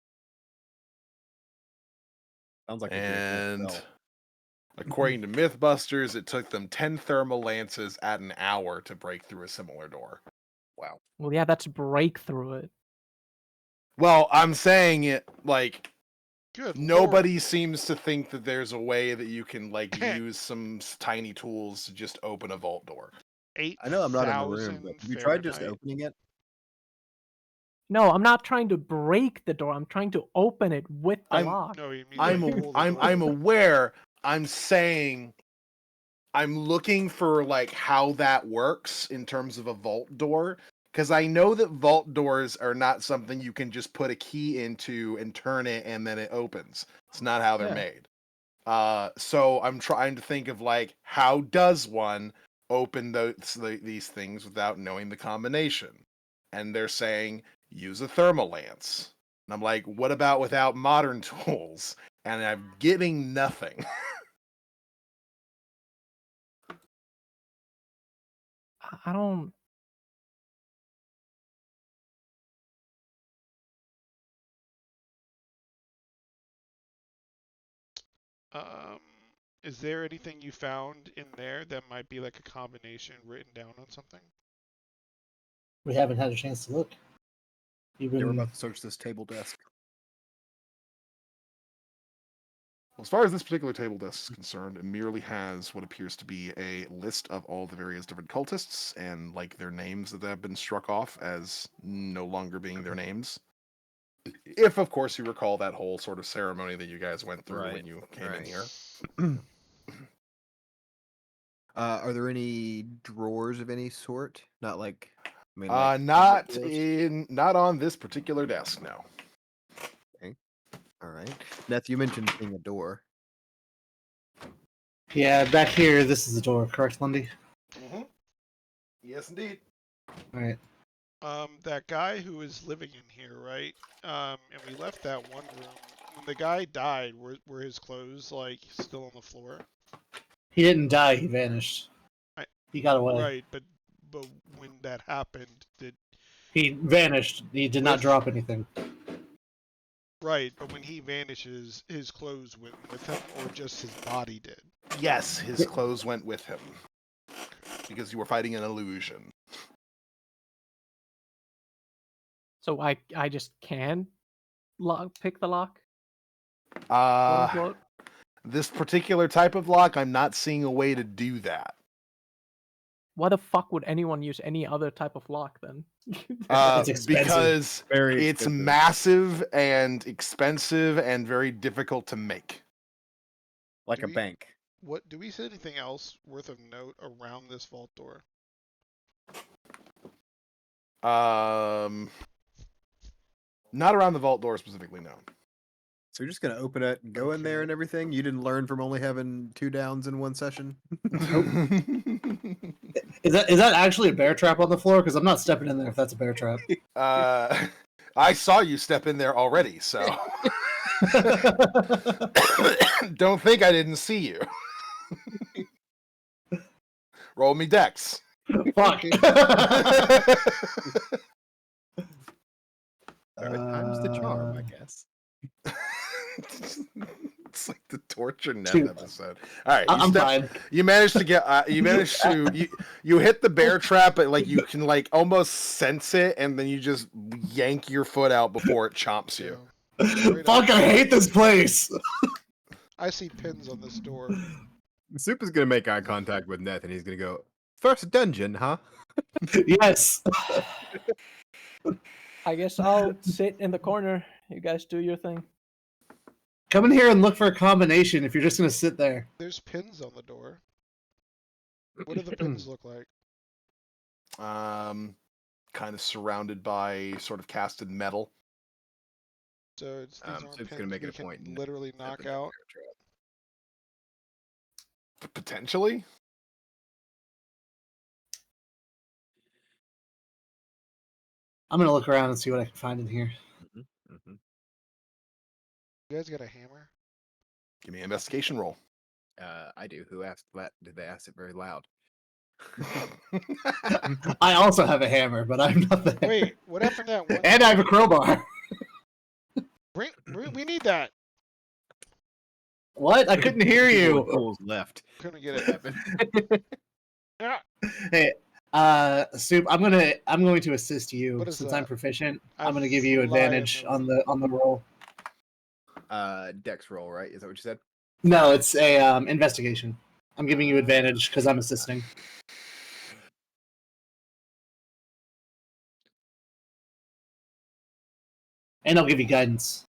S6: Sounds like
S3: And according to Mythbusters, it took them 10 thermal lances at an hour to break through a similar door.
S6: wow.
S4: Well, yeah, that's breakthrough it.
S3: Well, I'm saying it like
S2: Good
S3: nobody seems to think that there's a way that you can like use some tiny tools to just open a vault door.
S2: Lord.
S6: I know I'm not in the room, but
S2: 8,000
S6: have you tried just
S2: Fahrenheit.
S6: opening it?
S4: No, I'm not trying to break the door. I'm trying to open it with the
S3: I'm-
S4: lock.
S2: No, you mean
S3: I'm
S2: like pull the
S3: I'm
S2: door.
S3: aware. I'm saying I'm looking for like how that works in terms of a vault door, because I know that vault doors are not something you can just put a key into and turn it and then it opens. It's not how they're
S4: Yeah.
S3: made. So I'm trying to think of like how does one open these things without knowing the combination? And they're saying use a thermal lance. And I'm like, what about without modern tools? And I'm getting nothing.
S4: I don't.
S2: Um, is there anything you found in there that might be like a combination written down on something?
S1: We haven't had a chance to look.
S6: They were
S1: Even
S6: about to search this table desk.
S3: As far as this particular table desk is concerned, it merely has what appears to be a list of all the various different cultists and like their names that have been struck off as no longer being their names. If, of course, you recall that whole sort of ceremony that you guys went through when
S6: Right,
S3: you came in
S6: right.
S3: here.
S6: Are there any drawers of any sort? Not like, I mean,
S3: Not on this particular desk, no.
S6: All right. Neth, you mentioned being a door.
S1: yeah, back here, this is the door, correct, Lundy?
S3: Mm-hmm. Yes, indeed.
S1: All right.
S2: That guy who was living in here, right? And we left that one room. When the guy died, were his clothes like still on the floor?
S1: He didn't die. He vanished. He got away.
S2: Right, but when that happened, did
S1: He vanished. He did not
S2: With-
S1: drop anything.
S2: right? But when he vanishes, his clothes went with him, or just his body did?
S3: Yes, his clothes went with him. Because you were fighting an illusion.
S4: So I just can pick the lock. Quote
S3: Uh,
S4: unquote.
S3: this particular type of lock, I'm not seeing a way to do that.
S4: Why the fuck would anyone use any other type of lock then?
S1: It's expensive.
S3: Because
S6: Very
S3: it's
S6: expensive.
S3: massive and expensive and very difficult to make.
S6: Like
S2: Do
S6: a
S2: we-
S6: bank.
S2: What do we see anything else worth of note around this vault door?
S3: Not around the vault door specifically, no.
S6: So you're just gonna open it and go in there
S2: Okay.
S6: and everything? You didn't learn from only having 2 downs in one session?
S1: Is that actually a bear trap on the floor? Because I'm not stepping in there if that's a bear trap.
S3: I saw you step in there already, so don't think I didn't see you. Roll me dex.
S1: Fuck.
S6: Times the charm, I guess.
S3: It's like the torture net
S1: Shoot.
S3: episode. All right,
S1: I'm fine.
S3: you managed to get. You managed to. You hit the bear trap, but like you can like almost sense it, and then you just yank your foot out before it chomps you.
S2: Straight
S1: Fuck,
S2: up.
S1: I hate this place.
S2: I see pins on this door.
S5: Soup is gonna make eye contact with Neth, and he's gonna go, "First dungeon, huh?"
S1: Yes.
S4: I guess I'll sit in the corner. You guys do your thing.
S1: Come in here and look for a combination if you're just gonna sit there.
S2: There's pins on the door. What do the pins look like?
S3: Kind of surrounded by sort of casted metal.
S2: So these aren't
S6: so it's
S2: pins
S6: gonna make
S2: we
S6: it a point.
S2: can literally knock out.
S3: Potentially.
S1: I'm gonna look around and see what I can find in here.
S6: Mm-hmm.
S2: You guys got a hammer?
S3: Give me an investigation roll.
S6: I do. Who asked that? Did they ask it very loud?
S1: I also have a hammer, but I'm not the hammer.
S2: Wait, what happened to that one?
S1: And I have a crowbar.
S2: We need that.
S1: What? I couldn't hear
S6: People with
S1: you.
S6: tools left.
S2: Couldn't get
S6: What
S2: it.
S6: happened?
S2: Yeah.
S1: Hey, Soup. I'm going to assist you
S2: What is
S1: since
S2: that?
S1: I'm proficient.
S2: I
S1: I'm going to give you
S2: fly in
S1: advantage
S2: the
S1: on the roll.
S6: Dex roll, right? Is that what you said?
S1: No, it's a investigation. I'm giving you advantage because I'm assisting. And I'll give you guidance.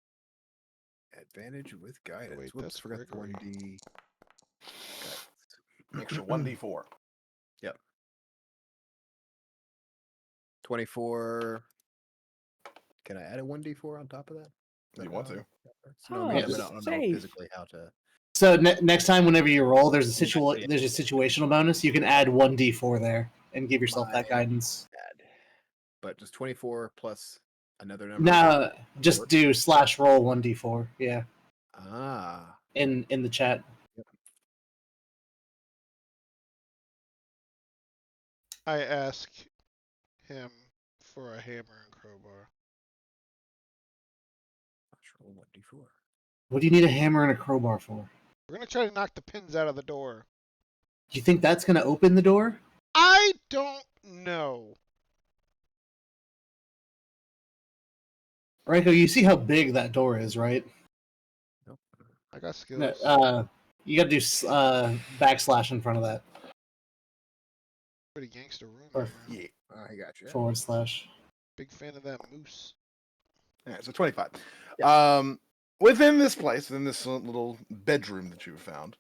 S6: Advantage with guidance.
S2: Wait,
S6: Whoops,
S2: that's
S6: forgot the
S2: Gregory.
S6: 1D.
S3: Extra 1d4.
S6: Yep. 24. Can I add a 1d4 on top of that?
S3: If you want to.
S6: No,
S4: Oh,
S6: I don't know
S4: safe.
S6: physically how to.
S1: So next time, whenever you roll, there's a
S6: Yeah.
S1: there's a situational bonus. You can add 1d4 there and give yourself that
S6: My
S1: guidance.
S6: bad. But just 24 plus another number.
S1: No, just
S6: Work?
S1: do /roll 1d4. Yeah,
S6: Ah.
S1: in the chat.
S2: I ask him for a hammer and crowbar.
S6: Roll 1d4.
S1: What do you need a hammer and a crowbar for?
S2: We're gonna try to knock the pins out of the door.
S1: Do you think that's going to open the door?
S2: I don't know.
S1: Raiko, you see how big that door is, right?
S6: Nope.
S2: I got skills.
S1: No, you got to do backslash in front of that.
S2: Pretty gangster room
S1: Or
S2: here.
S3: Yeah.
S6: I got you.
S1: /.
S2: Big fan of that moose.
S3: All right, so 25. Within this place, within this little bedroom that you have found,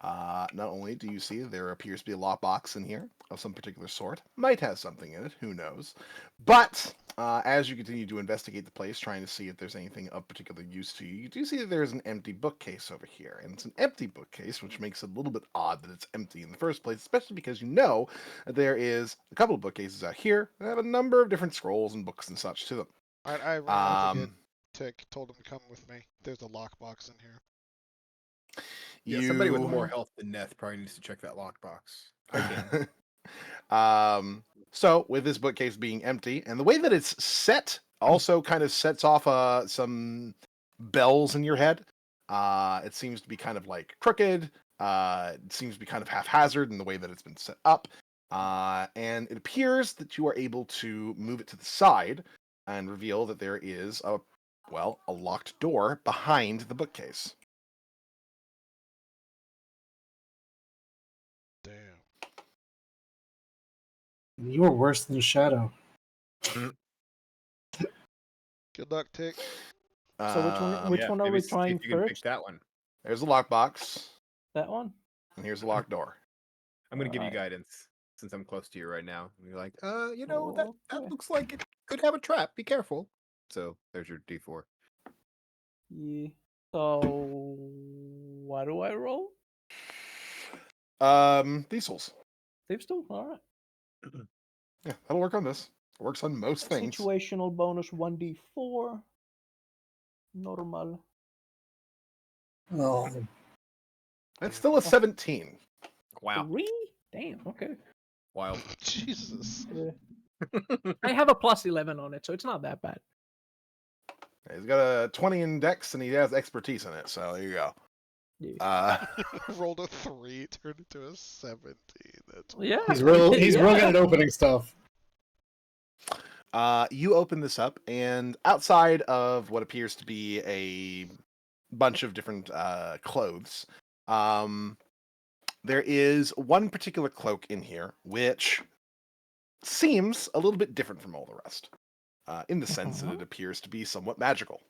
S3: not only do you see there appears to be a lockbox in here of some particular sort, might have something in it, who knows, but as you continue to investigate the place, trying to see if there's anything of particular use to you, you do see that there's an empty bookcase over here, and it's an empty bookcase, which makes it a little bit odd that it's empty in the first place, especially because you know that there is a couple of bookcases out here that have a number of different scrolls and books and such to them.
S2: I ran out to get Tick, told him to come with me. There's a lockbox in here.
S6: Yeah, somebody with more health than Neth probably needs to check that lockbox. I can.
S3: So with this bookcase being empty, and the way that it's set also kind of sets off some bells in your head. It seems to be kind of like crooked. It seems to be kind of haphazard in the way that it's been set up. And it appears that you are able to move it to the side and reveal that there is a locked door behind the bookcase.
S2: Damn.
S1: You are worse than Shadow.
S2: Good luck, Tick.
S4: So which one are we trying
S6: if you can pick
S4: first?
S6: that one.
S3: There's a lockbox,
S4: That one?
S3: and here's a locked door.
S6: I'm gonna give you
S4: Alright.
S6: guidance since I'm close to you right now. And you're like, that
S4: Okay.
S6: looks like it could have a trap. Be careful. So there's your D4.
S4: Yeah. So what do I roll?
S3: Diesels.
S4: Thieves too? Alright.
S3: Yeah, that'll work on this. It works on most things.
S4: Situational bonus 1d4. Normal.
S1: Oh,
S3: It's still a 17.
S6: Wow.
S4: 3? Damn, okay.
S6: Wild.
S2: Jesus.
S4: Yeah. I have a plus 11 on it, so it's not that bad.
S3: He's got a 20 in dex, and he has expertise in it, so there you go.
S4: Yeah.
S2: Rolled a 3, turned into a 17. That's
S4: Yeah.
S1: he's real good
S4: Yeah.
S1: at opening stuff.
S3: You open this up, and outside of what appears to be a bunch of different clothes, there is one particular cloak in here, which seems a little bit different from all the rest, in the sense that it appears to be somewhat magical.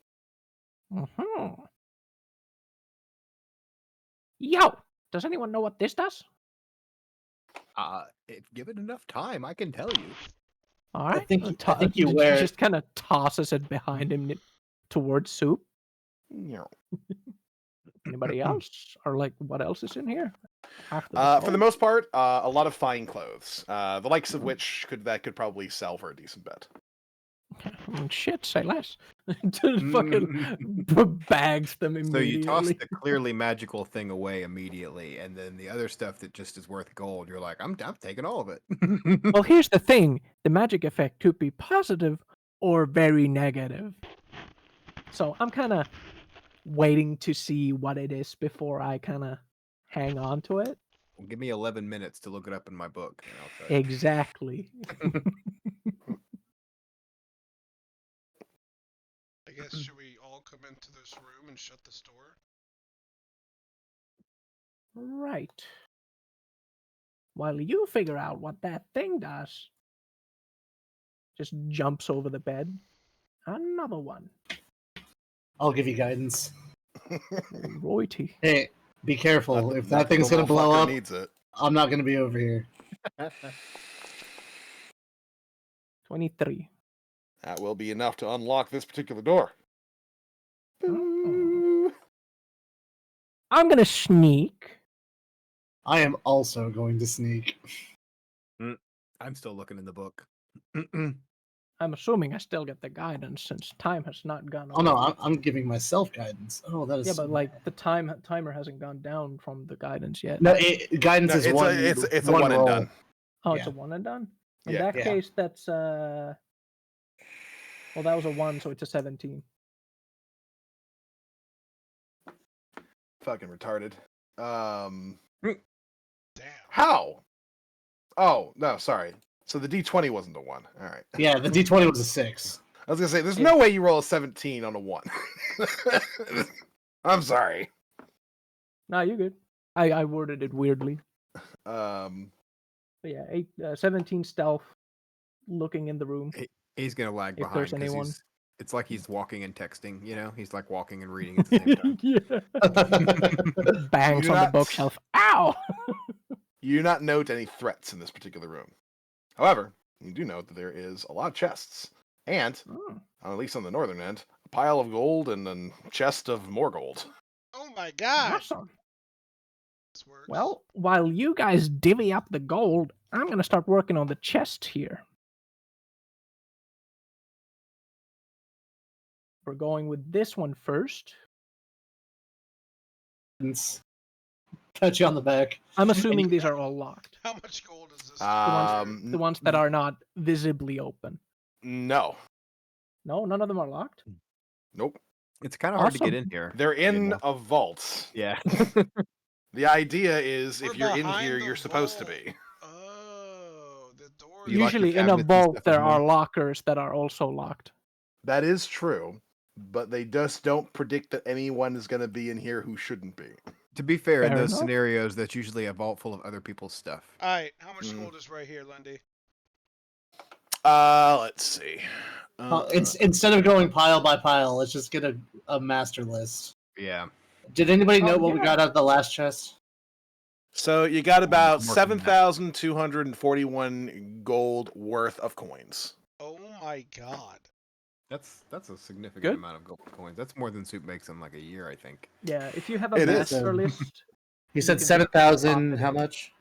S4: Yo, does anyone know what this does?
S6: If given enough time, I can tell you.
S4: All right.
S1: I think you wear.
S4: Just kind of tosses it behind him. towards Soup.
S3: Yeah.
S4: Anybody else? Or like, what else is in here? After
S3: For the most part, a lot of fine clothes, the likes of which could probably sell for a decent bet.
S4: Shit, say less. Just fucking bags them
S5: So
S4: immediately.
S5: you toss the clearly magical thing away immediately, and then the other stuff that just is worth gold, you're like, I'm taking all of it.
S4: Well, here's the thing: the magic effect could be positive or very negative. So I'm kind of waiting to see what it is before I kind of hang on to it.
S5: Well, give me 11 minutes to look it up in my book, and I'll tell you.
S4: Exactly.
S2: I guess should we all come into this room and shut this door?
S4: Right. While you figure out what that thing does, just jumps over the bed. Another one.
S1: I'll give you guidance.
S4: Royalty.
S1: Hey, be careful.
S3: Not-
S1: If
S3: not
S1: that thing's
S3: the
S1: gonna blow
S3: motherfucker
S1: up,
S3: needs it.
S1: I'm not gonna be over here.
S4: 23.
S3: That will be enough to unlock this particular door.
S4: Mm. I'm gonna sneak.
S1: I am also going to sneak.
S5: I'm still looking in the book.
S4: I'm assuming I still get the guidance since time has not gone
S1: Oh no,
S4: over.
S1: I'm giving myself guidance. Oh, that is.
S4: Yeah, but like the timer hasn't gone down from the guidance yet.
S1: No, guidance
S3: No,
S1: is
S3: it's
S1: one.
S3: it's a
S1: one
S3: one and
S1: roll.
S3: done.
S4: Oh, it's
S1: Yeah.
S4: a one and done? In
S3: Yeah.
S4: that
S1: Yeah.
S4: case, that's well, that was a 1, so it's a 17.
S3: Fucking retarded.
S2: Damn.
S3: How? Oh no, sorry. So the D20 wasn't a 1. All right.
S1: Yeah, the D20 was a 6.
S3: I was gonna say, there's no way you roll a 17 on a 1. I'm sorry.
S4: No, you're good. I worded it weirdly.
S3: Um,
S4: But yeah, 17 stealth, looking in the room.
S5: He's gonna lag
S4: If
S5: behind
S4: there's
S5: because
S4: anyone.
S5: it's like he's walking and texting. You know, he's like walking and reading at the same time.
S4: Yeah. Bangs
S3: You
S4: on the
S3: not-
S4: bookshelf. Ow!
S3: you do not note any threats in this particular room. However, you do note that there is a lot of chests, and
S4: Oh.
S3: at least on the northern end, a pile of gold and a chest of more gold.
S2: Oh my god!
S4: Awesome.
S2: This works.
S4: Well, while you guys divvy up the gold, I'm gonna start working on the chest here. We're going with this one first.
S1: Touch you on the back.
S4: I'm assuming these are all locked.
S2: How much gold is this?
S4: The ones that are not visibly open.
S3: No.
S4: No, none of them are locked.
S3: Nope.
S5: It's kind of hard to get
S4: Awesome.
S5: in here.
S3: They're in
S5: know.
S3: a vault.
S5: Yeah.
S3: The idea is
S2: We're
S3: if you're in
S2: behind
S3: here,
S2: the
S3: you're supposed to
S2: vault.
S3: be.
S2: Oh, the door.
S5: You like your
S4: Usually in a
S5: cabinets and
S4: vault
S5: stuff in
S4: there are
S5: one?
S4: lockers that are also locked.
S3: That is true, but they just don't predict that anyone is going to be in here who shouldn't be.
S5: To be fair, in
S4: Fair
S5: those
S4: enough.
S5: scenarios, that's usually a vault full of other people's stuff.
S2: Alright, how much
S3: Mm.
S2: gold is right here, Lundy?
S3: Let's see.
S1: It's instead of going pile by pile, let's just get a master list.
S5: Yeah.
S1: Did anybody know what we
S4: yeah.
S1: got out of the last chest?
S3: So you got about
S5: I'm working that.
S3: 7,241 gold worth of coins.
S2: Oh my god.
S5: That's a significant
S4: Good.
S5: amount of gold coins. That's more than Soup makes in like a year, I think.
S4: Yeah, if you have a
S3: It is.
S4: master list,
S1: You said
S4: can just
S1: 7,000.
S4: pop it
S1: How
S4: in.
S1: much?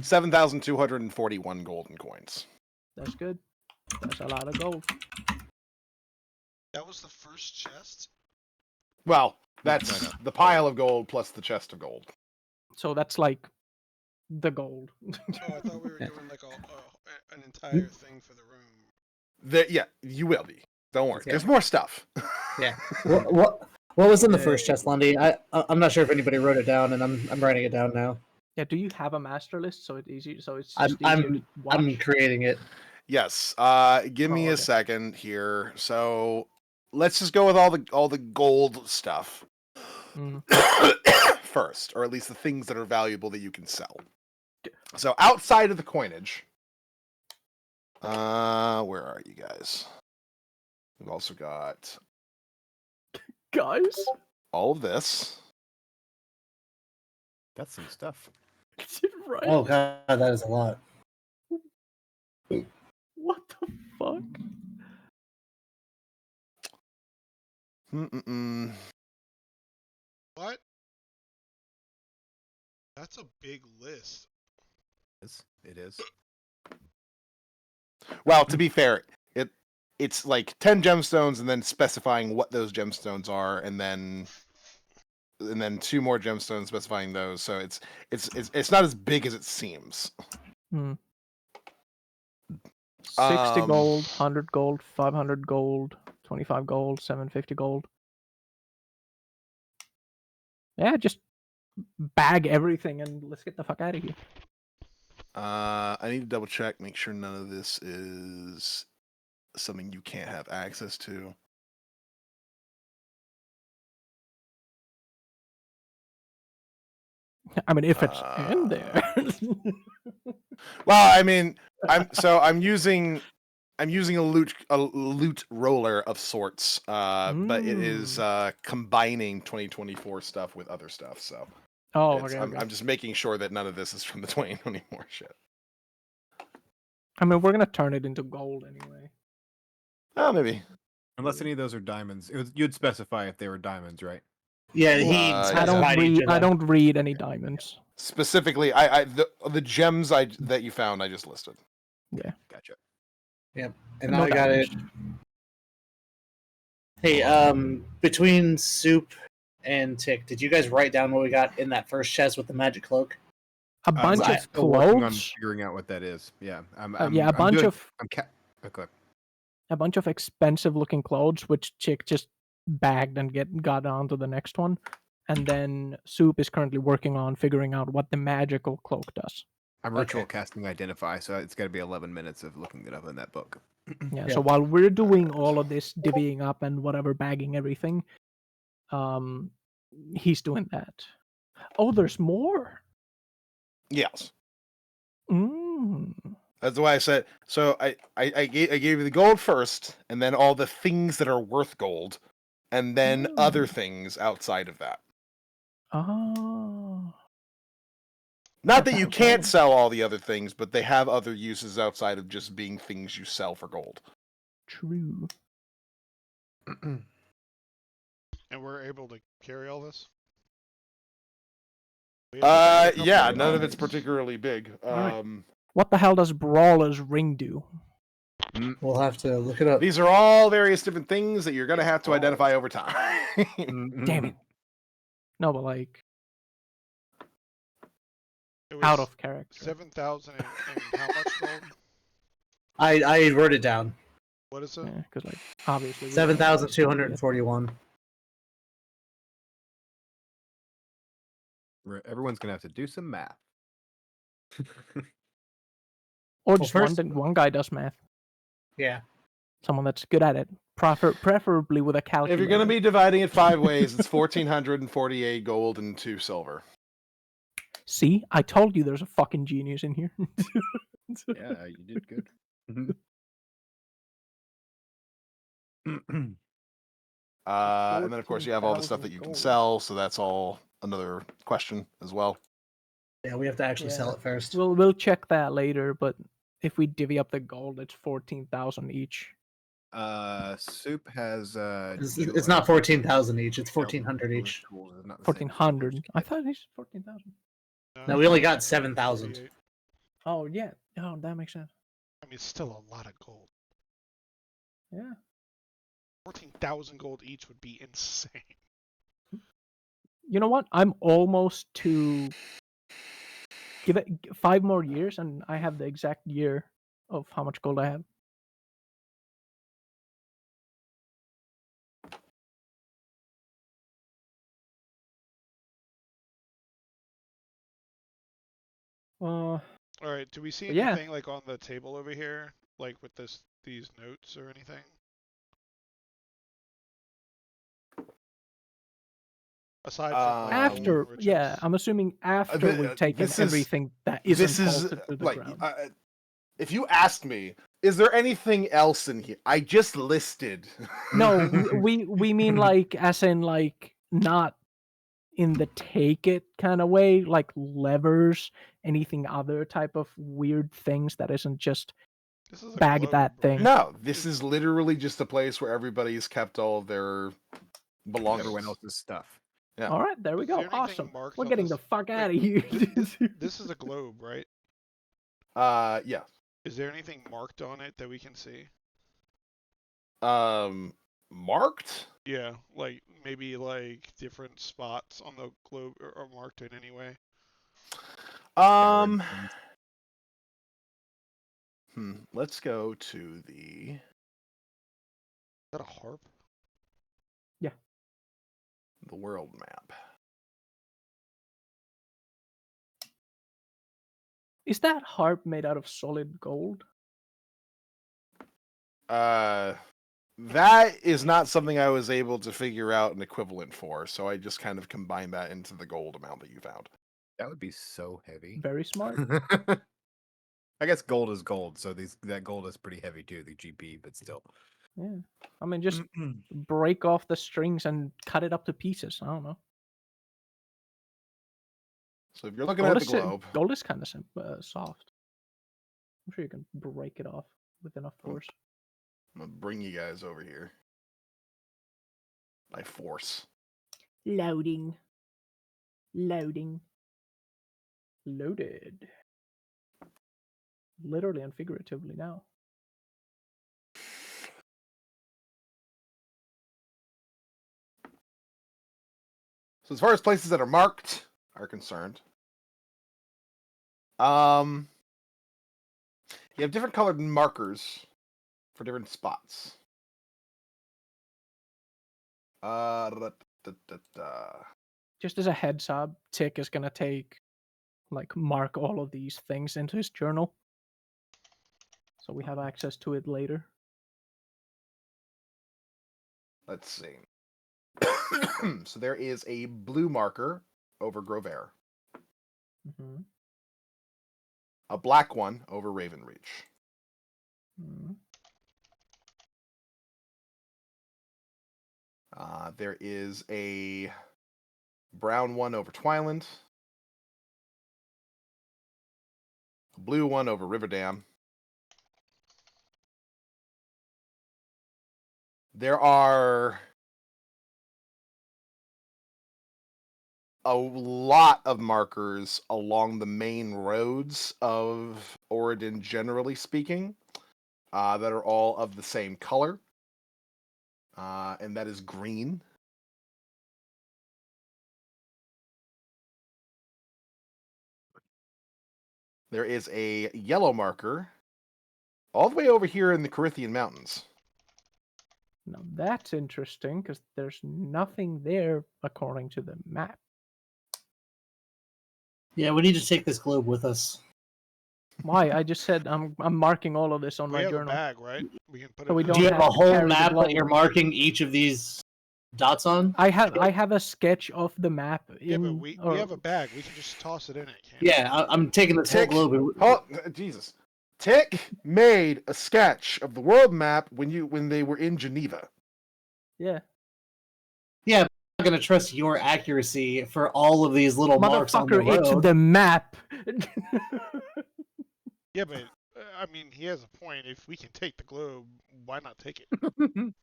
S3: 7,241 golden coins.
S4: that's good. That's a lot of gold.
S2: That was the first chest?
S3: Well, that's
S5: No.
S3: the pile of gold plus the chest of gold.
S4: So that's like the gold.
S2: Oh, I thought we were doing like an entire thing for the room.
S3: Yeah, you will be. Don't worry.
S1: Yeah.
S3: There's more stuff.
S1: Yeah. What was in the first chest, Lundy? I'm not sure if anybody wrote it down, and I'm writing it down now.
S4: Yeah, do you have a master list so it's easy? So it's
S1: I'm
S4: just easier
S1: I'm
S4: to watch?
S1: I'm creating it.
S3: Yes. Give me
S4: Oh,
S3: a
S4: okay.
S3: second here. So let's just go with all the gold stuff
S4: Mhm.
S3: first, or at least the things that are valuable that you can sell. So outside of the coinage, where are you guys? We've also got
S4: Guys,
S3: all of this.
S5: That's some stuff.
S4: right?
S1: Oh god, that is a lot.
S4: What the fuck?
S2: What? That's a big list.
S5: It is.
S3: Well, to be fair, it's like 10 gemstones and then specifying what those gemstones are, and then 2 more gemstones specifying those. So it's not as big as it seems.
S4: 60 gold, 100 gold, 500 gold, 25 gold, 750 gold. Yeah, just bag everything and let's get the fuck out of here.
S3: I need to double check, make sure none of this is something you can't have access to.
S4: I mean, if it's in there.
S3: Well, I mean, I'm using a loot roller of sorts, but it is combining 2024 stuff with other stuff. So
S4: okay.
S3: I'm just making sure that none of this is from the 2024 shit.
S4: I mean, we're gonna turn it into gold anyway.
S3: Oh, maybe.
S5: Unless any of those are diamonds, you'd specify if they were diamonds, right?
S1: Yeah,
S4: I don't read any diamonds.
S3: Specifically, the gems that you found, I just listed.
S4: Yeah,
S5: Gotcha.
S1: Yep, and now I got it. Hey, between Soup and Tick, did you guys write down what we got in that first chest with the magic cloak?
S4: A bunch of
S5: still working on
S4: clothes.
S5: figuring out what that is. Yeah,
S4: a bunch of expensive looking clothes, which Chick just bagged and got on to the next one. And then Soup is currently working on figuring out what the magical cloak does.
S5: I'm ritual casting Identify, so it's got to be 11 minutes of looking it up in that book.
S4: Yeah, so while we're doing all of this divvying up and whatever, bagging everything, he's doing that. Oh, there's more.
S3: Yes.
S4: Mm.
S3: That's why I said. So I gave you the gold first, and then all the things that are worth gold, and then other things outside of that.
S4: Oh.
S3: Not that you can't sell all the other things, but they have other uses outside of just being things you sell for gold.
S4: True.
S2: And we're able to carry all this?
S3: Yeah, none of it's particularly big.
S4: Right. What the hell does Brawler's Ring do?
S1: We'll have to look it up.
S3: These are all various different things that you're going to have to identify over time.
S4: Damn it. No, but like... out of character.
S2: 7,000 and how much gold?
S1: I wrote it down.
S2: What is it?
S4: Because like obviously
S1: 7,241.
S5: Everyone's gonna have to do some math.
S4: Or just one guy does math.
S1: Yeah.
S4: Someone that's good at it. Preferably with a calculator.
S3: If you're going to be dividing it 5 ways, it's 1,448 gold and 2 silver.
S4: See, I told you there's a fucking genius in here.
S5: Yeah, you did good.
S3: And then of course you have all the stuff that you can sell, so that's all another question as well.
S1: Yeah, we have to actually sell it first.
S4: We'll check that later, but if we divvy up the gold, it's 14,000 each.
S5: Soup has
S1: it's not 14,000 each, it's 1,400 each.
S4: 1,400. I thought it's 14,000.
S1: No, we only got 7,000.
S4: Oh yeah. Oh, that makes sense.
S2: I mean, it's still a lot of gold.
S4: Yeah.
S2: 14,000 gold each would be insane.
S4: You know what? I'm almost to give it 5 more years, and I have the exact year of how much gold I have.
S2: All right. Do we see anything like on the table over here, like with these notes or anything? Aside from
S4: after, I'm assuming after we've taken everything that isn't bolted to the ground.
S3: If you asked me, is there anything else in here? I just listed.
S4: No, we mean like as in like not in the take it kind of way, like levers, anything other type of weird things that isn't just bag that thing.
S3: No, this is literally just a place where everybody's kept all of their belongs.
S5: Everyone else's stuff.
S3: Yeah.
S4: All right, there we
S2: Is
S4: go.
S2: there anything
S4: Awesome.
S2: marked
S4: We're
S2: on
S4: getting
S2: this?
S4: the fuck
S2: Wait,
S4: out of here.
S2: This is a globe, right?
S3: Yeah.
S2: Is there anything marked on it that we can see?
S3: Marked?
S2: Yeah, like maybe like different spots on the globe are marked in any way.
S3: Let's go to the
S2: Is that a harp?
S3: world map.
S4: Is that harp made out of solid gold?
S3: That is not something I was able to figure out an equivalent for, so I just kind of combined that into the gold amount that you found.
S5: That would be so heavy.
S4: Very smart.
S5: I guess gold is gold, so that gold is pretty heavy too, the GP, but still.
S4: Yeah. I mean, just break off the strings and cut it up to pieces. I don't know.
S3: So if you're looking at the globe,
S4: Gold is kind of soft. I'm sure you can break it off with enough force.
S3: I'm gonna bring you guys over here by force.
S4: Loading. Loading. Loaded. Literally and figuratively now.
S3: So as far as places that are marked are concerned, you have different colored markers for different spots.
S4: Just as a heads up, Tick is gonna mark all of these things into his journal. So we have access to it later.
S3: Let's see. So there is a blue marker over Grover.
S4: Mm-hmm.
S3: A black one over Ravenreach.
S4: Mm-hmm.
S3: There is a brown one over Twiland. A blue one over Riverdam. There are a lot of markers along the main roads of Oregon, generally speaking, that are all of the same color, and that is green. There is a yellow marker all the way over here in the Carithian Mountains.
S4: Now that's interesting because there's nothing there according to the map.
S1: Yeah, we need to take this globe with us.
S4: Why? I just said I'm marking all of this on
S2: We
S4: my
S2: have
S4: journal.
S2: a bag, right? We can put it.
S4: So we
S2: in
S4: don't
S1: Do you have a
S4: have to
S1: whole
S4: carry the
S1: map
S4: globe.
S1: that you're marking each of these dots on?
S4: I have a sketch of the map
S2: Yeah, but
S4: in.
S2: we have a bag. We can just toss it in it. Can't
S1: Yeah, I'm taking this whole
S3: Tick.
S1: globe.
S3: Oh, Jesus. Tick made a sketch of the world map when they were in Geneva.
S4: Yeah.
S1: Yeah, I'm not going to trust your accuracy for all of these little marks on the
S4: Motherfucker, it's
S1: road.
S4: the map.
S2: Yeah, but I mean, he has a point. If we can take the globe, why not take it?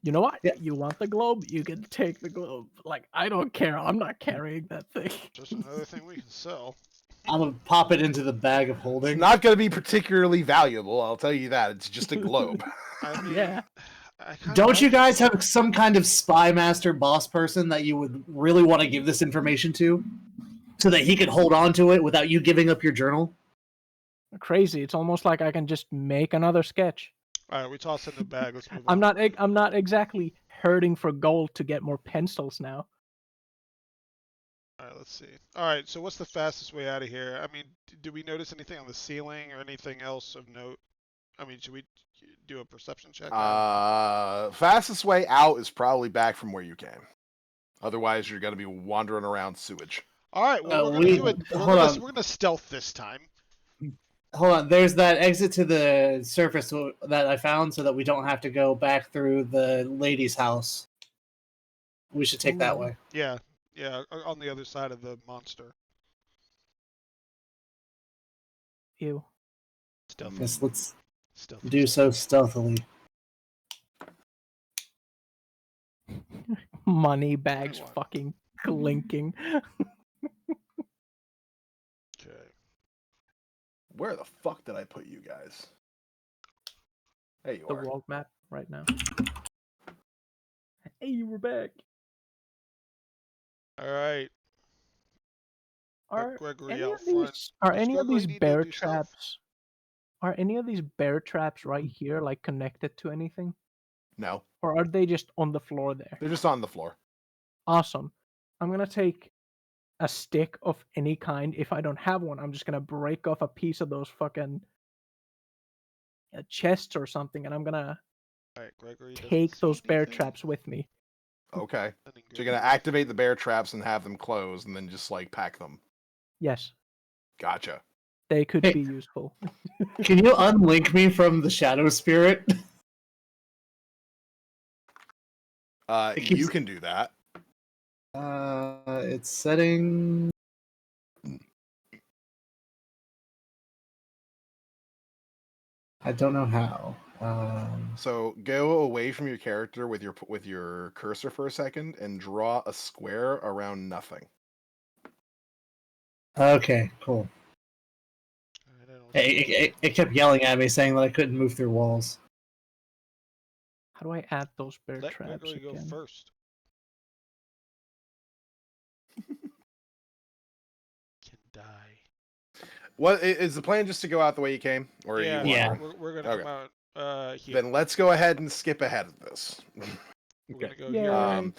S4: You know what?
S1: Yeah.
S4: You want the globe? You can take the globe. Like, I don't care. I'm not carrying that thing.
S2: Just another thing we can sell.
S1: I'm going to pop it into the bag of
S3: It's
S1: holding.
S3: not going to be particularly valuable, I'll tell you that. It's just a globe.
S2: I mean,
S4: Yeah.
S1: Don't you guys have some kind of spy master boss person that you would really want to give this information to? So that he can hold on to it without you giving up your journal?
S4: Crazy. It's almost like I can just make another sketch.
S2: All right, we toss it in the bag. Let's move
S4: I'm
S2: on.
S4: not exactly hurting for gold to get more pencils now.
S2: All right, let's see. All right, so what's the fastest way out of here? I mean, do we notice anything on the ceiling or anything else of note? I mean, should we do a perception check?
S3: Fastest way out is probably back from where you came. Otherwise, you're going to be wandering around sewage.
S2: All right, well, we're gonna stealth this time.
S1: Hold on, there's that exit to the surface that I found so that we don't have to go back through the lady's house. We should take that way.
S2: Yeah, on the other side of the monster.
S4: Ew.
S2: Stealthy.
S1: Yes, let's
S2: Stealthy.
S1: do so stealthily.
S4: Money bags
S2: 21.
S4: fucking clinking.
S2: Okay.
S3: Where the fuck did I put you guys? There you
S4: The
S3: are.
S4: world map right now. Hey, we're back.
S2: All right.
S4: Are
S2: Gregory
S4: any
S2: out
S4: of
S2: front.
S4: these are
S2: Does
S4: any of
S2: Gregory
S4: these
S2: need to
S4: bear
S2: do stuff?
S4: traps? Are any of these bear traps right here like connected to anything,
S3: No,
S4: or are they just on the floor there?
S3: they're just on the floor.
S4: Awesome. I'm gonna take a stick of any kind. If I don't have one, I'm just gonna break off a piece of those fucking chests or something, and I'm gonna
S2: All right, Gregory doesn't
S4: take
S2: see
S4: those bear
S2: anything.
S4: traps with me.
S3: Okay.
S2: Sending
S3: So you're gonna
S2: Gregory
S3: activate the bear traps and have them close, and then just like pack them.
S4: Yes,
S3: Gotcha.
S4: they could
S1: Hey.
S4: be useful.
S1: Can you unlink me from the shadow spirit? It keeps-
S3: You can do that.
S1: It's setting. I don't know how.
S3: So go away from your character with your cursor for a second and draw a square around nothing.
S1: Okay, cool.
S2: I don't see
S1: It kept yelling at me saying that I couldn't move through walls.
S4: How do I add those bear
S2: Let
S4: traps
S2: Gregory go
S4: again?
S2: first. Can die.
S3: What is the plan? Just to go out the way you came, or
S2: Yeah,
S3: are you?
S1: Yeah.
S2: We're gonna
S3: Okay.
S2: come out here.
S3: Then let's go ahead and skip ahead of this.
S2: We're gonna go
S4: Yay.
S2: here.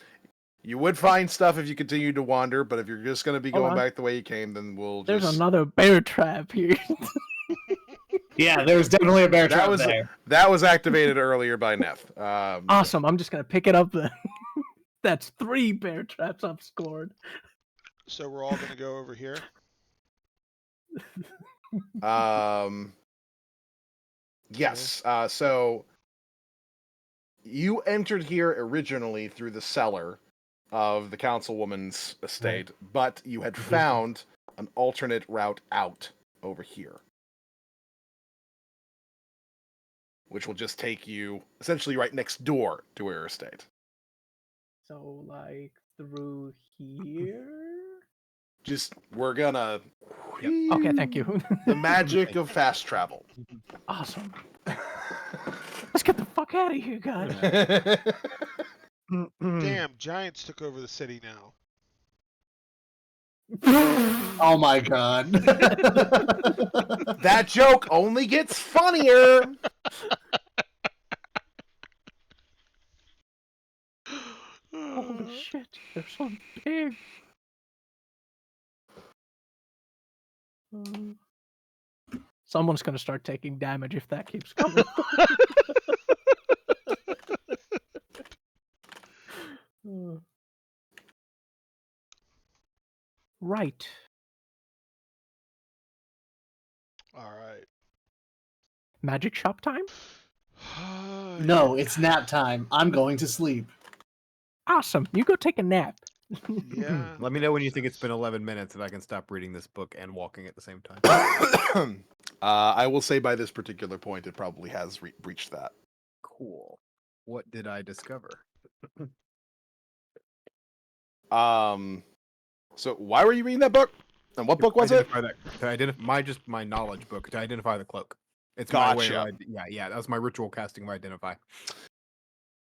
S3: You would find stuff if you continued to wander, but if you're just going to be
S4: Hold
S3: going
S4: on.
S3: back the way you came, then we'll
S4: There's
S3: just.
S4: another bear trap here.
S1: Yeah, there's definitely a bear trap there.
S3: That was activated earlier by Neth.
S4: Awesome. I'm just gonna pick it up then. That's 3 bear traps I've scored.
S2: So we're all gonna go over here.
S3: Yes. So you entered here originally through the cellar of the councilwoman's estate, but you had found an alternate route out over here, which will just take you essentially right next door to her estate.
S4: So like through here.
S3: Just we're gonna.
S5: Yep.
S4: Okay, thank you.
S3: The magic of fast travel.
S4: Awesome. Let's get the fuck out of here, guys.
S2: Damn, giants took over the city now.
S1: Oh my god.
S3: That joke only gets funnier.
S4: Holy shit, they're so big. Someone's gonna start taking damage if that keeps going. Right.
S2: All right.
S4: Magic shop time?
S1: No, it's nap time. I'm going to sleep.
S4: Awesome. You go take a nap.
S2: Yeah.
S5: Let me know when you think it's been 11 minutes and I can stop reading this book and walking at the same time.
S3: I will say by this particular point, it probably has breached that.
S5: Cool. What did I discover?
S3: So why were you reading that book? And what book was it?
S5: To identify my knowledge book to identify the cloak. It's my way
S3: Gotcha.
S5: of that was my ritual casting of identify.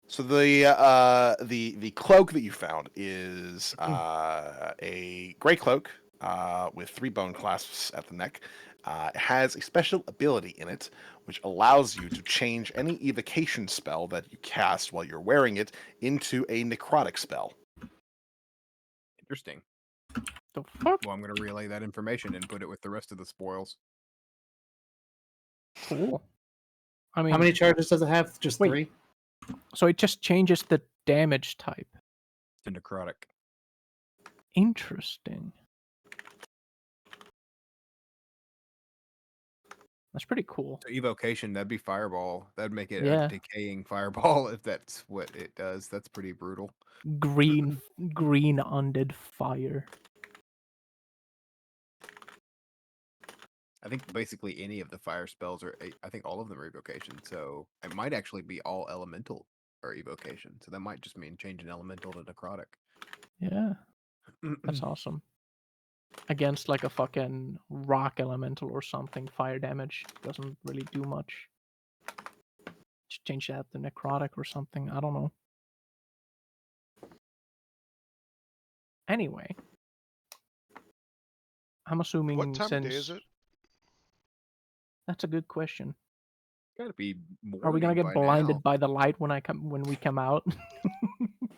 S3: So the cloak that you found is a gray cloak with 3 bone clasps at the neck. It has a special ability in it which allows you to change any evocation spell that you cast while you're wearing it into a necrotic spell.
S5: Interesting.
S4: The fuck?
S5: Well, I'm going to relay that information and put it with the rest of the spoils.
S4: Cool. I mean,
S1: How many charges does it have? Just
S4: Wait.
S1: 3?
S4: so it just changes the damage type.
S5: It's a necrotic.
S4: Interesting. That's pretty cool.
S5: So evocation, that'd be fireball. That'd make it
S4: Yeah.
S5: a decaying fireball if that's what it does. That's pretty brutal.
S4: Green undead fire.
S5: I think basically any of the fire spells are. I think all of them are evocation. So it might actually be all elemental or evocation. So that might just mean changing elemental to necrotic.
S4: Yeah, that's awesome. Against like a fucking rock elemental or something, fire damage doesn't really do much. Just change that to necrotic or something. I don't know. Anyway, I'm assuming
S2: What time of day is
S4: since
S2: it?
S4: that's a good question.
S5: Gotta be
S4: Are we gonna
S5: morning
S4: get
S5: by
S4: blinded
S5: now.
S4: by the light when we come out?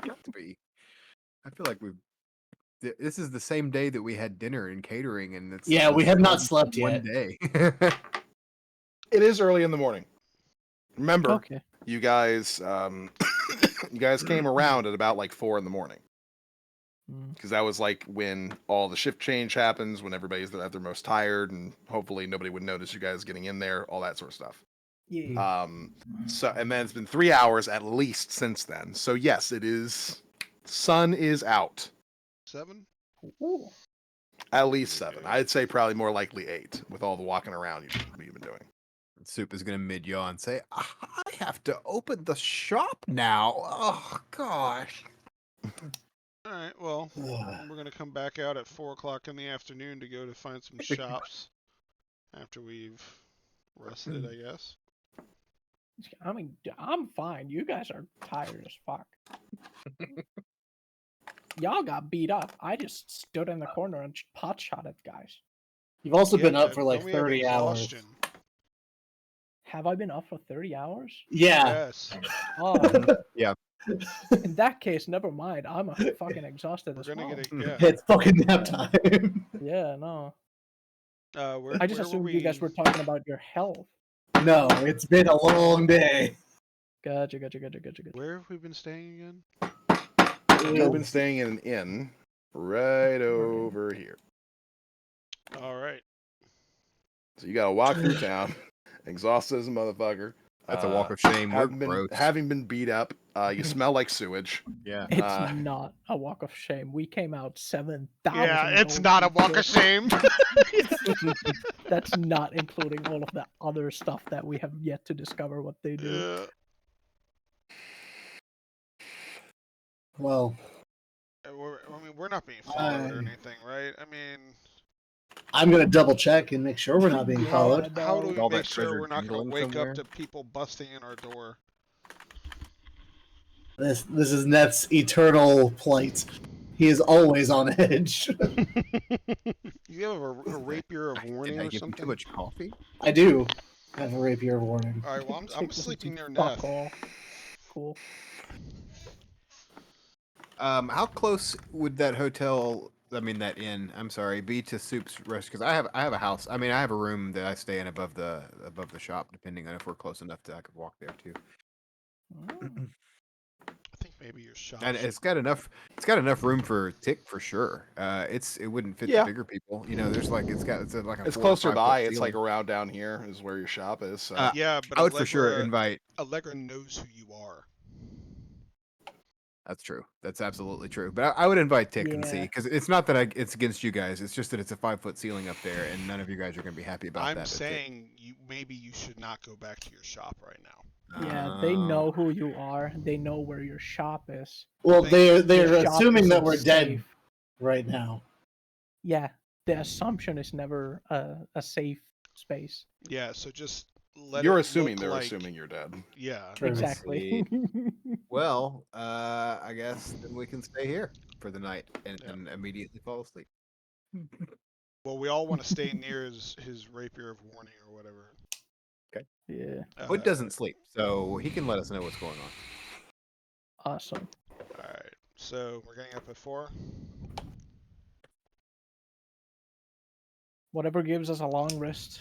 S5: Got to be. I feel like this is the same day that we had dinner and catering, and it's
S1: Yeah, we have not slept
S5: one
S1: yet.
S5: day.
S3: It is early in the morning. Remember,
S4: Okay.
S3: you guys, you guys came around at about like 4 in the morning.
S4: Mm.
S3: Because that was like when all the shift change happens, when everybody's at their most tired, and hopefully nobody would notice you guys getting in there, all that sort of stuff.
S4: Yeah.
S3: So and then it's been 3 hours at least since then. So yes, it is. Sun is out.
S2: 7?
S4: Ooh.
S3: At least 7. I'd say probably more likely 8 with all the walking around you've been doing.
S5: Soup is gonna mid yaw and say, "I have to open the shop now." Oh gosh.
S2: All right. Well, we're gonna come back out at 4 o'clock in the afternoon to go to find some shops after we've rested, I guess.
S4: I mean, I'm fine. You guys are tired as fuck. Y'all got beat up. I just stood in the corner and pot shot at guys.
S1: You've also
S2: Yeah,
S1: been up
S2: but
S1: for like
S2: don't we have
S1: 30 hours.
S2: exhaustion?
S4: Have I been up for 30 hours?
S1: Yeah.
S2: Yes.
S4: Oh,
S5: Yeah.
S4: in that case, never mind. I'm fucking exhausted
S2: We're
S4: as
S2: gonna
S4: well.
S2: get it. Yeah.
S1: It's fucking nap time.
S4: Yeah, no.
S2: Where,
S4: I just
S2: where were
S4: assumed you guys
S2: we?
S4: were talking about your health.
S1: No, it's been a long day.
S4: Gotcha.
S2: Where have we been staying again?
S3: You've been staying in an inn right over here.
S2: All right.
S3: So you gotta walk through town, exhausted as a motherfucker.
S5: That's a walk of shame. We're gross.
S3: Having been beat up, you smell like sewage.
S5: Yeah.
S4: It's not a walk of shame. We came out 7,000.
S2: Yeah, it's not a walk of shame.
S4: That's not including all of the other stuff that we have yet to discover what they do.
S2: Yeah.
S1: Well,
S2: We're not being followed or anything, right? I mean,
S1: I'm gonna double check and make sure we're not being
S4: Yeah,
S1: followed.
S2: how do
S4: no.
S2: we
S5: All
S2: make
S5: that
S2: sure
S5: treasure
S2: we're not going to
S5: jingling
S2: wake
S5: somewhere?
S2: up to people busting in our door?
S1: This is Net's eternal plight. He is always on edge.
S2: You have a rapier of warning
S5: Did I
S2: or
S5: give you too
S2: something?
S5: much coffee?
S1: I do have a rapier of warning.
S2: All right. Well, I'm
S4: Take this
S2: sleeping
S4: into
S2: near
S4: fuck
S2: Neff.
S4: all. Cool.
S5: How close would that hotel, I mean that inn, I'm sorry, be to Soup's rest? Because I have a house. I mean, I have a room that I stay in above the shop, depending on if we're close enough to I could walk there too.
S2: I think maybe your shop.
S5: And
S2: should-
S5: it's got enough room for Tick for sure. It wouldn't fit
S3: Yeah.
S5: the bigger people. You know, there's like it's like a
S3: It's
S5: 4 or
S3: closer
S5: 5 foot
S3: by. It's like
S5: ceiling.
S3: around down here is where your shop is. So.
S2: Yeah, but
S5: I would for sure invite.
S2: Allegra knows who you are.
S5: That's true. That's absolutely true. But I would invite Tick and see,
S4: Yeah.
S5: because it's not that it's against you guys. It's just that it's a 5-foot ceiling up there, and none of you guys are going to be happy about that.
S2: I'm
S5: That's it.
S2: saying maybe you should not go back to your shop right now.
S4: Yeah, they know who you are. They know where your shop is.
S1: Well, they're
S4: Your shop
S1: assuming that
S4: isn't
S1: we're dead
S4: safe.
S1: right now.
S4: Yeah, the assumption is never a safe space.
S2: Yeah, so just let
S3: You're
S2: it
S3: assuming
S2: look
S3: they're
S2: like,
S3: assuming you're dead.
S2: Yeah.
S1: True.
S4: Exactly.
S5: Well, I guess then we can stay here for the night and,
S2: Yeah.
S5: and immediately fall asleep.
S2: Well, we all want to stay near his rapier of warning or whatever.
S4: Yeah,
S5: Hood doesn't sleep, so he can let us know what's going on.
S4: awesome.
S2: All right. So we're getting up at 4.
S4: Whatever gives us a long rest.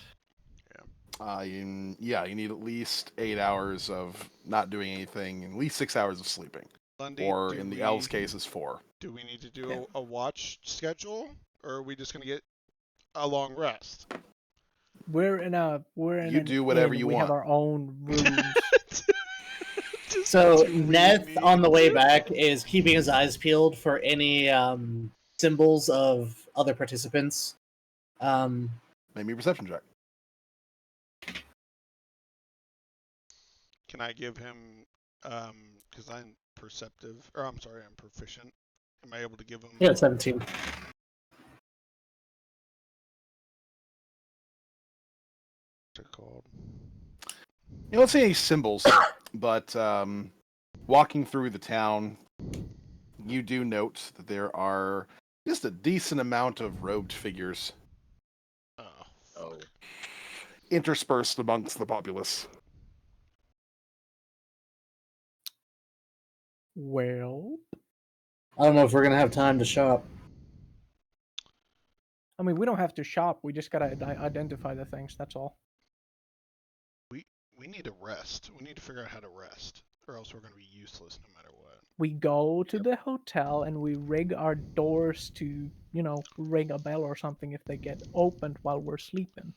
S3: You need at least 8 hours of not doing anything, and at least 6 hours of sleeping.
S2: Lundy,
S3: Or in the elves' case, is 4.
S2: Do we need to do a watch schedule, or are we just gonna get a long rest?
S4: We're in
S3: You
S4: an
S3: do whatever
S4: inn.
S3: you
S4: we have
S3: want.
S4: our own rooms.
S1: So
S2: too
S1: Neth
S2: weird.
S1: on the way back is keeping his eyes peeled for any symbols of other participants.
S3: Make me a perception check.
S2: Can I give him Because I'm perceptive, or I'm sorry, I'm proficient. Am I able to give him?
S1: Yeah, 17.
S2: What's it called?
S3: You don't see any symbols, but walking through the town, you do note that there are just a decent amount of robed figures
S2: Oh, fuck.
S3: interspersed amongst the populace.
S4: Well,
S1: I don't know if we're gonna have time to shop.
S4: I mean, we don't have to shop. We just gotta identify the things. That's all.
S2: We need to rest. We need to figure out how to rest, or else we're gonna be useless no matter what.
S4: We go to the hotel and we rig our doors to, ring a bell or something if they get opened while we're sleeping.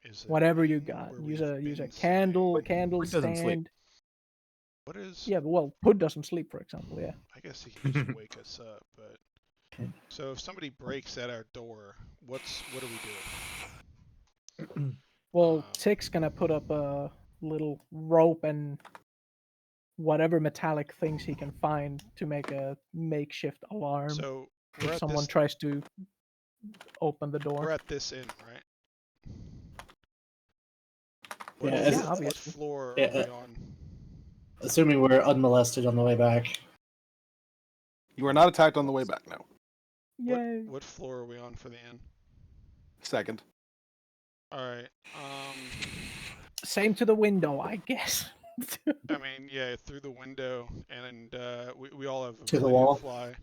S2: Is there
S4: Whatever you
S2: an inn
S4: got.
S2: where
S4: Use
S2: we've
S4: a
S2: been
S4: candle,
S2: staying?
S4: candle
S5: Pud doesn't sleep.
S4: stand.
S2: What is?
S4: Yeah, well, Pud doesn't sleep, for example. Yeah.
S2: I guess he can just wake us up, but. So if somebody breaks at our door, what do we do?
S4: Well, Tick's gonna put up a little rope and whatever metallic things he can find to make a makeshift alarm
S2: So we're
S4: if
S2: at
S4: someone
S2: this.
S4: tries to open the door.
S2: We're at this inn, right?
S1: Yeah,
S4: Yeah,
S2: What
S4: obviously.
S2: floor
S1: Yeah,
S2: are we on?
S1: assuming we're unmolested on the way back.
S3: You are not attacked on the way back now.
S4: Yay.
S2: What floor are we on for the inn?
S3: Second.
S2: All right.
S4: Same to the window, I guess.
S2: I mean, yeah, through the window, and we all have
S1: To the
S2: ability
S1: wall?
S2: to fly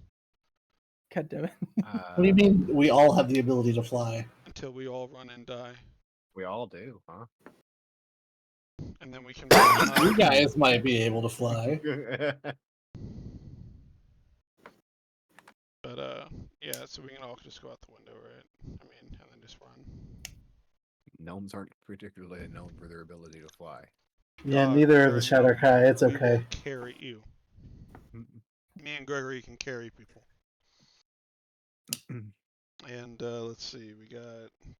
S4: God damn it.
S1: What do you mean we all have the ability to fly?
S2: until we all run and die,
S5: We all do, huh?
S2: and then we can.
S1: You guys might be able to fly.
S2: But yeah, so we can all just go out the window, right? I mean, and then just run.
S5: Gnomes aren't particularly known for their ability to fly.
S1: Yeah, neither are the
S2: Gregory,
S1: Shatterkai. It's
S2: we will
S1: okay.
S2: carry you. Me and Gregory can carry people. And let's see,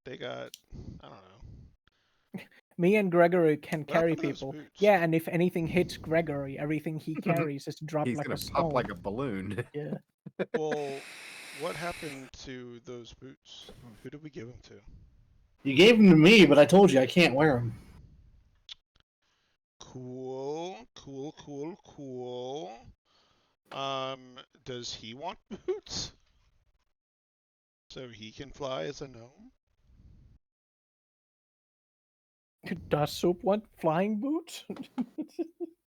S2: they got, I don't know.
S4: Me and Gregory can
S2: What
S4: carry
S2: happened to those
S4: people.
S2: boots?
S4: Yeah, and if anything hits Gregory, everything he carries is dropped
S5: He's
S4: like
S5: gonna
S4: a stone.
S5: pop like a balloon.
S4: Yeah.
S2: Well, what happened to those boots? Who did we give them to?
S1: You gave them to me, but I told you I can't wear them.
S2: Cool. Does he want boots? So he can fly as a gnome?
S4: Does Soup want flying boots?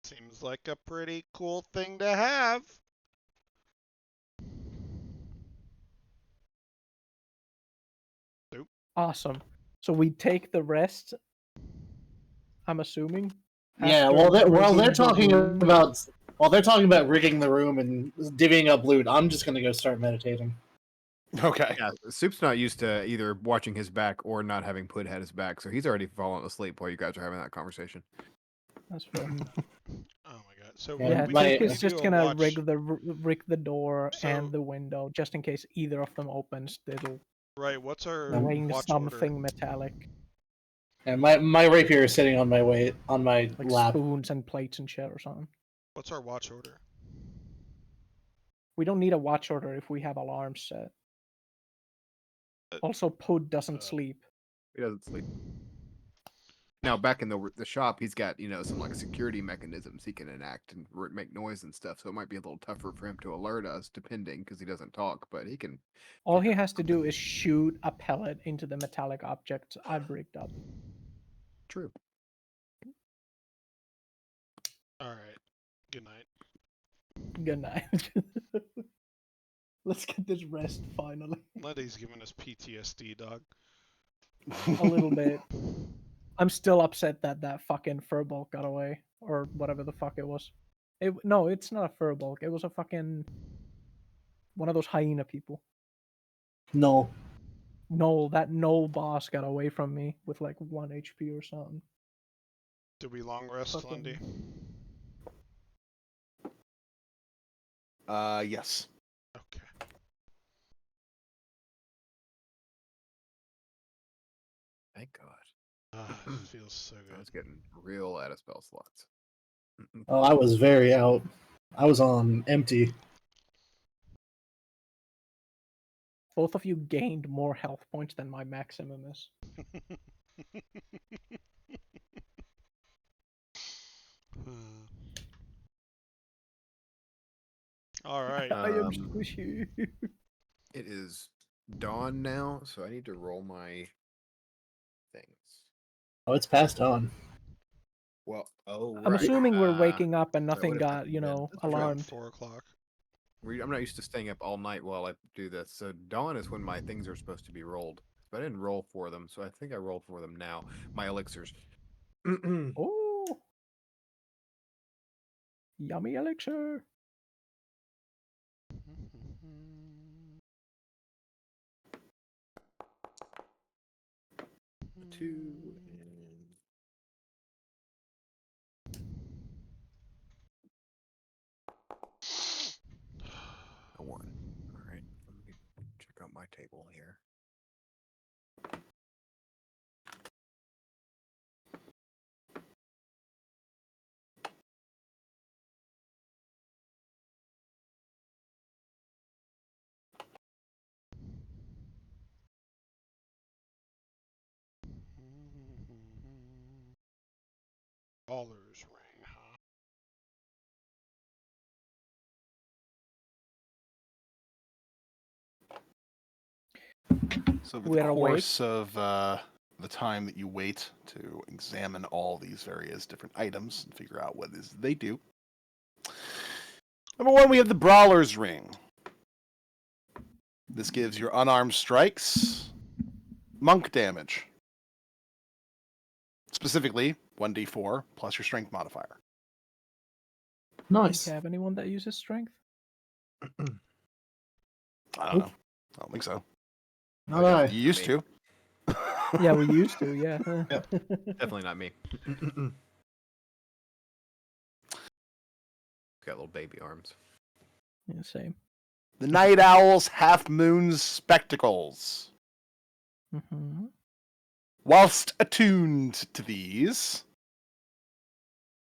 S2: Seems like a pretty cool thing to have.
S4: Awesome. So we take the rest, I'm assuming.
S1: Yeah,
S4: after
S1: while they're
S4: rigging the
S1: talking
S4: room.
S1: about rigging the room and divvying up loot, I'm just gonna go start meditating.
S3: Okay.
S5: Yeah, Soup's not used to either watching his back or not having Pud had his back, so he's already fallen asleep while you guys are having that conversation.
S4: That's fair.
S2: Oh my god. So
S1: Yeah,
S2: we
S4: Tick
S2: need
S4: is
S2: to
S4: just
S2: do a
S4: gonna
S2: watch.
S4: rig the door
S2: So-
S4: and the window, just in case either of them opens. It'll
S2: Right, what's our
S4: ring
S2: watch
S4: something
S2: order?
S4: metallic,
S1: And my rapier is sitting on my
S4: like
S1: lap.
S4: spoons and plates and shit or something.
S2: What's our watch order?
S4: We don't need a watch order if we have alarms set. Also, Pud doesn't sleep.
S5: He doesn't sleep. Now, back in the shop, he's got some like security mechanisms he can enact and make noise and stuff. So it might be a little tougher for him to alert us, depending, because he doesn't talk. But he can.
S4: All he has to do is shoot a pellet into the metallic object I've rigged up.
S5: True.
S2: All right. Good night.
S4: Good night. Let's get this rest finally.
S2: Letty's giving us PTSD, dog.
S4: A little bit. I'm still upset that fucking furbolg got away, or whatever the fuck it was. No, it's not a furbolg. It was a fucking one of those hyena people.
S1: No.
S4: Knoll, that Knoll boss got away from me with like 1 HP or something.
S2: Did we long rest,
S4: Fucking-
S2: Lundy?
S3: Yes.
S2: Okay.
S5: Thank God.
S2: It feels so
S5: I was
S2: good.
S5: getting real out of spell slots.
S1: Oh, I was very out. I was on empty.
S4: Both of you gained more health points than my maximum is.
S2: All right.
S4: I am squishy.
S6: It is dawn now, so I need to roll my things.
S1: Oh, it's past on.
S6: Well, oh,
S4: I'm
S6: right.
S4: assuming we're waking up and
S6: that
S4: nothing
S6: would've
S4: got,
S6: been
S2: It's around
S4: alarmed.
S2: 4 o'clock.
S6: I'm not used to staying up all night while I do this. So dawn is when my things are supposed to be rolled. But I didn't roll for them, so I think I rolled for them now. My elixirs.
S4: Oh, yummy elixir.
S6: Two and a one. All right. Let me check out my table here.
S2: Dollars ring, huh?
S3: So over
S4: We're
S3: the
S4: awake.
S3: course of the time that you wait to examine all these various different items and figure out what it is they do. Number one, we have the Brawler's Ring. This gives your unarmed strikes monk damage. Specifically, 1d4 plus your strength modifier.
S1: Nice.
S4: Do you have anyone that uses strength?
S3: I don't know. I don't think so.
S1: Not I.
S3: You used to.
S4: Yeah, we used to. Yeah.
S6: Definitely not me. Got little baby arms.
S4: Yeah, same.
S3: The Night Owl's Half Moon's Spectacles.
S4: Mm-hmm.
S3: Whilst attuned to these,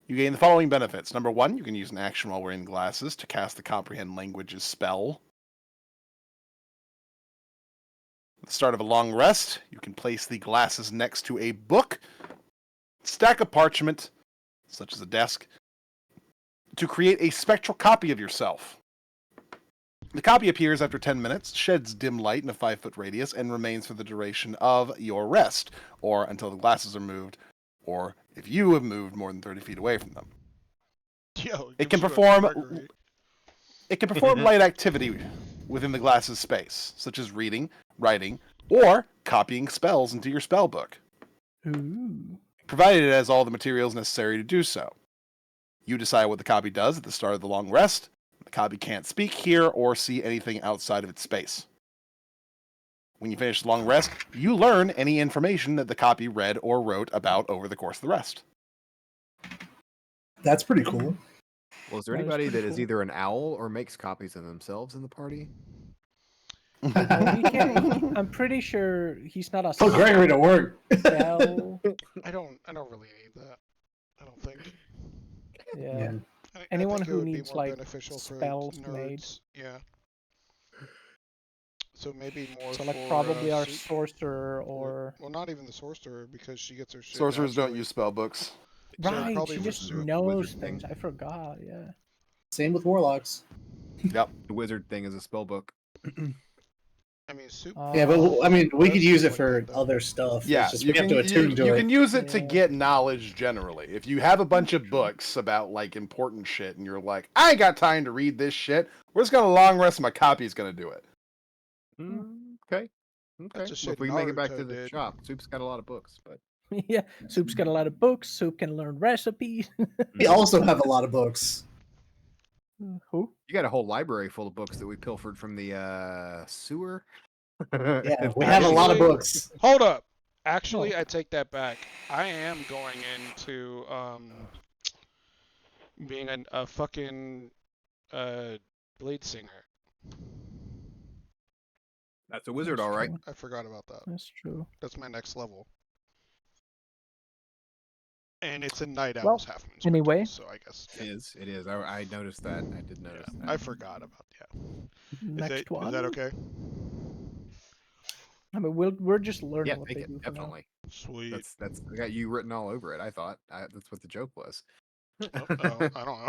S3: you gain the following benefits. Number one, you can use an action while wearing glasses to cast the Comprehend Languages spell. At the start of a long rest, you can place the glasses next to a book, stack of parchment, such as a desk, to create a spectral copy of yourself. The copy appears after 10 minutes, sheds dim light in a 5-foot radius, and remains for the duration of your rest, or until the glasses are moved, or if you have moved more than 30 feet away from them.
S2: Yo,
S3: It
S2: gives
S3: can
S2: you a
S3: perform
S2: Gregory.
S3: light activity within the glasses space, such as reading, writing, or copying spells into your spell book,
S4: Ooh.
S3: provided it has all the materials necessary to do so. You decide what the copy does at the start of the long rest. The copy can't speak, hear, or see anything outside of its space. When you finish the long rest, you learn any information that the copy read or wrote about over the course of the rest.
S1: That's pretty cool.
S6: Well, is there
S4: That is
S6: anybody
S4: pretty
S6: that is
S4: cool.
S6: either an owl or makes copies of themselves in the party?
S4: I'm pretty sure he's not a
S1: Put Gregory to work.
S4: spell.
S2: I don't really need that. I don't think.
S4: Yeah.
S2: I
S4: Anyone
S2: think it
S4: who
S2: would be
S4: needs,
S2: more
S4: like,
S2: beneficial for
S4: spells
S2: nerds.
S4: made.
S2: Yeah. So maybe more
S4: So, like,
S2: for
S4: probably our
S2: Soup.
S4: sorcerer or...
S2: Well, not even the sorcerer because she gets her shit.
S3: Sorcerers don't
S2: naturally.
S3: use spell books.
S2: So
S4: Right,
S2: probably
S4: she
S2: for
S4: just
S2: Soup.
S4: knows
S6: Wizard
S4: things.
S6: thing.
S4: I forgot, yeah.
S1: Same with warlocks.
S3: Yep.
S6: The wizard thing is a spell book.
S2: I mean, Soup.
S1: Yeah, but I mean, we could
S2: does
S1: use
S2: stuff
S1: it for
S2: like that, though.
S1: other stuff.
S3: Yeah,
S1: It's just we have to attune to
S3: you
S1: it.
S3: can use it to
S4: Yeah.
S3: get knowledge generally. If you have a bunch of books about like important shit and you're like, I ain't got time to read this shit, we're just gonna long rest, my copy's gonna do it.
S6: Okay.
S2: That's
S6: Okay.
S2: just
S6: Well,
S2: shit
S6: if we make it back
S2: Naruto
S6: to the
S2: did.
S6: shop, Soup's got a lot of books, but
S4: Yeah, Soup's got a lot of books. Soup can learn recipes.
S1: We also have a lot of books.
S4: Who?
S6: you got a whole library full of books that we pilfered from the sewer.
S1: Yeah, we have a lot of
S2: Actually-
S1: books.
S2: Hold up. Actually,
S4: Oh.
S2: I take that back. I am going into being a fucking blade singer.
S6: That's a wizard,
S4: That's
S6: all right.
S4: true.
S2: I forgot about that.
S4: That's true.
S2: That's my next level. And it's a night
S4: Well,
S2: owl's half moon
S4: anyway.
S2: so I guess.
S6: It is. It is. I noticed that. I did notice that.
S2: I forgot about
S4: Next one.
S2: Is that okay?
S4: I mean, we're just learning
S6: Yeah,
S4: what
S6: take
S4: they
S6: it.
S4: do for now.
S6: Definitely.
S2: Sweet.
S6: That's I got you written all over it. I thought that's what the joke was.
S2: Oh, I don't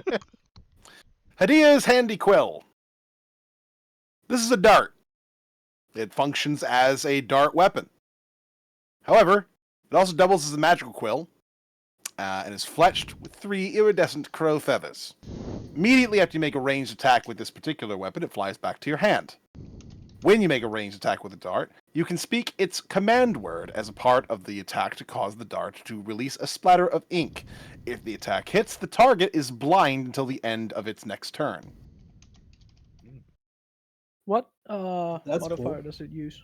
S2: know.
S3: Hadia's handy quill. This is a dart. It functions as a dart weapon. However, it also doubles as a magical quill, and is fletched with 3 iridescent crow feathers. Immediately after you make a ranged attack with this particular weapon, it flies back to your hand. When you make a ranged attack with a dart, you can speak its command word as a part of the attack to cause the dart to release a splatter of ink. If the attack hits, the target is blind until the end of its next turn.
S4: What
S1: That's
S4: modifier
S1: cool.
S4: does it use?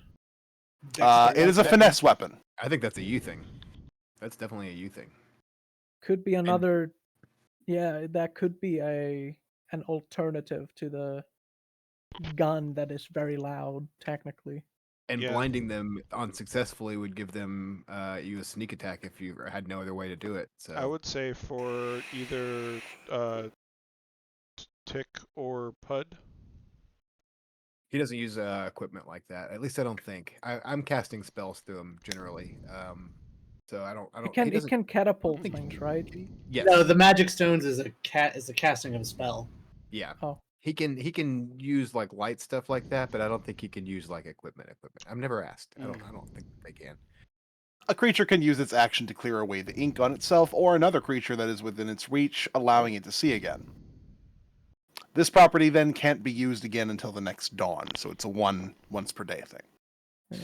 S3: It is a finesse weapon.
S6: I think that's a you thing. That's definitely a you thing.
S4: Could be another. Yeah, that could be an alternative to the gun that is very loud, technically.
S6: And
S2: Yeah.
S6: blinding them unsuccessfully would give them you a sneak attack if you had no other way to do it. So
S2: I would say for either Tick or Pud.
S6: he doesn't use equipment like that. At least I don't think. I'm casting spells through him generally. So I don't.
S4: It can catapult
S6: think
S4: things, right?
S6: Yes.
S1: No, the magic stones is a casting of a spell.
S6: Yeah.
S4: Oh.
S6: He can use like light stuff like that, but I don't think he can use like equipment. I've never asked. I don't think they can.
S3: A creature can use its action to clear away the ink on itself or another creature that is within its reach, allowing it to see again. This property then can't be used again until the next dawn, so it's a once per day thing.
S4: Yeah.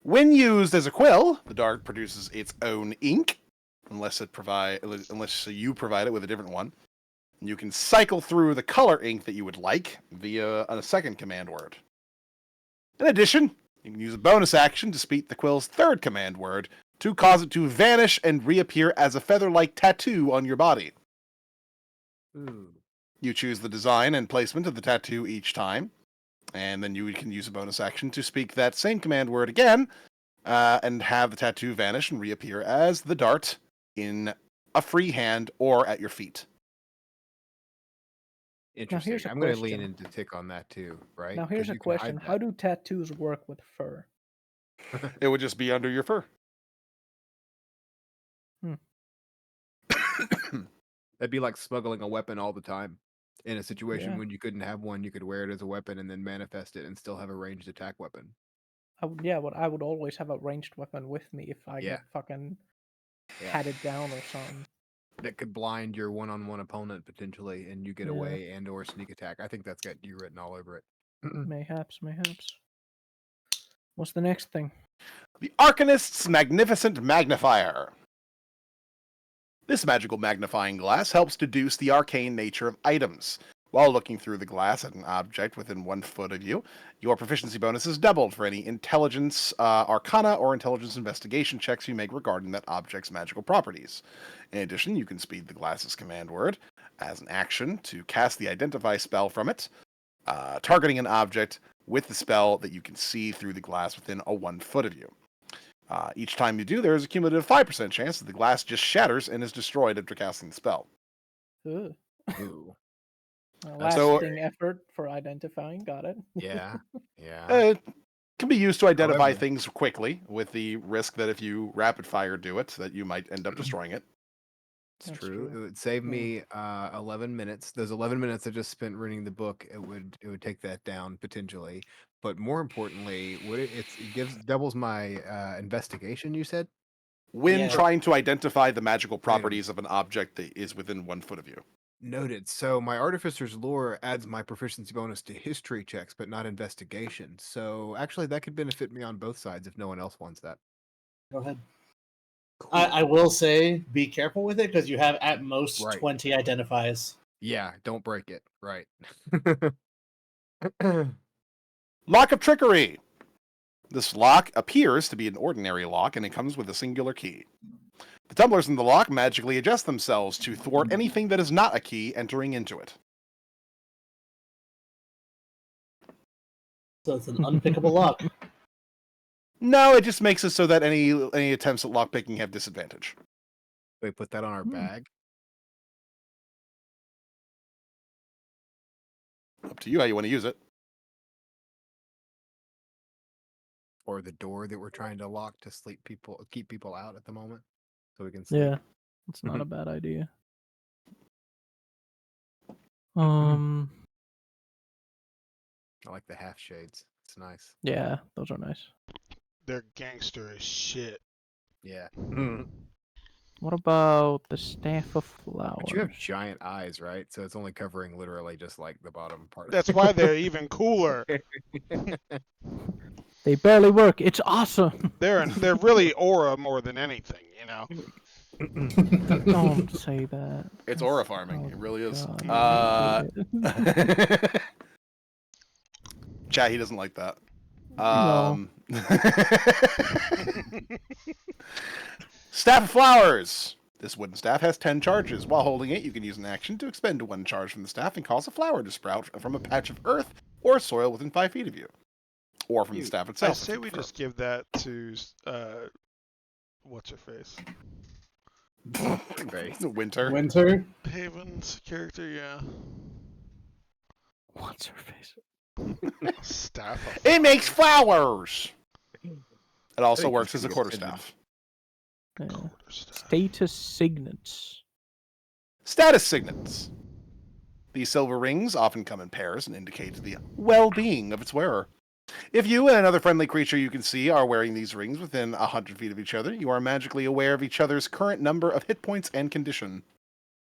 S3: When used as a quill, the dart produces its own ink, unless you provide it with a different one. You can cycle through the color ink that you would like via a second command word. In addition, you can use a bonus action to speak the quill's third command word to cause it to vanish and reappear as a feather-like tattoo on your body.
S6: Ooh.
S3: You choose the design and placement of the tattoo each time, and then you can use a bonus action to speak that same command word again, and have the tattoo vanish and reappear as the dart in a free hand or at your feet.
S6: Interesting.
S4: here's a
S6: I'm going to lean
S4: question.
S6: into Tick on that too, right?
S4: Now here's
S6: 'Cause
S4: a
S6: you can hide
S4: question:
S6: that.
S4: how do tattoos work with fur?
S3: It would just be under your fur.
S6: That'd be like smuggling a weapon all the time. In a situation
S4: Yeah.
S6: when you couldn't have one, you could wear it as a weapon and then manifest it and still have a ranged attack weapon.
S4: I would always have a ranged weapon with me if I
S6: Yeah.
S4: get fucking
S6: Yeah.
S4: had it down or something.
S6: That could blind your one-on-one opponent potentially, and you get
S4: Yeah.
S6: away and/or sneak attack. I think that's got you written all over it.
S4: Mayhaps. What's the next thing?
S3: The Arcanist's Magnificent Magnifier. This magical magnifying glass helps deduce the arcane nature of items. While looking through the glass at an object within 1 foot of you, your proficiency bonus is doubled for any intelligence, arcana, or intelligence investigation checks you make regarding that object's magical properties. In addition, you can speed the glass's command word as an action to cast the Identify spell from it, targeting an object with the spell that you can see through the glass within 1 foot of you. Each time you do, there is a cumulative 5% chance that the glass just shatters and is destroyed after casting the spell.
S4: Ugh.
S6: Ooh.
S3: So-
S4: Lasting effort for identifying. Got it.
S6: Yeah. Yeah.
S3: It can be used to identify
S6: However-
S3: things quickly, with the risk that if you rapid fire do it, that you might end up destroying it.
S6: It's
S4: That's
S6: true.
S4: true.
S6: It would save
S4: Yeah.
S6: me 11 minutes. Those 11 minutes I just spent reading the book, it would take that down potentially. But more importantly, would it doubles my investigation, you said?
S3: When
S1: Yeah.
S3: trying to identify the magical properties of an object that is within 1 foot of you.
S6: Noted. So my artificer's lore adds my proficiency bonus to history checks, but not investigation. So actually that could benefit me on both sides if no one else wants that.
S1: Go ahead. I will say, be careful with it because you have at most
S6: Right.
S1: 20 identifies.
S6: Yeah, don't break it. Right.
S3: Lock of Trickery. This lock appears to be an ordinary lock, and it comes with a singular key. The tumblers in the lock magically adjust themselves to thwart anything that is not a key entering into it.
S1: So it's an unpickable lock.
S3: No, it just makes it so that any attempts at lockpicking have disadvantage.
S6: We put that on our bag.
S3: Up to you how you want to use it.
S6: Or the door that we're trying to lock to keep people out at the moment, so we can sleep.
S4: Yeah, it's not a bad idea.
S6: I like the half shades. It's nice.
S4: Yeah, those are nice.
S2: They're gangster as shit.
S6: Yeah.
S4: What about the staff of flowers?
S6: But you have giant eyes, right? So it's only covering literally just like the bottom part.
S2: That's why they're even cooler.
S4: They barely work. It's awesome.
S2: They're really aura more than anything, you know.
S4: Don't say that.
S3: It's aura farming.
S4: Oh,
S3: It really is.
S4: God,
S3: Chat, he doesn't like that.
S4: No.
S3: Staff of Flowers. This wooden staff has 10 charges. While holding it, you can use an action to expend 1 charge from the staff and cause a flower to sprout from a patch of earth or soil within 5 feet of you. Or from the staff
S2: I
S3: itself.
S2: say we just give that to what's her face?
S3: Winter.
S1: Winter.
S2: Haven's character, yeah.
S4: What's her face?
S2: Staff of
S3: It makes flowers! It also
S6: think
S3: works
S6: it's
S3: as a
S6: gonna get
S3: quarterstaff.
S4: Yeah.
S2: Staff.
S4: Status signets.
S3: Status signets. These silver rings often come in pairs and indicate the well-being of its wearer. If you and another friendly creature you can see are wearing these rings within 100 feet of each other, you are magically aware of each other's current number of hit points and condition.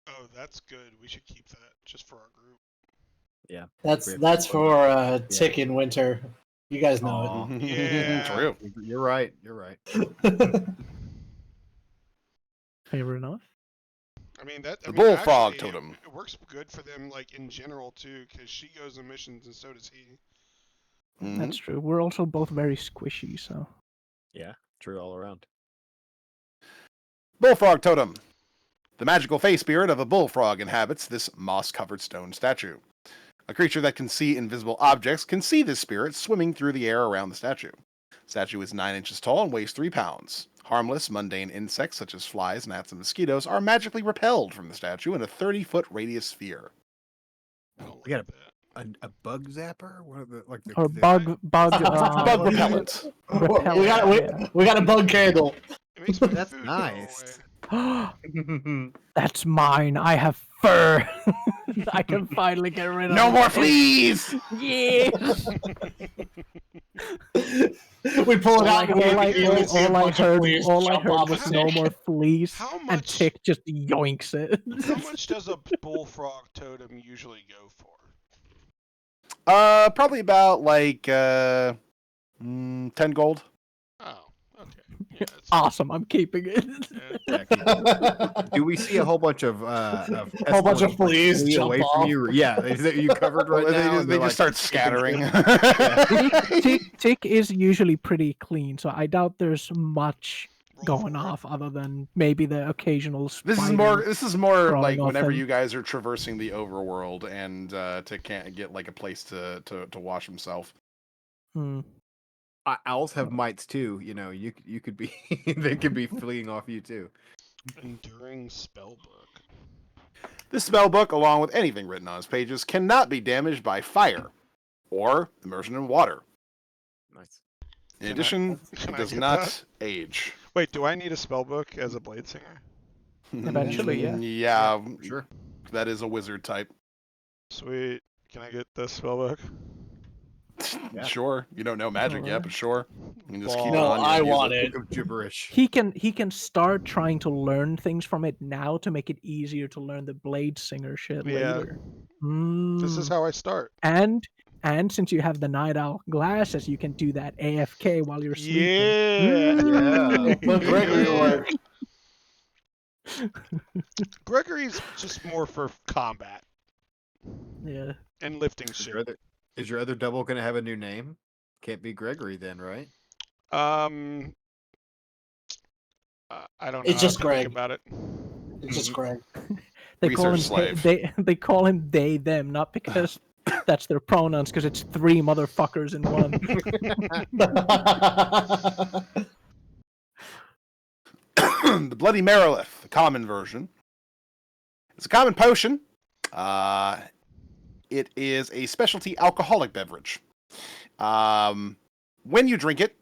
S2: Oh, that's good. We should keep that just for our group.
S6: Yeah.
S1: That's for Tick in Winter. You guys know
S6: Aw.
S2: Yeah.
S3: True.
S6: You're right. You're right.
S1: it.
S4: Fair enough.
S2: I mean that.
S3: The bullfrog
S2: actually,
S3: totem.
S2: It works good for them, like in general too, because she goes on missions and so does he.
S4: That's true. We're also both very squishy, so.
S6: Yeah. True all around.
S3: Bullfrog totem. The magical face spirit of a bullfrog inhabits this moss-covered stone statue. A creature that can see invisible objects can see this spirit swimming through the air around the statue. Statue is 9 inches tall and weighs 3 pounds. Harmless, mundane insects such as flies, gnats, and mosquitoes are magically repelled from the statue in a 30-foot radius sphere.
S2: I don't
S6: We got
S2: like that.
S6: A bug zapper? What are the like the
S4: Or
S6: the-
S4: bug.
S3: Bug repellent.
S1: We got a bug candle.
S2: It makes my
S6: That's
S2: food
S6: nice.
S2: go away.
S4: That's mine. I have fur. I can finally get rid of
S3: No
S4: it.
S3: more fleas!
S4: Yeah.
S1: We pull it out.
S2: All I
S4: heard was no more fleas,
S2: How
S4: and
S2: much?
S4: Tick just yoinks it.
S2: How much does a bullfrog totem usually go for?
S3: Probably about like 10 gold.
S2: Oh, okay. Yeah, that's
S4: Awesome, I'm keeping it.
S2: yeah.
S6: Do we see a whole bunch of
S1: A whole bunch of fleas
S6: flee
S1: jump
S6: away
S1: off.
S6: from you? Yeah, you covered right
S3: They
S6: now.
S3: just,
S6: and
S3: they
S6: they're
S3: just
S6: like,
S3: start scattering.
S4: Tick is usually pretty clean, so I doubt there's much
S2: Roll
S4: going
S2: for it.
S4: off other than maybe the occasional
S3: This is
S4: spider.
S3: more
S4: crawling
S3: like
S4: off
S3: whenever
S4: him.
S3: you guys are traversing the overworld and to can't get like a place to wash himself.
S4: Hmm.
S6: Owls have mites too. You know, you could be they could be fleeing off you too.
S2: Enduring spellbook.
S3: This spellbook, along with anything written on its pages, cannot be damaged by fire or immersion in water.
S6: Nice.
S3: In
S2: Can I-
S3: addition,
S2: can
S3: it
S2: I
S3: does
S2: get
S3: not
S2: that?
S3: age.
S2: Wait, do I need a spellbook as a blade singer?
S4: Eventually, yeah.
S3: Yeah,
S6: Sure.
S3: that is a wizard type.
S2: Sweet. Can I get the spellbook?
S6: Yeah.
S3: Sure. You don't know magic
S4: Alright.
S3: yet, but sure. You can just keep it
S1: No,
S3: on you
S1: I
S3: and use
S1: want
S3: it.
S1: it.
S6: Book of gibberish.
S4: He can start trying to learn things from it now to make it easier to learn the blade singer shit
S2: Yeah.
S4: later.
S2: This is how I start.
S4: And since you have the night owl glasses, you can do that AFK while you're sleeping.
S2: Yeah.
S6: Yeah.
S1: But Gregory
S2: Yeah.
S1: work.
S2: Gregory's just more for combat
S4: Yeah.
S2: and lifting
S6: Is
S2: shit.
S6: your other double gonna have a new name? Can't be Gregory then, right?
S2: I don't know.
S1: It's just
S2: I have to think
S1: Greg.
S2: about it.
S1: It's just Greg.
S4: They call him
S3: Research slave.
S4: they call him they them, not because That's their pronouns because it's 3 motherfuckers in one.
S3: The Bloody Merilith, the common version. It's a common potion. It is a specialty alcoholic beverage. When you drink it,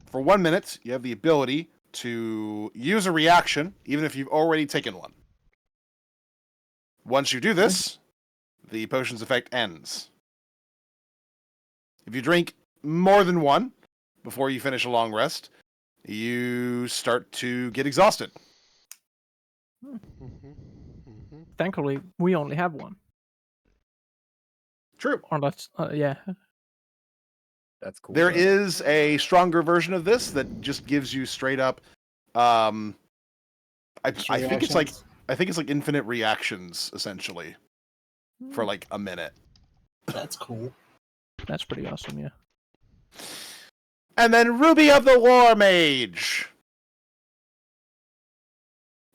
S3: for 1 minute, you have the ability to use a reaction, even if you've already taken one. Once you do this, the potion's effect ends. If you drink more than one before you finish a long rest, you start to get exhausted.
S4: Thankfully, we only have one.
S3: True.
S4: Or that's yeah.
S6: That's cool.
S3: There
S6: though.
S3: is a stronger version of this that just gives you straight up. I think it's like infinite reactions essentially for like a minute.
S1: That's cool.
S4: That's pretty awesome, yeah.
S3: And then Ruby of the War Mage.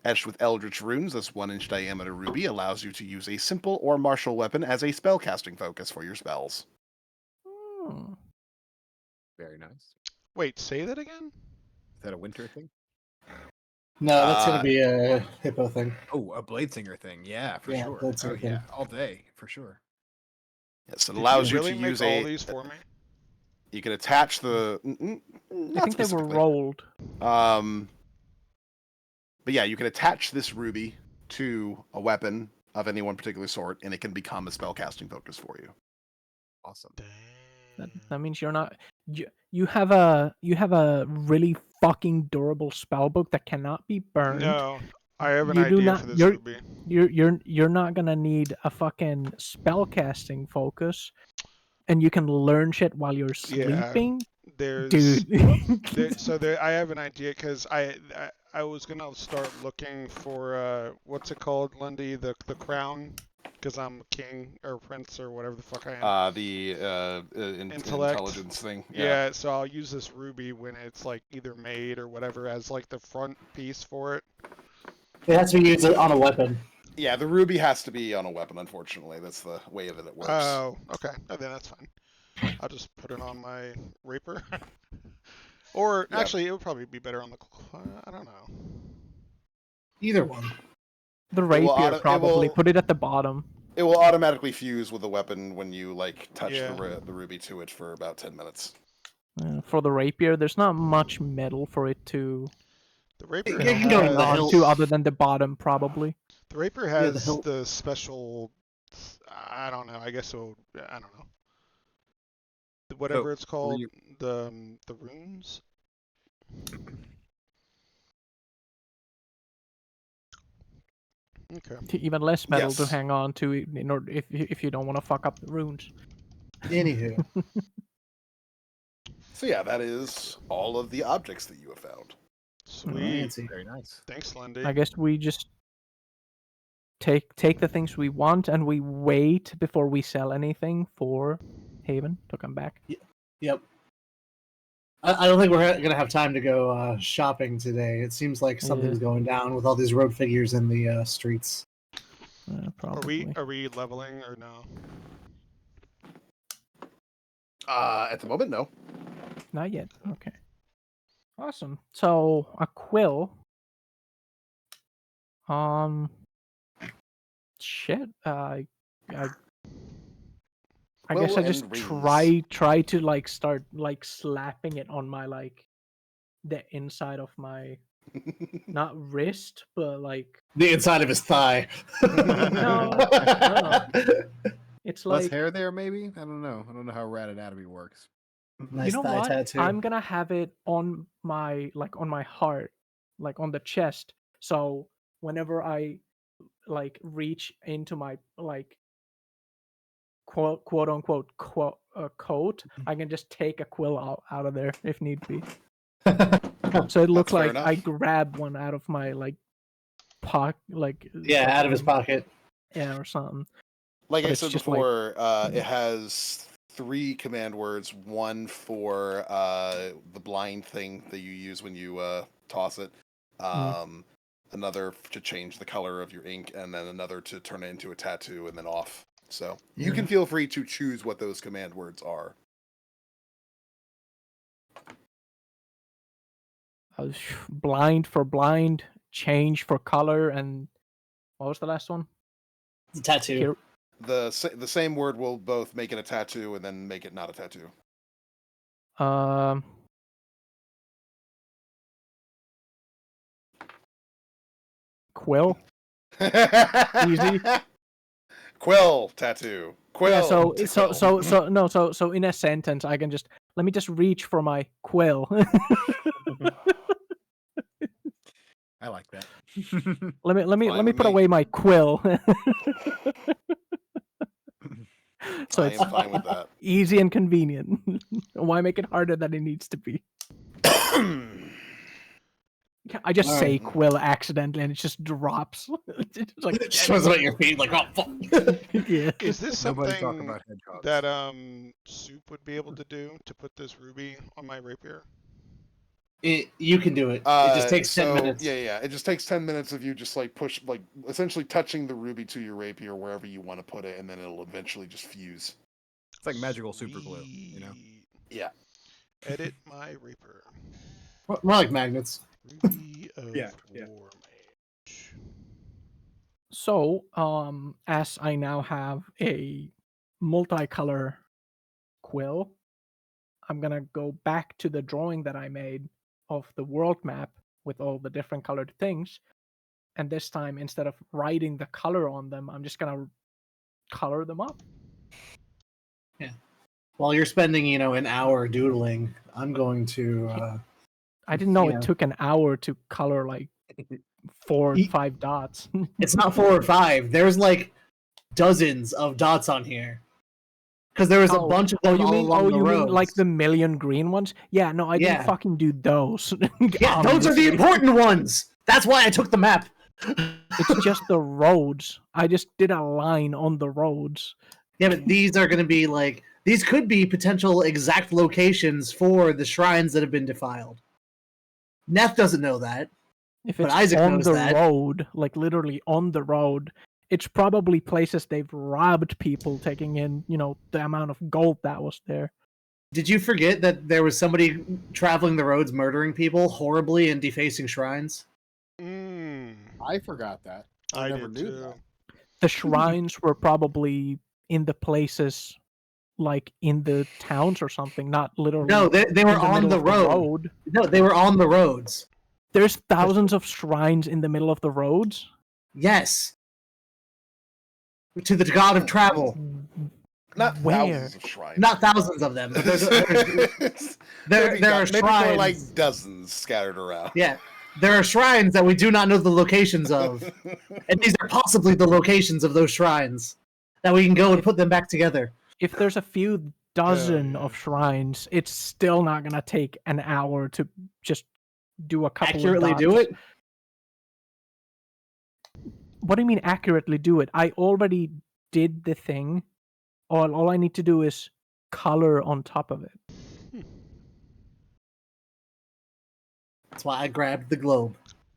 S3: Etched with Eldritch runes, this 1-inch diameter ruby allows you to use a simple or martial weapon as a spellcasting focus for your spells.
S4: Hmm.
S6: Very nice.
S2: Wait, say that again?
S6: Is that a winter thing?
S1: No, that's gonna be a hippo thing.
S6: Oh, a blade singer thing. Yeah, for
S1: Yeah,
S6: sure.
S1: blade
S6: Oh
S1: singer
S6: yeah,
S1: thing.
S6: all day for sure.
S3: Yes, it
S2: Did
S3: allows you
S2: really
S3: to
S2: make
S3: use
S2: all these for me?
S3: You can attach the.
S4: I think they were rolled.
S3: But yeah, you can attach this ruby to a weapon of any one particular sort, and it can become a spellcasting focus for you.
S6: Awesome.
S4: That means you're not you have a really fucking durable spell book that cannot be burned.
S2: No, I have an
S4: You do
S2: idea
S4: not-
S2: for this
S4: you're-
S2: ruby.
S4: You're not gonna need a fucking spellcasting focus, and you can learn shit while you're
S2: Yeah,
S4: sleeping,
S2: there's
S4: dude.
S2: I have an idea because I was gonna start looking for what's it called, Lundy, the crown, because I'm a king or prince or whatever the fuck I am.
S3: The
S2: Intellect.
S3: intelligence thing.
S2: Yeah, so I'll use this ruby when it's like either made or whatever as like the front piece for it.
S1: It has to be used on a weapon.
S3: Yeah, the ruby has to be on a weapon, unfortunately. That's the way that it works.
S2: Oh, okay. Oh, then that's fine. I'll just put it on my rapier. Or
S3: Yeah.
S2: actually, it would probably be better on the. I don't know.
S1: Either one.
S4: The
S3: will
S4: rapier
S3: it
S4: probably
S3: will-
S4: put it at the bottom.
S3: It will automatically fuse with the weapon when you like touch
S2: Yeah.
S3: the ruby to it for about 10 minutes.
S4: For the rapier, there's not much metal for it to
S2: The rapier
S1: It can go to the
S2: has,
S1: hilt.
S4: to other than the bottom, probably.
S2: the rapier
S1: Yeah, the
S2: has
S1: hilt.
S2: the special. I don't know. I guess so. I don't know. Whatever it's called,
S6: you-
S2: the runes. Okay.
S4: Even less metal to
S3: Yes.
S4: hang on to in order if you don't want to fuck up the runes.
S1: Anywho.
S3: So yeah, that is all of the objects that you have found.
S2: Sweet.
S1: Fancy.
S6: Very nice.
S2: Thanks, Lundy.
S4: I guess we just take the things we want and we wait before we sell anything for Haven to come back.
S1: Yep. I don't think we're gonna have time to go shopping today. It seems like something's going down with all these road figures in the streets.
S4: Probably.
S2: Are we leveling or no?
S3: At the moment, no.
S4: Not yet. Okay. Awesome. So a quill. Shit. I
S3: Quill
S4: guess I
S3: and
S4: just
S3: rings.
S4: try to like start like slapping it on my like the inside of my not wrist but like
S1: The inside of his thigh.
S4: no. It's
S6: Less
S4: like
S6: hair there, maybe. I don't know. I don't know how rat anatomy works.
S1: Nice
S4: you know
S1: thigh
S4: what?
S1: tattoo.
S4: I'm gonna have it on my heart, like on the chest. So whenever I like reach into my like quote unquote coat, I can just take a quill out of there if need be. So it looks
S3: fair
S4: like
S3: enough.
S4: I grab one out of my like pocket, like
S1: Yeah, out of his pocket.
S4: yeah, or something.
S3: Like
S4: But
S3: I
S4: it's
S3: said
S4: just like-
S3: before, it has 3 command words. One for the blind thing that you use when you toss it. Another to change the color of your ink, and then another to turn it into a tattoo, and then off. So you can feel free to choose what those command words are.
S4: Blind for blind, change for color, and what was the last one?
S1: The tattoo.
S4: Here-
S3: The same word will both make it a tattoo and then make it not a tattoo.
S4: Quill. Easy.
S3: Quill tattoo. Quill.
S4: Yeah, so
S3: tattoo.
S4: so in a sentence I can just let me just reach for my quill.
S6: I like that.
S4: let me
S3: Fine with
S4: put
S3: me.
S4: away my quill. So
S3: I
S4: it's
S3: am fine with that.
S4: easy and convenient. Why make it harder than it needs to be? I just say
S3: Alright.
S4: quill accidentally and it just drops. It's like
S1: It shows up at your feet like, oh, fuck.
S4: yeah.
S2: Is this
S6: Nobody talk
S2: something
S6: about hedgehogs.
S2: that Soup would be able to do to put this ruby on my rapier?
S1: You can do it. It just takes 10 minutes.
S3: Yeah. It just takes 10 minutes of you just like essentially touching the ruby to your rapier wherever you want to put it, and then it'll eventually just fuse.
S6: It's like magical super glue, you know.
S2: Sweet.
S3: Yeah.
S2: Edit my rapier.
S1: More like magnets.
S2: Ruby of
S6: Yeah.
S2: War Mage.
S4: So, as I now have a multicolor quill, I'm gonna go back to the drawing that I made of the world map with all the different colored things. And this time, instead of writing the color on them, I'm just gonna color them up.
S1: While you're spending, an hour doodling, I'm going to.
S4: I didn't know
S1: Yeah.
S4: it took an hour to color like 4 or
S1: Ye-
S4: 5 dots.
S1: It's not 4 or 5. There's like dozens of dots on here. Because there was a bunch of them all along the
S4: you mean
S1: roads.
S4: like the million green ones? Yeah, no, I didn't
S1: Yeah.
S4: fucking do those.
S1: Yeah, those are the
S4: Obviously.
S1: important ones. That's why I took the map.
S4: It's just the roads. I just did a line on the roads.
S1: Yeah, but these are going to be like these could be potential exact locations for the shrines that have been defiled. Neth doesn't know that.
S4: If
S1: But
S4: it's
S1: Isaac
S4: on
S1: knows
S4: the
S1: that.
S4: road, like literally on the road, it's probably places they've robbed people, taking in, the amount of gold that was there.
S1: Did you forget that there was somebody traveling the roads murdering people horribly and defacing shrines?
S6: I forgot that. I never
S2: did
S6: knew
S2: too.
S6: that.
S4: The shrines were probably in the places, like in the towns or something, not literally.
S1: No, they were
S4: in the
S1: on
S4: middle
S1: the
S4: of
S1: road. No, they were on the roads.
S4: There's thousands of shrines in the middle of the roads.
S1: Yes. To the god of travel.
S3: Not
S4: Where?
S3: thousands of shrines.
S1: Not thousands of them, but there
S3: maybe
S1: are
S3: maybe more
S1: shrines.
S3: like dozens scattered around.
S1: Yeah. There are shrines that we do not know the locations of. And these are possibly the locations of those shrines. That we can go and put them back together.
S4: If there's a few dozen
S2: yeah.
S4: of shrines, it's still not gonna take an hour to just do a couple
S1: Accurately
S4: of
S1: do
S4: dots.
S1: it?
S4: What do you mean accurately do it? I already did the thing. All I need to do is color on top of it.
S1: That's why I grabbed the globe.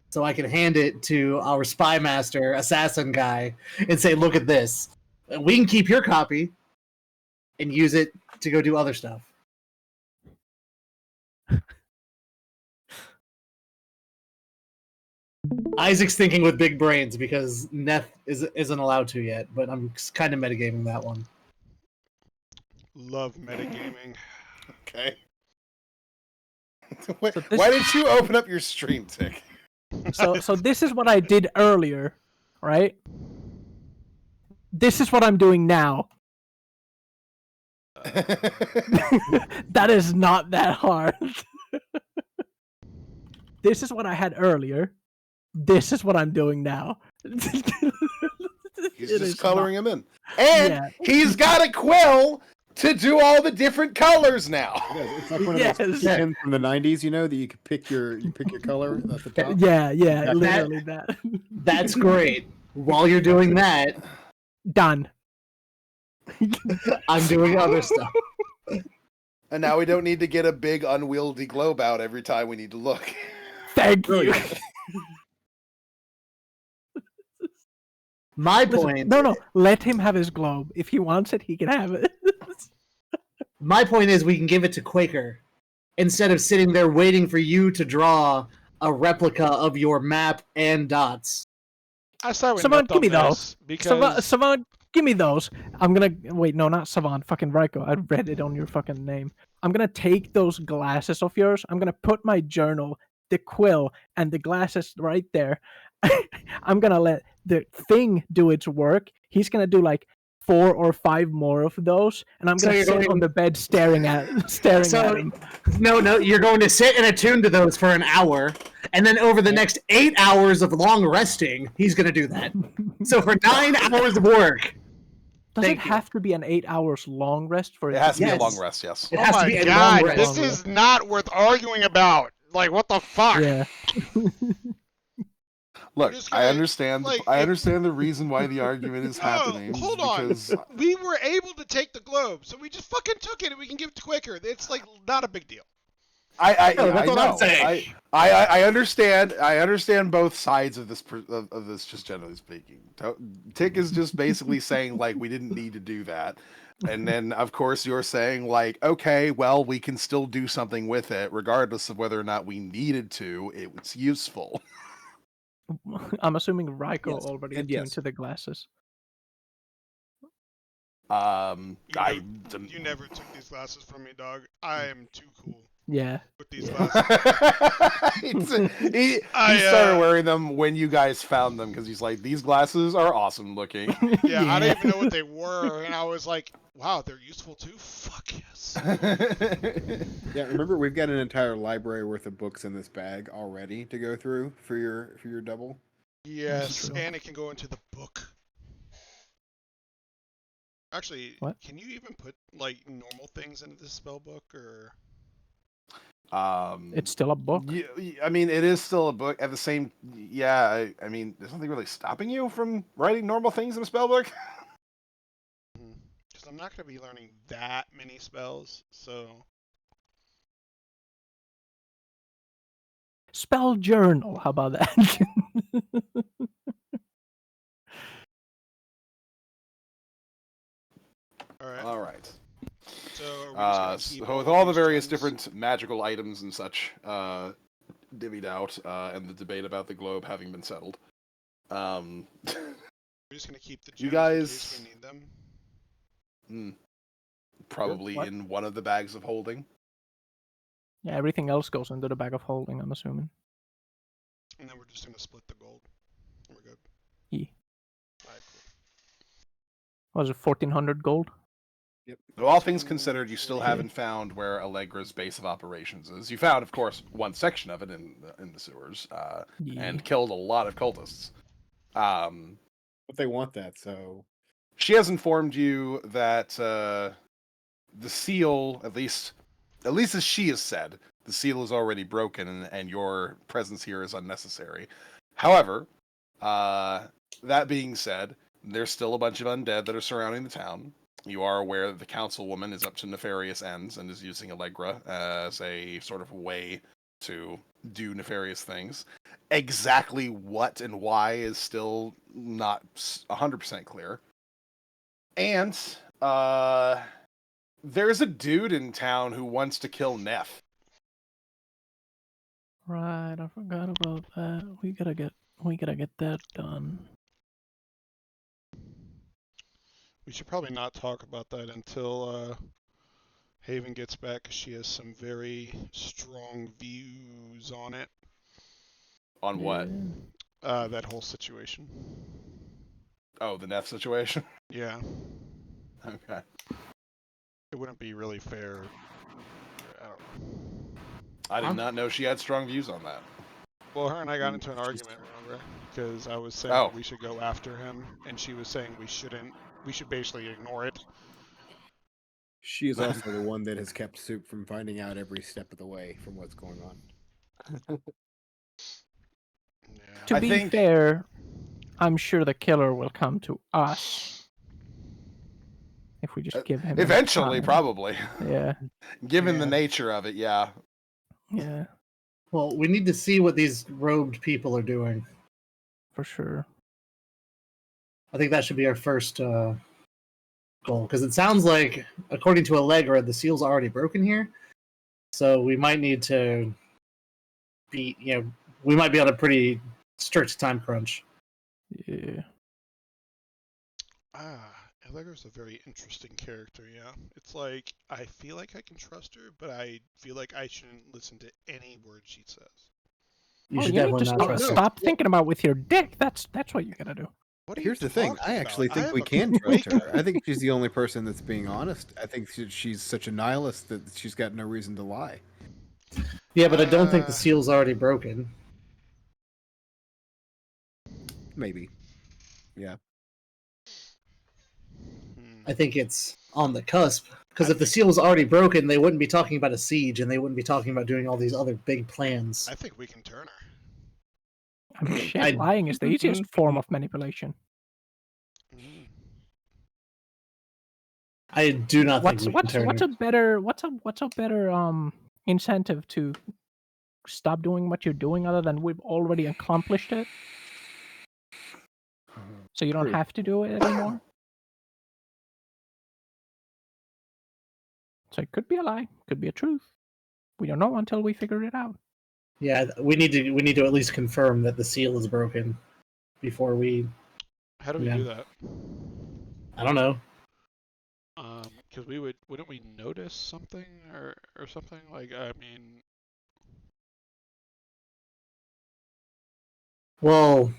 S1: So I can hand it to our spy master, assassin guy, and say, look at this. We can keep your copy and use it to go do other stuff. Isaac's thinking with big brains because Neth isn't allowed to yet, but I'm kind of metagaming that one.
S2: Love metagaming.
S3: Okay. Why,
S4: So this-
S3: why did you open up your stream, Tick?
S4: So this is what I did earlier, right? This is what I'm doing now. That is not that hard. This is what I had earlier. This is what I'm doing now.
S3: He's
S4: It
S3: just
S4: is
S3: coloring him in. And
S4: Yeah.
S3: he's got a quill to do all the different colors now.
S6: It's like one of
S4: Yes.
S6: those pens from the '90s, that you could pick your color at the top.
S4: Yeah,
S6: That-
S4: literally that.
S1: That's great. While you're doing that,
S4: Done.
S1: I'm doing other stuff.
S3: And now we don't need to get a big unwieldy globe out every time we need to look.
S4: Thank you.
S1: My
S4: Listen,
S1: point.
S4: no. Let him have his globe. If he wants it, he can have it.
S1: My point is, we can give it to Quaker instead of sitting there waiting for you to draw a replica of your map and dots.
S2: I started with
S4: Savant,
S2: Neth
S4: give me
S2: on
S4: those.
S2: this because
S4: Savant, give me those. I'm gonna wait. No, not Savant. Fucking Raiko. I read it on your fucking name. I'm gonna take those glasses of yours. I'm gonna put my journal, the quill, and the glasses right there. I'm gonna let the thing do its work. He's gonna do like 4 or 5 more of those, and I'm
S1: So
S4: gonna
S1: you're
S4: sit
S1: going-
S4: on the bed staring at him.
S1: No, you're going to sit and attune to those for an hour, and then over the next 8 hours of long resting, he's going to do that. So for 9 hours of work,
S4: Does
S1: Thank
S4: it
S1: you.
S4: have to be an 8 hours long rest for
S3: It has to be a
S1: Yes.
S3: long rest, yes.
S1: it
S2: oh
S1: has to
S2: my
S1: be a long
S2: god,
S1: rest.
S2: this is not worth arguing about. Like, what the fuck?
S4: Yeah.
S3: Look,
S2: just
S3: I
S2: gonna,
S3: understand.
S2: like,
S3: I
S2: it-
S3: understand the reason why the argument is happening.
S2: hold
S3: because
S2: on. We were able to take the globe, so we just fucking took it and we can give it to Quaker. It's like not a big deal.
S1: No, that's what I'm
S3: know.
S1: saying.
S3: I understand. I understand both sides of this. Of this, just generally speaking. Tick is just basically saying like we didn't need to do that, and then of course you're saying like, okay, well we can still do something with it, regardless of whether or not we needed to. It was useful.
S4: I'm assuming Raiko
S5: Yes,
S4: already
S5: and
S4: attuned
S5: yes.
S4: to the glasses.
S2: You never took these glasses from me, dog. I am too cool
S4: Yeah.
S2: with these
S4: Yeah.
S2: glasses.
S3: he started wearing them when you guys found them because he's like, these glasses are awesome looking.
S2: Yeah, I didn't even know what they were, and I was like, wow, they're useful too? Fuck yes.
S6: Yeah, remember we've got an entire library worth of books in this bag already to go through for your double.
S2: Yes,
S4: true.
S2: and it can go into the book. Actually,
S4: What?
S2: can you even put like normal things into this spell book, or?
S4: It's still a book.
S3: I mean, it is still a book. At the same, yeah. I mean, there's nothing really stopping you from writing normal things in a spell book.
S2: Because I'm not going to be learning that many spells, so.
S4: Spell journal. How about that?
S2: Alright.
S3: All right.
S2: So, are we just gonna keep
S3: So with
S2: of
S3: all the
S2: these
S3: various
S2: gems?
S3: different magical items and such divvied out, and the debate about the globe having been settled,
S2: We're just going to keep the gems
S3: You
S2: in
S3: guys-
S2: case we need them.
S3: probably
S4: What?
S3: in one of the bags of holding.
S4: Yeah, everything else goes into the bag of holding, I'm assuming.
S2: And then we're just going to split the gold. We're good.
S4: Yeah.
S2: Alright, cool.
S4: Was it 1400 gold?
S6: Yep.
S3: Though all things considered, you still haven't found where Allegra's base of operations is. You found, of course, one section of it in the sewers,
S4: Yeah.
S3: and killed a lot of cultists.
S6: But they want that, so
S3: She has informed you that the seal, at least as she has said, the seal is already broken, and your presence here is unnecessary. However, that being said, there's still a bunch of undead that are surrounding the town. You are aware that the councilwoman is up to nefarious ends and is using Allegra as a sort of way to do nefarious things. Exactly what and why is still not 100% clear. And there's a dude in town who wants to kill Neff.
S4: Right, I forgot about that. We gotta get that done.
S2: We should probably not talk about that until Haven gets back, 'cause she has some very strong views on it.
S3: On what?
S4: Yeah.
S2: That whole situation.
S3: Oh, the Neff situation?
S2: Yeah.
S3: Okay.
S2: It wouldn't be really fair. I don't...
S3: I did not know she had strong views on that.
S2: Well, her and I got into an argument, remember? Because I was saying we should go after him, and she was saying we shouldn't. We should basically ignore it.
S6: she is also the one that has kept Soup from finding out every step of the way from what's going on.
S2: Yeah.
S4: To
S3: I
S4: be
S3: think-
S4: fair, I'm sure the killer will come to us if we just give him
S3: Eventually,
S4: time.
S3: probably.
S4: Yeah,
S3: Given the
S6: Yeah.
S3: nature of it, yeah.
S4: yeah,
S1: Well, we need to see what these robed people are doing.
S4: for sure.
S1: I think that should be our first goal, because it sounds like, according to Allegra, the seal's already broken here. So we might need to be, we might be on a pretty strict time crunch.
S4: Yeah.
S2: Allegra's a very interesting character, yeah. It's like, I feel like I can trust her, but I feel like I shouldn't listen to any word she says.
S1: You
S4: Oh,
S1: should
S4: you need
S1: definitely
S4: to
S1: not
S4: stop,
S1: trust her.
S4: stop thinking about with your dick. That's what you gotta do.
S2: What are
S6: Here's
S2: you
S6: the thing.
S2: talking
S6: I actually
S2: about?
S6: think
S2: am
S6: we
S2: a
S6: can trust her.
S2: Quaker.
S6: I think she's the only person that's being honest. I think she's such a nihilist that she's got no reason to lie.
S1: Yeah, but I don't think the
S2: Uh,
S1: seal's already broken.
S6: Maybe. Yeah.
S2: hmm.
S1: I think it's on the cusp. Because
S2: I
S1: if the
S2: think-
S1: seal was already broken, they wouldn't be talking about a siege, and they wouldn't be talking about doing all these other big plans.
S2: I think we can turn her.
S4: I mean, shit,
S1: I-
S4: lying is the easiest form of manipulation.
S2: Mm.
S1: I do not think we can turn
S4: What's
S1: her.
S4: a better incentive to stop doing what you're doing other than we've already accomplished it? So you don't
S6: True.
S4: have to do it anymore? So it could be a lie, could be a truth. We don't know until we figure it out.
S1: Yeah, we need to at least confirm that the seal is broken before we.
S2: How do we
S1: Yeah.
S2: do that?
S1: I don't know.
S2: Because wouldn't we notice something or something? Like, I mean,
S1: Well,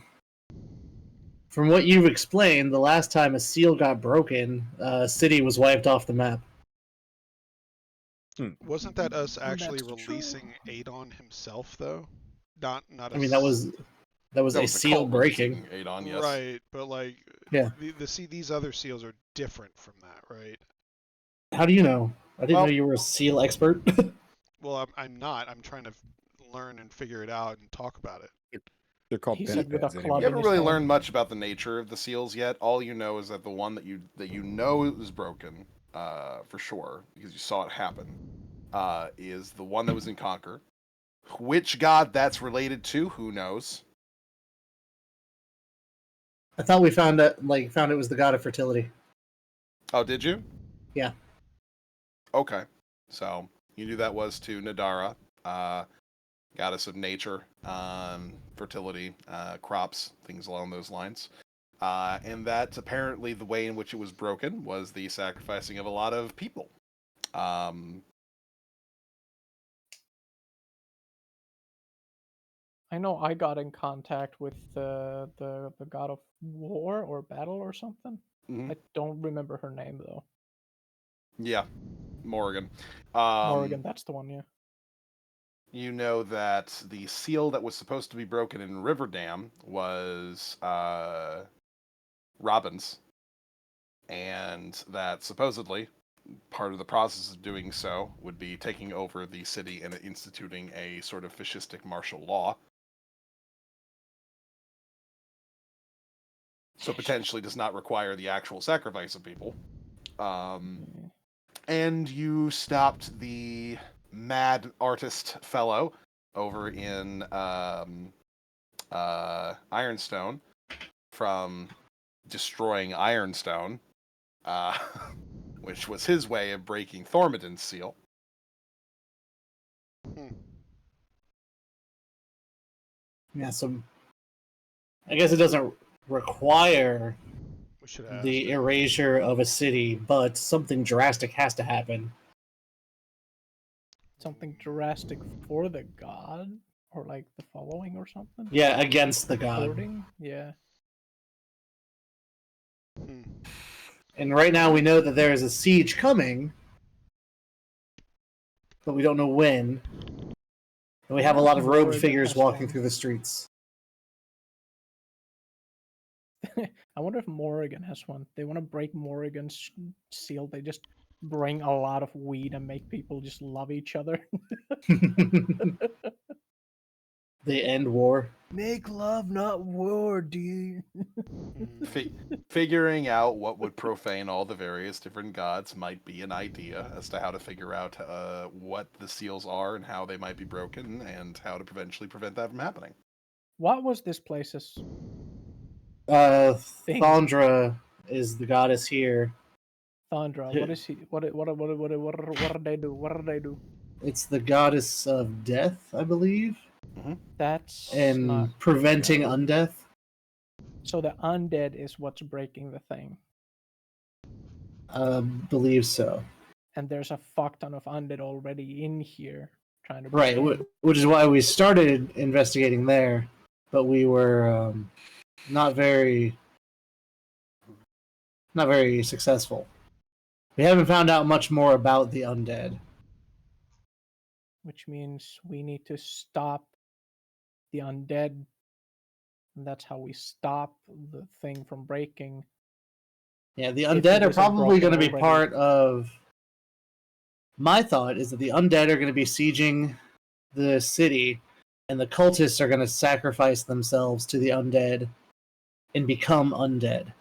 S1: from what you've explained, the last time a seal got broken, a city was wiped off the map.
S2: wasn't that us actually
S4: That's true.
S2: releasing Adon himself, though? Not
S1: I mean, that was
S3: That
S1: a
S3: was the
S1: seal
S3: cult
S1: breaking.
S3: releasing Adon, yes.
S2: right, but like,
S1: Yeah.
S2: these other seals are different from that, right?
S1: How do you know? I didn't
S3: Well-
S1: know you were a seal expert.
S2: Well, I'm not. I'm trying to learn and figure it out and talk about it.
S6: They're called
S4: He said with a
S6: bed
S4: club
S3: You
S4: in
S3: haven't
S4: his
S3: really
S4: hand.
S3: learned much about the nature of the seals yet. All you know is that the one that you know is broken, for sure, because you saw it happen, is the one that was in Conquer. Which god that's related to, who knows?
S1: I thought we found it was the god of fertility.
S3: Oh, did you?
S1: Yeah.
S3: Okay. So you knew that was to Nadara, goddess of nature, fertility, crops, things along those lines. And that apparently the way in which it was broken was the sacrificing of a lot of people.
S4: I know I got in contact with the god of war or battle or something.
S3: Mhm.
S4: I don't remember her name though.
S3: Yeah, Morrigan.
S4: Morrigan, that's the one, yeah.
S3: You know that the seal that was supposed to be broken in Riverdam was Robin's, and that supposedly part of the process of doing so would be taking over the city and instituting a sort of fascistic martial law. So potentially does not require the actual sacrifice of people. And you stopped the mad artist fellow over in Ironstone from destroying Ironstone, which was his way of breaking Thormodon's seal.
S1: Yeah, so I guess it doesn't require
S2: We should ask.
S1: the erasure of a city, but something drastic has to happen.
S4: Something drastic for the god? Or like the following or something?
S1: Yeah, against the god.
S4: Supporting? Yeah.
S2: Hmm.
S1: And right now we know that there is a siege coming, but we don't know when. And we have a lot of robed
S4: Morrigan
S1: figures
S4: has
S1: walking
S4: one.
S1: through the streets.
S4: I wonder if Morrigan has one. They want to break Morrigan's seal. They just bring a lot of weed and make people just love each other.
S1: They end war.
S4: Make love, not war, dude.
S3: Figuring out what would profane all the various different gods might be an idea as to how to figure out what the seals are and how they might be broken and how to eventually prevent that from happening.
S4: What was this place's Thing.
S1: Thondra is the goddess here.
S4: Thondra, what is he? What do they do? What do they do?
S1: It's the goddess of death, I believe,
S4: That's
S1: and
S4: not
S1: preventing
S4: good.
S1: undeath.
S4: So the undead is what's breaking the thing,
S1: Believe so.
S4: and there's a fuck ton of undead already in here trying to
S1: Right,
S4: break in.
S1: which is why we started investigating there, but we were not very successful. We haven't found out much more about the undead.
S4: Which means we need to stop the undead. And that's how we stop the thing from breaking.
S1: Yeah, the
S4: If
S1: undead
S4: it
S1: are
S4: isn't
S1: probably going to be
S4: broken
S1: part of. My thought is that the undead are going to be sieging the city, and the cultists are going to sacrifice themselves to the undead and become undead.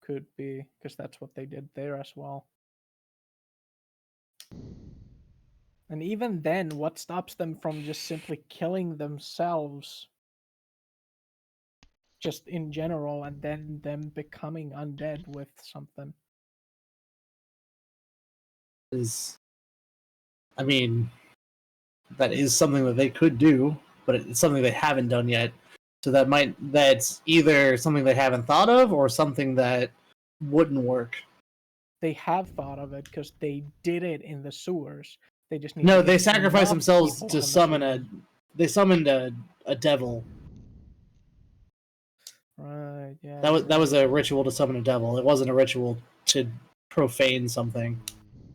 S4: Could be, because that's what they did there as well. And even then, what stops them from just simply killing themselves? Just in general, and then them becoming undead with something.
S1: I mean, that is something that they could do, but it's something they haven't done yet. So that's either something they haven't thought of or something that wouldn't work.
S4: They have thought of it because they did it in the sewers. They just need
S1: No,
S4: to
S1: they
S4: get
S1: sacrificed
S4: enough
S1: themselves
S4: people
S1: to
S4: from the
S1: summon
S4: sewers.
S1: they summoned a devil.
S4: Right, yeah.
S1: That was a ritual to summon a devil. It wasn't a ritual to profane something.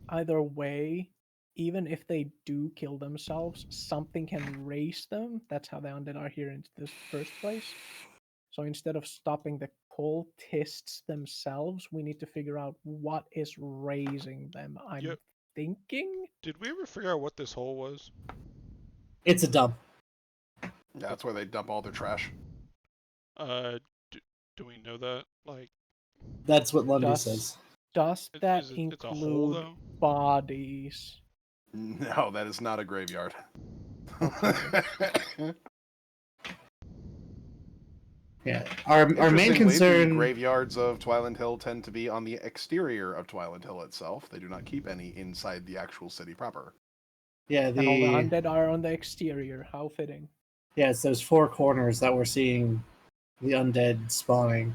S4: Either way, even if they do kill themselves, something can raise them. That's how the undead are here in this first place. So instead of stopping the cultists themselves, we need to figure out what is raising them. I'm
S2: Yep.
S4: thinking.
S2: Did we ever figure out what this hole was?
S1: It's a dump.
S3: Yeah, that's where they dump all their trash.
S2: Do we know that? Like,
S1: That's what Lundy says.
S4: Does that
S2: it's a hole
S4: include
S2: though?
S4: bodies?
S3: No, that is not a graveyard.
S1: Yeah, our main
S3: Interestingly,
S1: concern.
S3: the graveyards of Twyland Hill tend to be on the exterior of Twyland Hill itself. They do not keep any inside the actual city proper.
S1: Yeah,
S4: And all the undead are on the exterior. How fitting.
S1: yeah, it's those four corners that we're seeing the undead spawning.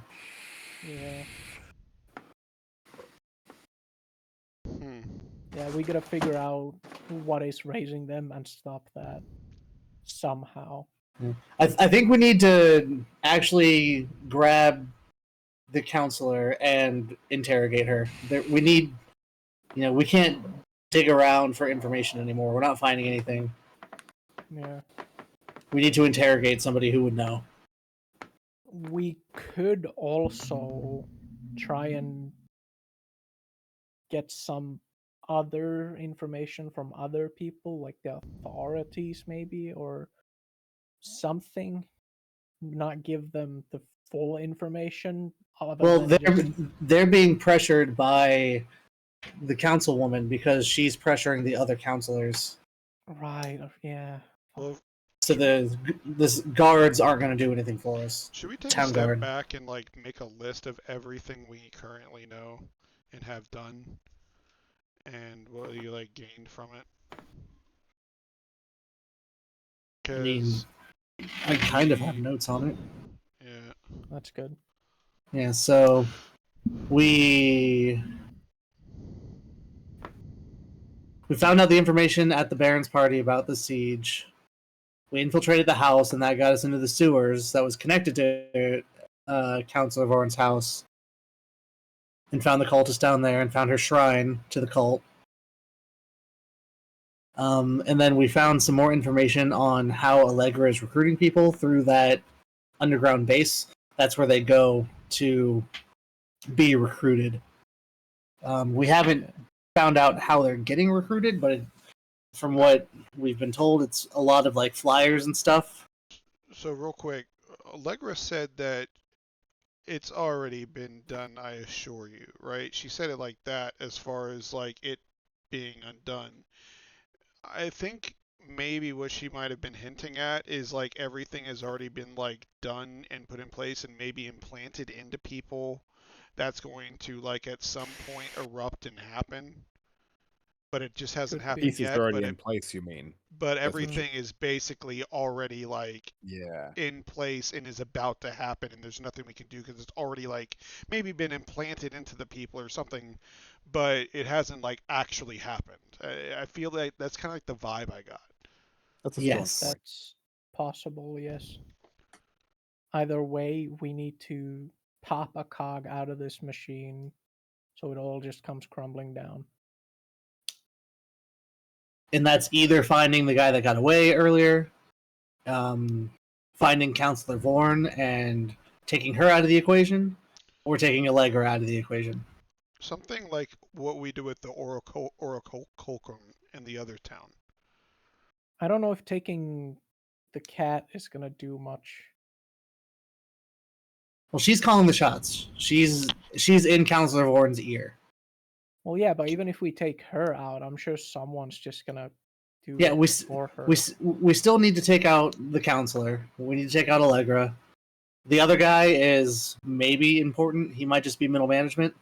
S4: Yeah.
S2: Hmm.
S4: Yeah, we gotta figure out what is raising them and stop that somehow.
S1: I think we need to actually grab the counselor and interrogate her. We need, we can't dig around for information anymore. We're not finding anything.
S4: Yeah.
S1: We need to interrogate somebody who would know.
S4: We could also try and get some other information from other people, like the authorities, maybe, or something. Not give them the full information.
S1: Well, they're being pressured by the councilwoman because she's pressuring the other counselors.
S4: Right. Yeah.
S2: Well,
S1: So the guards aren't going to do anything for us.
S2: should we take
S1: Town
S2: a step
S1: guard.
S2: back and like make a list of everything we currently know and have done, and what you like gained from it?
S1: I mean,
S2: Because
S1: I kind of have notes on it.
S2: yeah,
S4: That's good.
S1: Yeah, so we found out the information at the Baron's party about the siege. We infiltrated the house, and that got us into the sewers that was connected to Councilor Voren's house, and found the cultist down there, and found her shrine to the cult. And then we found some more information on how Allegra is recruiting people through that underground base. That's where they go to be recruited. We haven't found out how they're getting recruited, but from what we've been told, it's a lot of like flyers and stuff.
S2: so real quick, Allegra said that it's already been done, I assure you, right? She said it like that as far as like it being undone. I think maybe what she might have been hinting at is like everything has already been like done and put in place and maybe implanted into people that's going to like at some point erupt and happen, but it just hasn't
S4: Could be.
S2: happened
S6: Pieces
S2: yet.
S6: are already in place, you mean?
S2: But
S6: That's what you-
S2: everything is basically already like
S6: Yeah.
S2: in place and is about to happen, and there's nothing we can do because it's already like maybe been implanted into the people or something, but it hasn't like actually happened. I feel like that's kind of like the vibe I got.
S6: That's a
S1: Yes.
S6: strong point.
S4: That's possible, yes. Either way, we need to pop a cog out of this machine so it all just comes crumbling down.
S1: And that's either finding the guy that got away earlier, finding Counselor Vorn and taking her out of the equation, or taking Allegra out of the equation.
S2: Something like what we do with the Oracle in the other town.
S4: I don't know if taking the cat is gonna do much.
S1: Well, she's calling the shots. She's in Counselor Vorn's ear.
S4: Well, yeah, but even if we take her out, I'm sure someone's just gonna do
S1: Yeah,
S4: it
S1: we
S4: for her.
S1: we still need to take out the counselor. We need to take out Allegra. The other guy is maybe important. He might just be middle management.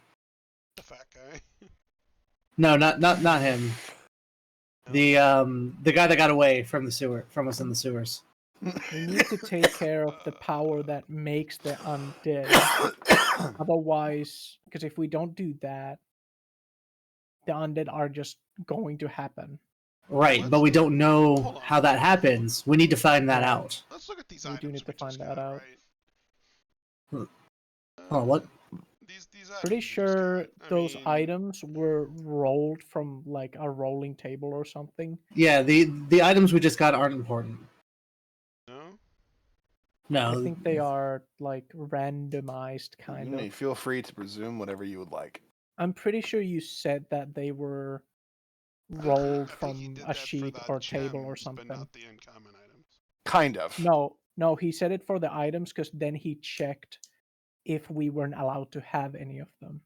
S2: The fat guy.
S1: No, not him. The guy that got away from us in the sewers.
S4: We need to take care of the power that makes the undead. Otherwise, because if we don't do that, the undead are just going to happen.
S1: Right, but we don't know how that happens. We need to find that
S4: Right.
S1: out.
S2: Let's look at these
S4: We
S2: items.
S4: do need to
S2: we
S4: find
S2: just
S4: that
S2: got,
S4: out.
S2: Right?
S1: Hold on, what?
S2: These
S4: Pretty
S2: items we just
S4: sure
S2: got. I
S4: those
S2: mean,
S4: items were rolled from like a rolling table or something.
S1: Yeah, the items we just got aren't important.
S2: No.
S1: No,
S4: I think they are like randomized
S3: You
S4: kind
S3: may
S4: of.
S3: feel free to presume whatever you would like.
S4: I'm pretty sure you said that they were
S2: I
S4: rolled
S2: think he
S4: from
S2: did
S4: a
S2: that for
S4: sheet
S2: the
S4: or table or
S2: gems, but
S4: something.
S2: not the uncommon items.
S3: Kind of.
S4: No, he said it for the items because then he checked if we weren't allowed to have any of them.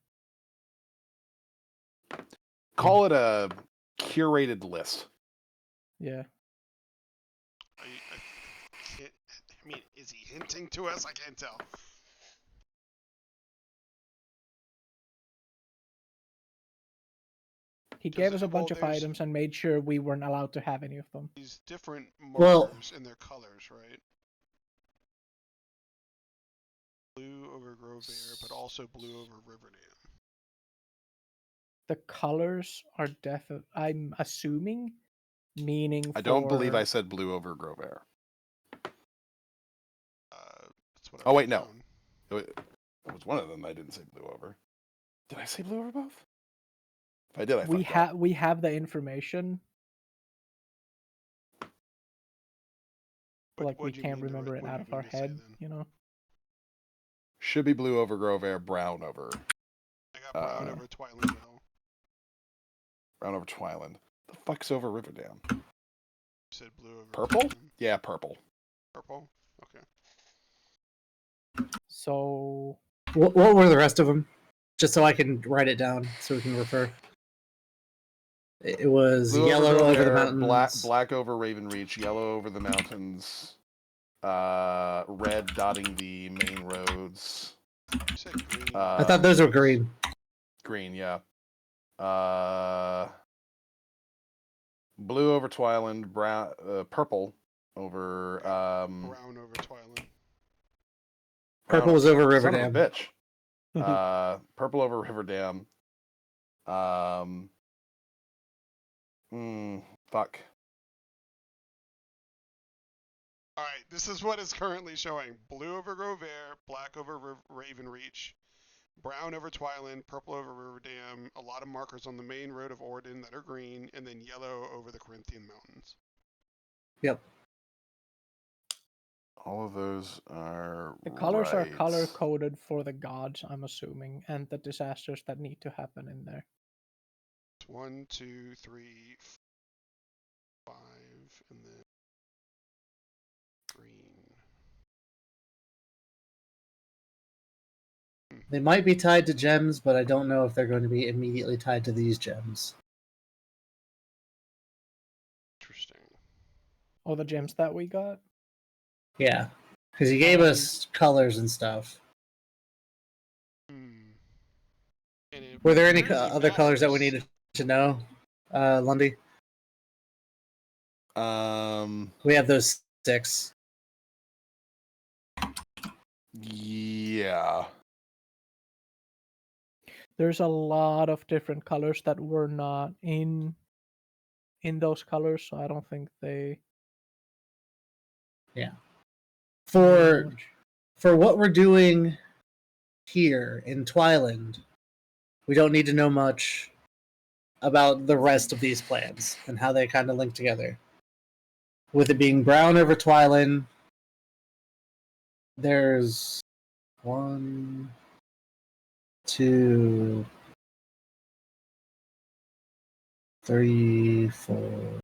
S3: Call it a curated list.
S4: Yeah.
S2: I mean, is he hinting to us? I can't tell.
S4: He
S2: Does
S4: gave
S2: it-
S4: us a bunch
S2: well,
S4: of
S2: there's-
S4: items and made sure we weren't allowed to have any of them.
S2: These different
S1: Well-
S2: markers in their colors, right? Blue over Grove Air, but also blue over Riverdale.
S4: The colors are I'm assuming meaning
S3: I don't believe I
S4: for-
S3: said blue over Grove Air.
S2: That's what I
S3: Oh,
S2: wrote
S3: wait, no.
S2: down.
S3: It was one of them I didn't say blue over. Did I say blue over both? If I did, I
S4: we
S3: fucked up.
S4: have the information. But like we
S2: What'd you
S4: can't
S2: mean to
S4: remember
S2: write-
S4: it
S2: what
S4: out
S2: do
S4: of
S2: you
S4: our
S2: mean to say
S4: head,
S2: then?
S4: you know.
S3: Should be blue over Grove Air, brown over
S2: I got brown
S3: Uh,
S2: over Twilight Hill.
S3: Twyland. The fuck's over Riverdale?
S2: You said blue over
S3: Purple?
S2: Riverdale.
S3: Yeah, purple.
S2: Purple? Okay.
S4: So
S1: what were the rest of them? Just so I can write it down, so we can refer. It was
S3: Blue
S1: yellow
S3: Grove
S1: over the
S3: Air,
S1: mountains.
S3: black over Raven Reach, yellow over the mountains, red dotting the main roads.
S2: You said green.
S1: I thought those were green.
S3: Green, yeah. Blue over Twyland, brown, purple over
S2: brown over Twilight.
S1: Purple was over
S3: Son of a
S1: Riverdam.
S3: bitch. Purple over Riverdam. Fuck.
S2: All right, this is what is currently showing: blue over Grove Air, black over Raven Reach, brown over Twyland, purple over Riverdam. A lot of markers on the main road of Orden that are green, and then yellow over the Corinthian Mountains.
S1: Yep.
S3: All of those are
S4: the colors are
S3: right.
S4: color coded for the gods, I'm assuming, and the disasters that need to happen in there.
S2: 1, 2, 3, 5, and then green.
S1: They might be tied to gems, but I don't know if they're going to be immediately tied to these gems.
S2: Interesting.
S4: Or the gems that we got.
S1: Yeah, because he gave us colors and stuff.
S2: Hmm. And it
S1: Were there any
S2: really
S1: other colors that we
S2: matters.
S1: needed to know, Lundy? We have those 6.
S3: Yeah.
S4: There's a lot of different colors that were not in those colors, so I don't think they.
S1: Yeah.
S4: know
S1: For what we're doing here in Twyland, we don't need to know much about the rest of these plans and how they kind of link together. With it being brown over Twyland, there's 1, 2, 3, 4.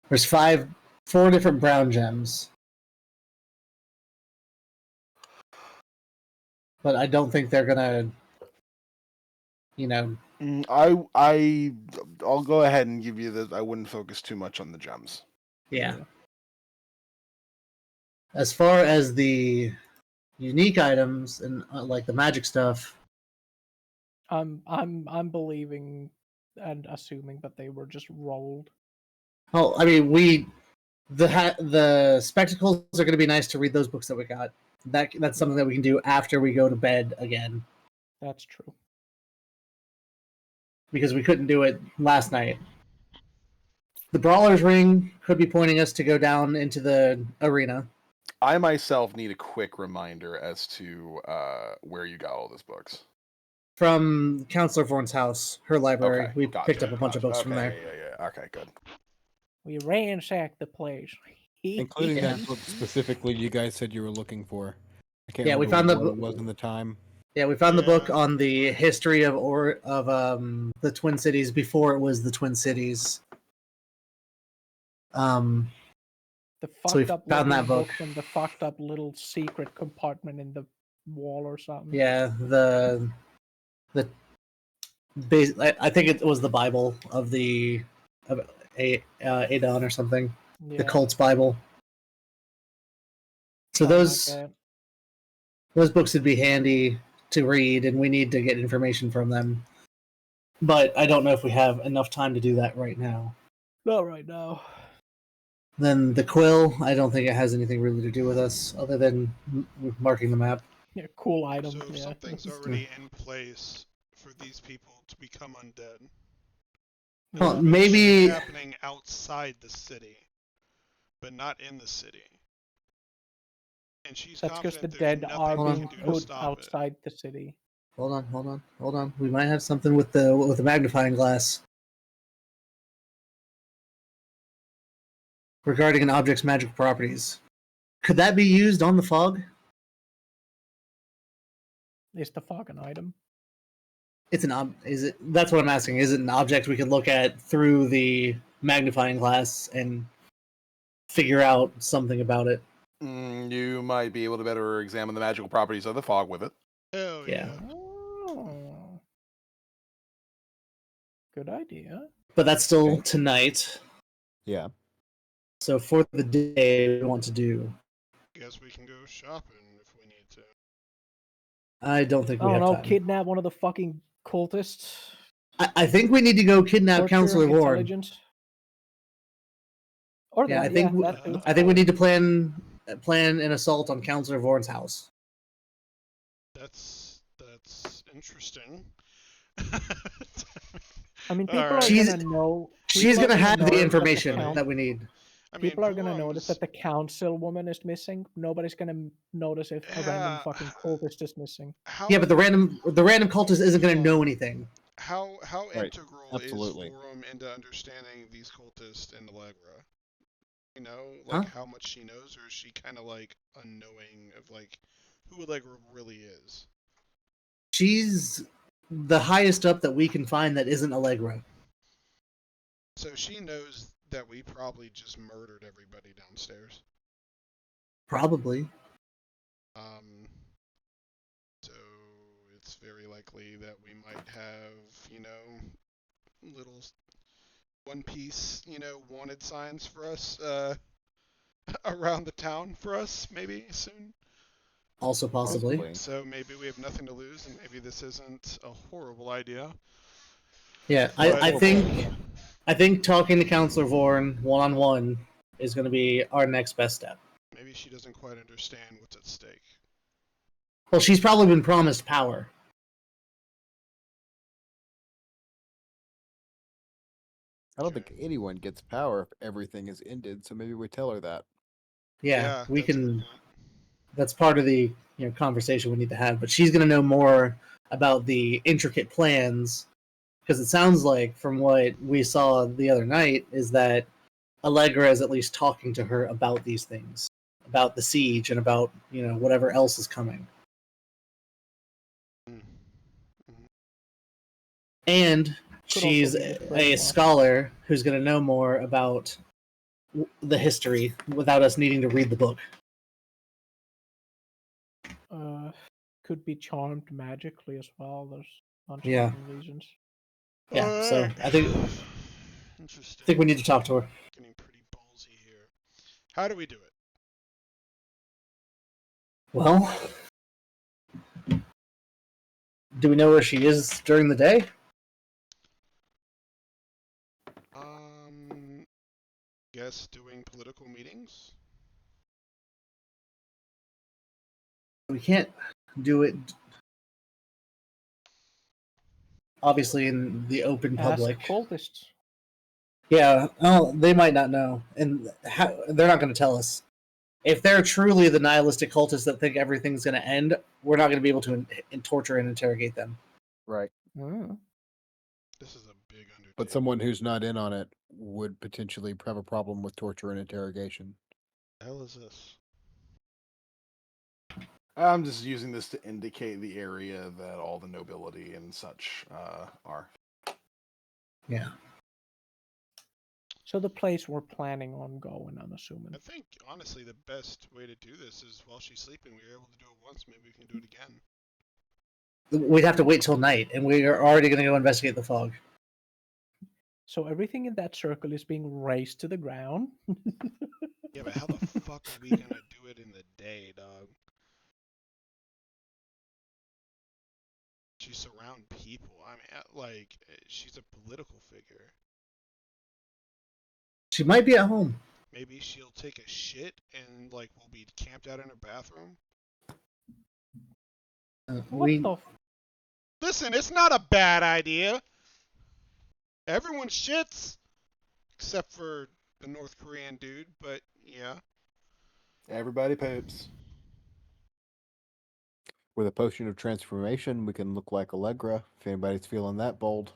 S1: There's 4 different brown gems. But I don't think they're gonna,
S3: I'll go ahead and give you the. I wouldn't focus too much on the gems.
S1: yeah. As far as the unique items and like the magic stuff,
S4: I'm believing and assuming that they were just rolled.
S1: well, I mean, the spectacles are going to be nice to read those books that we got. That's something that we can do after we go to bed again,
S4: That's true.
S1: because we couldn't do it last night. The Brawler's Ring could be pointing us to go down into the arena.
S3: I myself need a quick reminder as to where you got all those books.
S1: From Counselor Vorn's house, her library.
S3: Okay,
S1: We
S3: gotcha,
S1: picked up a bunch of books
S3: okay,
S1: from there.
S3: Yeah. Okay, good.
S4: We ransacked the place.
S6: Including
S1: Yeah.
S6: that book specifically you guys said you were looking for. I can't
S1: Yeah, we
S6: remember
S1: found
S6: what it was in the time.
S1: Yeah, we found the book
S2: Yeah.
S1: on the history of the Twin Cities before it was the Twin Cities.
S4: The
S1: So we
S4: fucked up
S1: found that
S4: looking
S1: book.
S4: from the fucked up little secret compartment in the wall or something.
S1: Yeah, the base. I think it was the Bible of Adon or something.
S4: Yeah,
S1: The cult's Bible. So
S4: something like
S1: those
S4: that.
S1: those books would be handy to read, and we need to get information from them. But I don't know if we have enough time to do that right now.
S4: Not right now.
S1: Then the quill, I don't think it has anything really to do with us other than marking the map.
S4: Yeah, cool item.
S2: So if
S4: Yeah.
S2: something's already in place for these people to become undead,
S1: Well,
S4: Yeah.
S1: maybe
S2: shit happening outside the city, but not in the city. And she's
S4: That's because the
S2: confident there's
S4: dead
S2: nothing
S4: are
S2: we
S1: Hold
S2: can
S4: being
S2: do to
S4: put
S2: stop
S4: outside the city.
S1: hold on. We might have something with the magnifying glass regarding an object's magic properties. Could that be used on the fog?
S4: Is the fog an item?
S1: It's is it? That's what I'm asking. Is it an object we could look at through the magnifying glass and figure out something about it?
S3: You might be able to better examine the magical properties of the fog with it.
S2: it. Hell
S1: Yeah.
S2: yeah.
S4: Oh. Good idea.
S1: But that's still
S6: Okay.
S1: tonight.
S6: Yeah.
S1: So for the day we want to do,
S2: Guess we can go shopping if we need to.
S1: I don't think we
S4: I don't
S1: have
S4: know.
S1: time.
S4: Kidnap one of the fucking cultists.
S1: I think we need to go kidnap
S4: Torture,
S1: Counselor Ward.
S4: intelligence. Or
S1: Yeah,
S4: that,
S1: I think
S4: that too.
S1: I think we need to plan an assault on Counselor Vorn's house.
S2: That's interesting.
S4: I mean, people are
S2: Alright.
S1: She's-
S4: gonna know.
S1: She's
S4: people are
S1: gonna have
S4: notice
S1: the
S4: that
S1: information
S4: count-
S1: that we need.
S2: I mean,
S4: People are gonna notice
S2: Vorum's-
S4: that the council woman is missing. Nobody's gonna notice if a random
S2: Yeah.
S4: fucking cultist is missing.
S2: How,
S1: Yeah, but the random cultist isn't gonna know anything.
S2: how
S6: Right,
S2: integral
S6: absolutely.
S2: is Vorum into understanding these cultists and Allegra? You know, like how much she knows, or is she kind of like unknowing of like who Allegra really is?
S1: She's the highest up that we can find that isn't Allegra.
S2: So she knows that we probably just murdered everybody downstairs.
S1: Probably.
S2: So it's very likely that we might have, little One Piece, wanted signs for us around the town for us, maybe soon.
S1: Also possibly.
S2: So maybe we have nothing to lose, and maybe this isn't a horrible idea.
S1: Yeah,
S2: But-
S1: I think talking to Counselor Vorn one-on-one is going to be our next best step.
S2: Maybe she doesn't quite understand what's at stake.
S1: Well, she's probably been promised power.
S6: I don't think anyone gets power if everything is ended. So maybe we tell her that.
S1: Yeah, we
S2: that's a good
S1: can.
S2: point.
S1: That's part of the conversation we need to have. But she's going to know more about the intricate plans, because it sounds like from what we saw the other night is that Allegra is at least talking to her about these things, about the siege and about whatever else is coming.
S2: Mm.
S1: And
S4: Could
S1: she's
S4: also be a
S1: a
S4: brainwash.
S1: scholar who's going to know more about the history without us needing to read the book.
S4: Could be charmed magically as well. There's a bunch
S1: Yeah.
S4: of different reasons.
S1: Yeah, so
S2: Alright.
S1: I think
S2: Interesting.
S1: we need to talk to her.
S2: Getting pretty ballsy here. How do we do it?
S1: Well, do we know where she is during the day?
S2: Guess doing political meetings.
S1: We can't do it obviously in the open public.
S4: Ask cultists.
S1: Yeah, well, they might not know, and they're not going to tell us. If they're truly the nihilistic cultists that think everything's going to end, we're not going to be able to torture and interrogate them.
S6: Right.
S4: Mm.
S2: This is a big undertaking.
S6: But someone who's not in on it would potentially have a problem with torture and interrogation.
S2: The hell is this?
S3: I'm just using this to indicate the area that all the nobility and such are.
S1: Yeah.
S4: So the place we're planning on going, I'm assuming.
S2: I think, honestly, the best way to do this is while she's sleeping, we were able to do it once, maybe we can do it again.
S1: We'd have to wait till night, and we are already going to go investigate the fog.
S4: So everything in that circle is being raised to the ground.
S2: Yeah, but how the fuck are we gonna do it in the day, dog? She's around people. I mean, she's a political figure.
S1: She might be at home.
S2: Maybe she'll take a shit and, we'll be camped out in her bathroom. Listen, it's not a bad idea. Everyone shits. Except for the North Korean dude, but yeah.
S3: Everybody poops.
S6: With a potion of transformation, we can look like Allegra, if anybody's feeling that bold.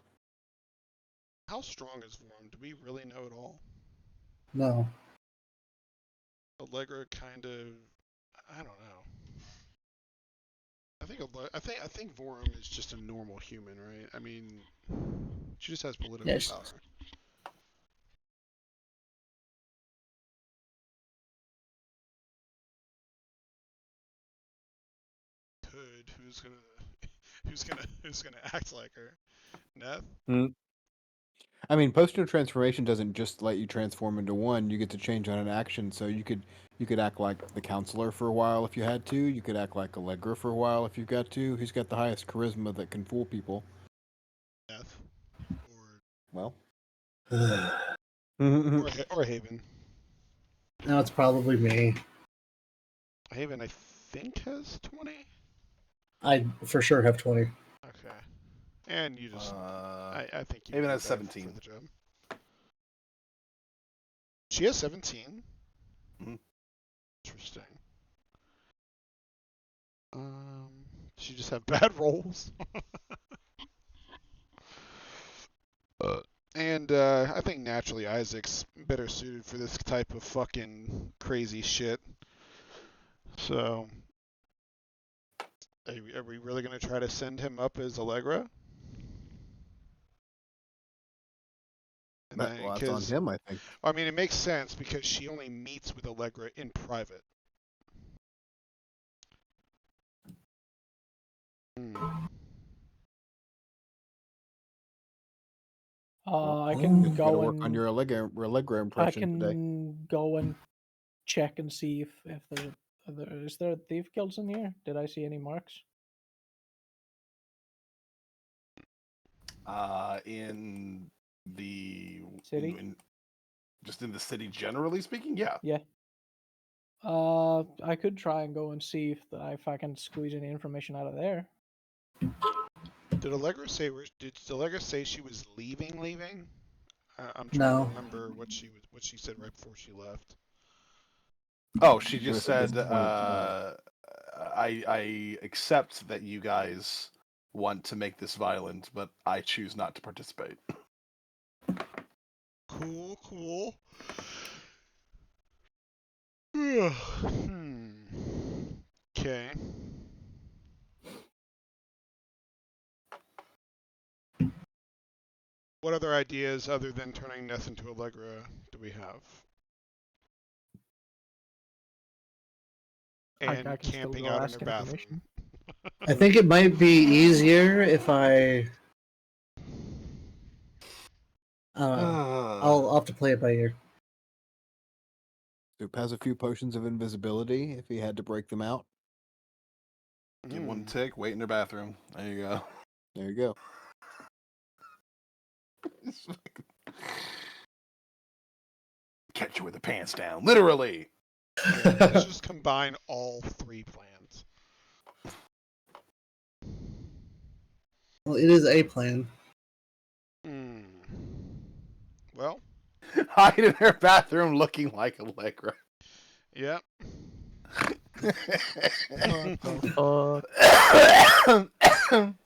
S2: How strong is Vorm? Do we really know at all?
S1: No.
S2: Allegra kind of, I don't know. I think Vorm is just a normal human, right? I mean, she just has political power. Could who's gonna act like her? Neth?
S6: I mean, potion of transformation doesn't just let you transform into one. You get to change on an action, so you could act like the counselor for a while if you had to. You could act like Allegra for a while if you've got to. Who's got the highest charisma that can fool people?
S2: Neth?
S6: Well,
S2: Or Haven.
S1: No, it's probably me.
S2: Haven, I think, has 20?
S1: I for sure have 20.
S2: Okay. And you just, I think you
S3: Haven
S2: can
S3: has
S2: go
S3: 17.
S2: for the job. She has 17?
S3: Mhm.
S2: Interesting. She just have bad rolls. And I think naturally Isaac's better suited for this type of fucking crazy shit. So, are we really gonna try to send him up as Allegra?
S6: well, that's on him, I think.
S2: I mean, it makes sense because she only meets with Allegra in private.
S4: I
S6: You
S4: can
S6: gotta
S4: go
S6: work on
S4: and
S6: your Allegra
S4: I
S6: impression today.
S4: can go and check and see if is there thief guilds in here? Did I see any marks?
S3: In the
S4: City?
S3: just in the city, generally speaking, yeah.
S4: Yeah. I could try and go and see if I can squeeze any information out of there.
S2: Did Allegra say she was leaving? I'm trying to
S1: No.
S2: remember what she said right before she left.
S3: Oh, she just
S6: With this
S3: said,
S6: point,
S3: I accept that you guys want to make this violent, but I choose not to participate.
S2: Cool. Okay. What other ideas other than turning Neth into Allegra do we have? And
S4: I can still
S2: camping
S4: go
S2: out in
S4: ask
S2: their bathroom.
S4: information.
S1: I think it might be easier if I'll have to play it by ear.
S6: Soup has a few potions of invisibility if he had to break them out.
S3: Give one tick, wait in their bathroom. There you go.
S6: There you go.
S3: Catch you with the pants down, literally.
S2: Yeah, let's just combine all 3 plans.
S1: Well, it is a plan.
S2: Well,
S3: Hide in her bathroom looking like Allegra.
S2: yeah.
S4: Fuck.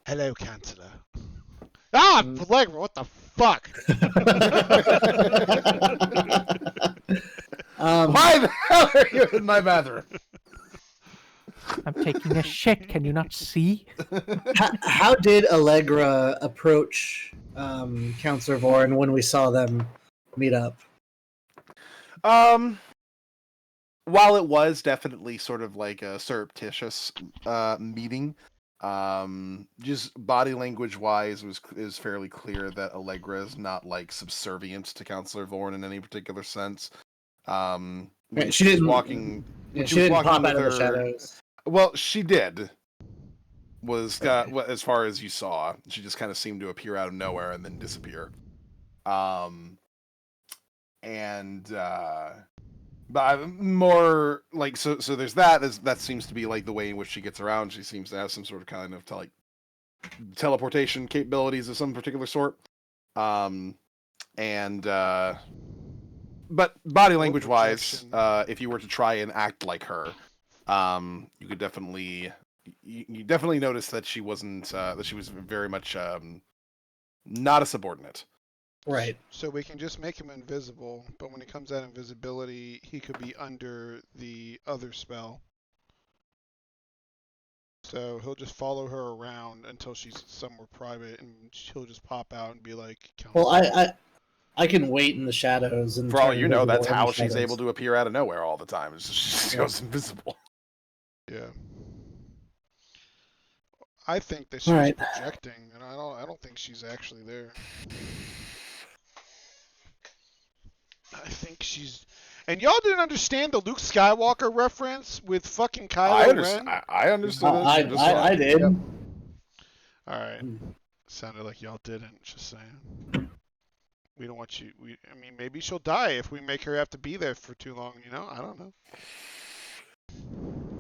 S2: Hello, Chancellor. Ah, Allegra, what the fuck?
S3: Why the hell are you in my bathroom?
S4: I'm taking a shit. Can you not see?
S1: How did Allegra approach Counselor Voren when we saw them meet up?
S3: While it was definitely sort of like a surreptitious meeting, just body language wise is fairly clear that Allegra is not like subservient to Counselor Voren in any particular sense. When
S1: She didn't
S3: walking.
S1: Yeah,
S3: when
S1: she didn't
S3: walking
S1: pop
S3: with
S1: out of the
S3: her-
S1: shadows.
S3: Well, she did. As far as you saw, she just kind of seemed to appear out of nowhere and then disappear. But more like so there's that. That seems to be like the way in which she gets around. She seems to have some sort of kind of teleportation capabilities of some particular sort. But body language wise, if you were to try and act like her, you could definitely notice that she wasn't that she was very much not a subordinate.
S1: Right.
S2: So we can just make him invisible, but when he comes out invisibility, he could be under the other spell. So he'll just follow her around until she's somewhere private, and he'll just pop out and be like,
S1: Well, I can wait in the shadows, and
S3: for all
S1: turn
S3: you know,
S1: invisible
S3: that's
S1: in the
S3: how she's
S1: shadows.
S3: able to appear out of nowhere all the time. It's just, she just goes invisible.
S2: Yeah. I think that she's
S1: Alright.
S2: projecting, and I don't think she's actually there. I think she's. And y'all didn't understand the Luke Skywalker reference with fucking Kylo Ren?
S3: I understood it.
S1: I did.
S3: Yep.
S2: Alright. Sounded like y'all didn't, just saying. We don't want you. I mean, maybe she'll die if we make her have to be there for too long, you know? I don't know.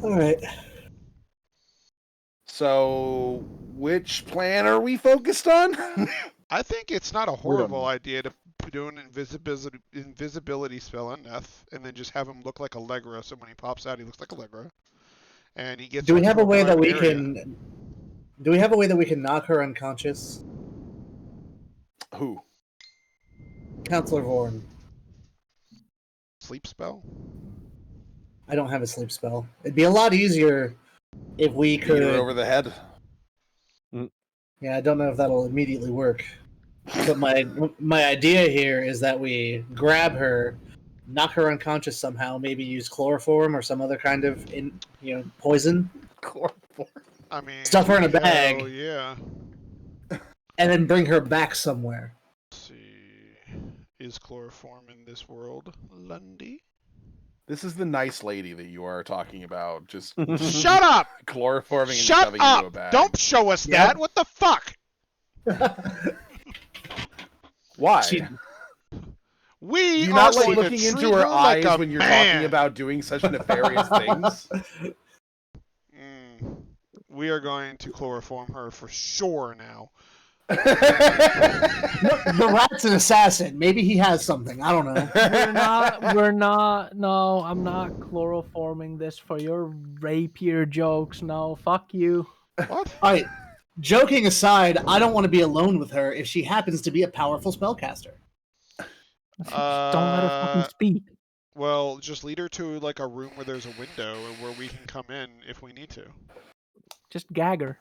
S1: Alright.
S3: So, which plan are we focused on?
S2: I think it's not a horrible idea to do an invisibility spell on Neth, and then just have him look like Allegra, so when he pops out, he looks like Allegra. And he gets.
S1: Do we have a way that we
S2: area.
S1: can? Do we have a way that we can knock her unconscious?
S3: Who?
S1: Counselor Voren.
S2: Sleep spell?
S1: I don't have a sleep spell. It'd be a lot easier if we
S3: Beat
S1: could.
S3: her over the head.
S1: Yeah, I don't know if that'll immediately work. But my idea here is that we grab her, knock her unconscious somehow, maybe use chloroform or some other kind of poison.
S3: Chloroform.
S2: I mean,
S1: Stuff her in a bag.
S2: Oh yeah.
S1: And then bring her back somewhere.
S2: Let's see. is chloroform in this world, Lundy?
S3: This is the nice lady that you are talking about. Just
S2: Shut up!
S3: chloroforming and
S2: Shut
S3: shoving
S2: up!
S3: into a bag.
S2: Don't show us
S1: Yep.
S2: that! What the fuck?
S3: Why?
S1: She-
S3: Do
S2: We
S3: you
S2: are
S3: not like
S2: going
S3: looking
S2: to
S3: into
S2: treat
S3: her
S2: her like
S3: eyes
S2: a
S3: when you're
S2: man.
S3: talking about doing such nefarious things?
S2: We are going to chloroform her for sure now.
S1: The rat's an assassin. Maybe he has something. I don't know.
S4: We're not. No, I'm not chloroforming this for your rapier jokes. No, fuck you.
S2: What?
S1: All right. Joking aside, I don't want to be alone with her if she happens to be a powerful spellcaster.
S4: Don't let her fucking speak.
S2: Well, just lead her to like a room where there's a window and where we can come in if we need to.
S4: Just gag her.